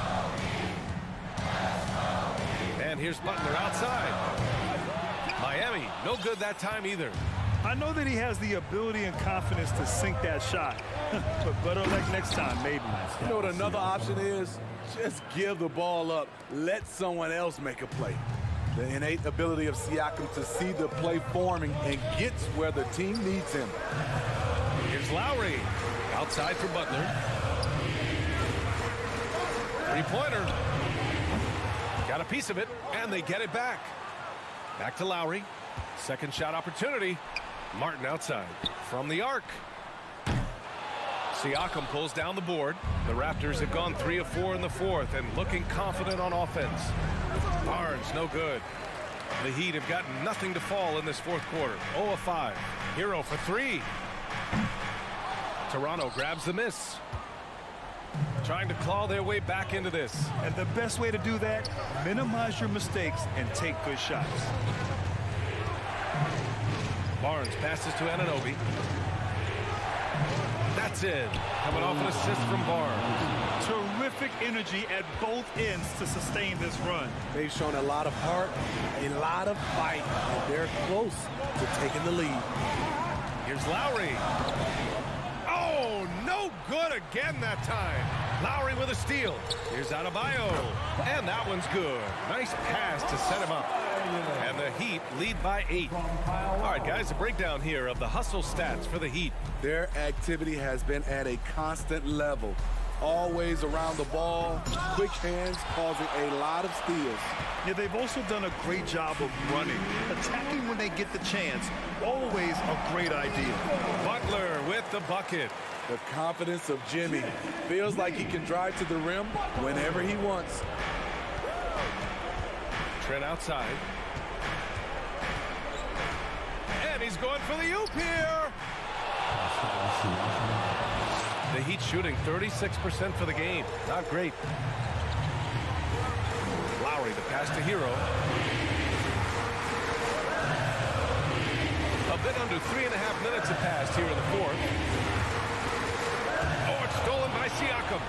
And here's Butler outside. Miami, no good that time either. I know that he has the ability and confidence to sink that shot. But better luck next time, maybe. You know what another option is? Just give the ball up. Let someone else make a play. The innate ability of Siakam to see the play forming and gets where the team needs him. Here's Lowry. Outside for Butler. Three-pointer. Got a piece of it, and they get it back. Back to Lowry. Second shot opportunity. Martin outside. From the arc. Siakam pulls down the board. The Raptors have gone 3 of 4 in the fourth and looking confident on offense. Barnes, no good. The Heat have gotten nothing to fall in this fourth quarter. 0 of 5. Hero for 3. Toronto grabs the miss. Trying to claw their way back into this. And the best way to do that, minimize your mistakes and take good shots. Barnes passes to Anunoby. That's it. Coming off an assist from Barnes. Terrific energy at both ends to sustain this run. They've shown a lot of heart, a lot of fight, and they're close to taking the lead. Here's Lowry. Oh, no good again that time. Lowry with a steal. Here's Adebayo. And that one's good. Nice pass to set him up. And the Heat lead by 8. All right, guys, a breakdown here of the hustle stats for the Heat. Their activity has been at a constant level. Always around the ball, quick hands causing a lot of steals. Yeah, they've also done a great job of running. Attacking when they get the chance, always a great idea. Butler with the bucket. The confidence of Jimmy. Feels like he can drive to the rim whenever he wants. Trent outside. And he's going for the oop here. The Heat shooting 36% for the game. Not great. Lowry, the pass to Hero. A bit under 3.5 minutes have passed here in the fourth. Oh, it's stolen by Siakam.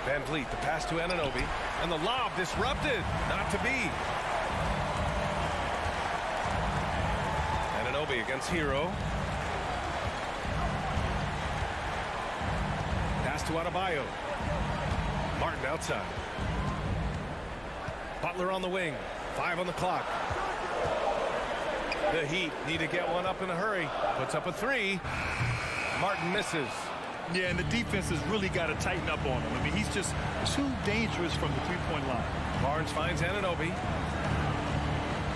Van Vliet, the pass to Anunoby. And the lob disrupted. Not to be. Anunoby against Hero. Pass to Adebayo. Martin outside. Butler on the wing. 5 on the clock. The Heat need to get one up in a hurry. Puts up a 3. Martin misses. Yeah, and the defense has really got to tighten up on him. I mean, he's just too dangerous from the three-point line. Barnes finds Anunoby.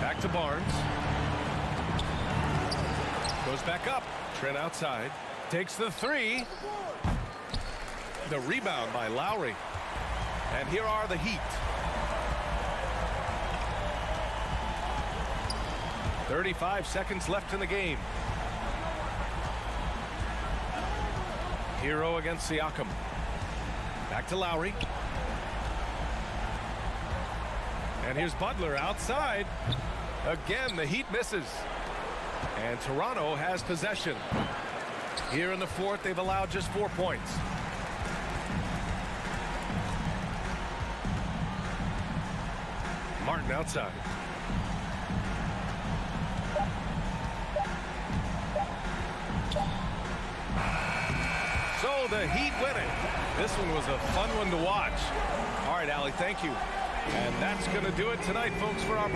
Back to Barnes. Goes back up. Trent outside. Takes the 3. The rebound by Lowry. And here are the Heat. 35 seconds left in the game. Hero against Siakam. Back to Lowry. And here's Butler outside. Again, the Heat misses. And Toronto has possession. Here in the fourth, they've allowed just 4 points. Martin outside. So the Heat win it. This one was a fun one to watch. All right, Allie, thank you. And that's going to do it tonight, folks, for our...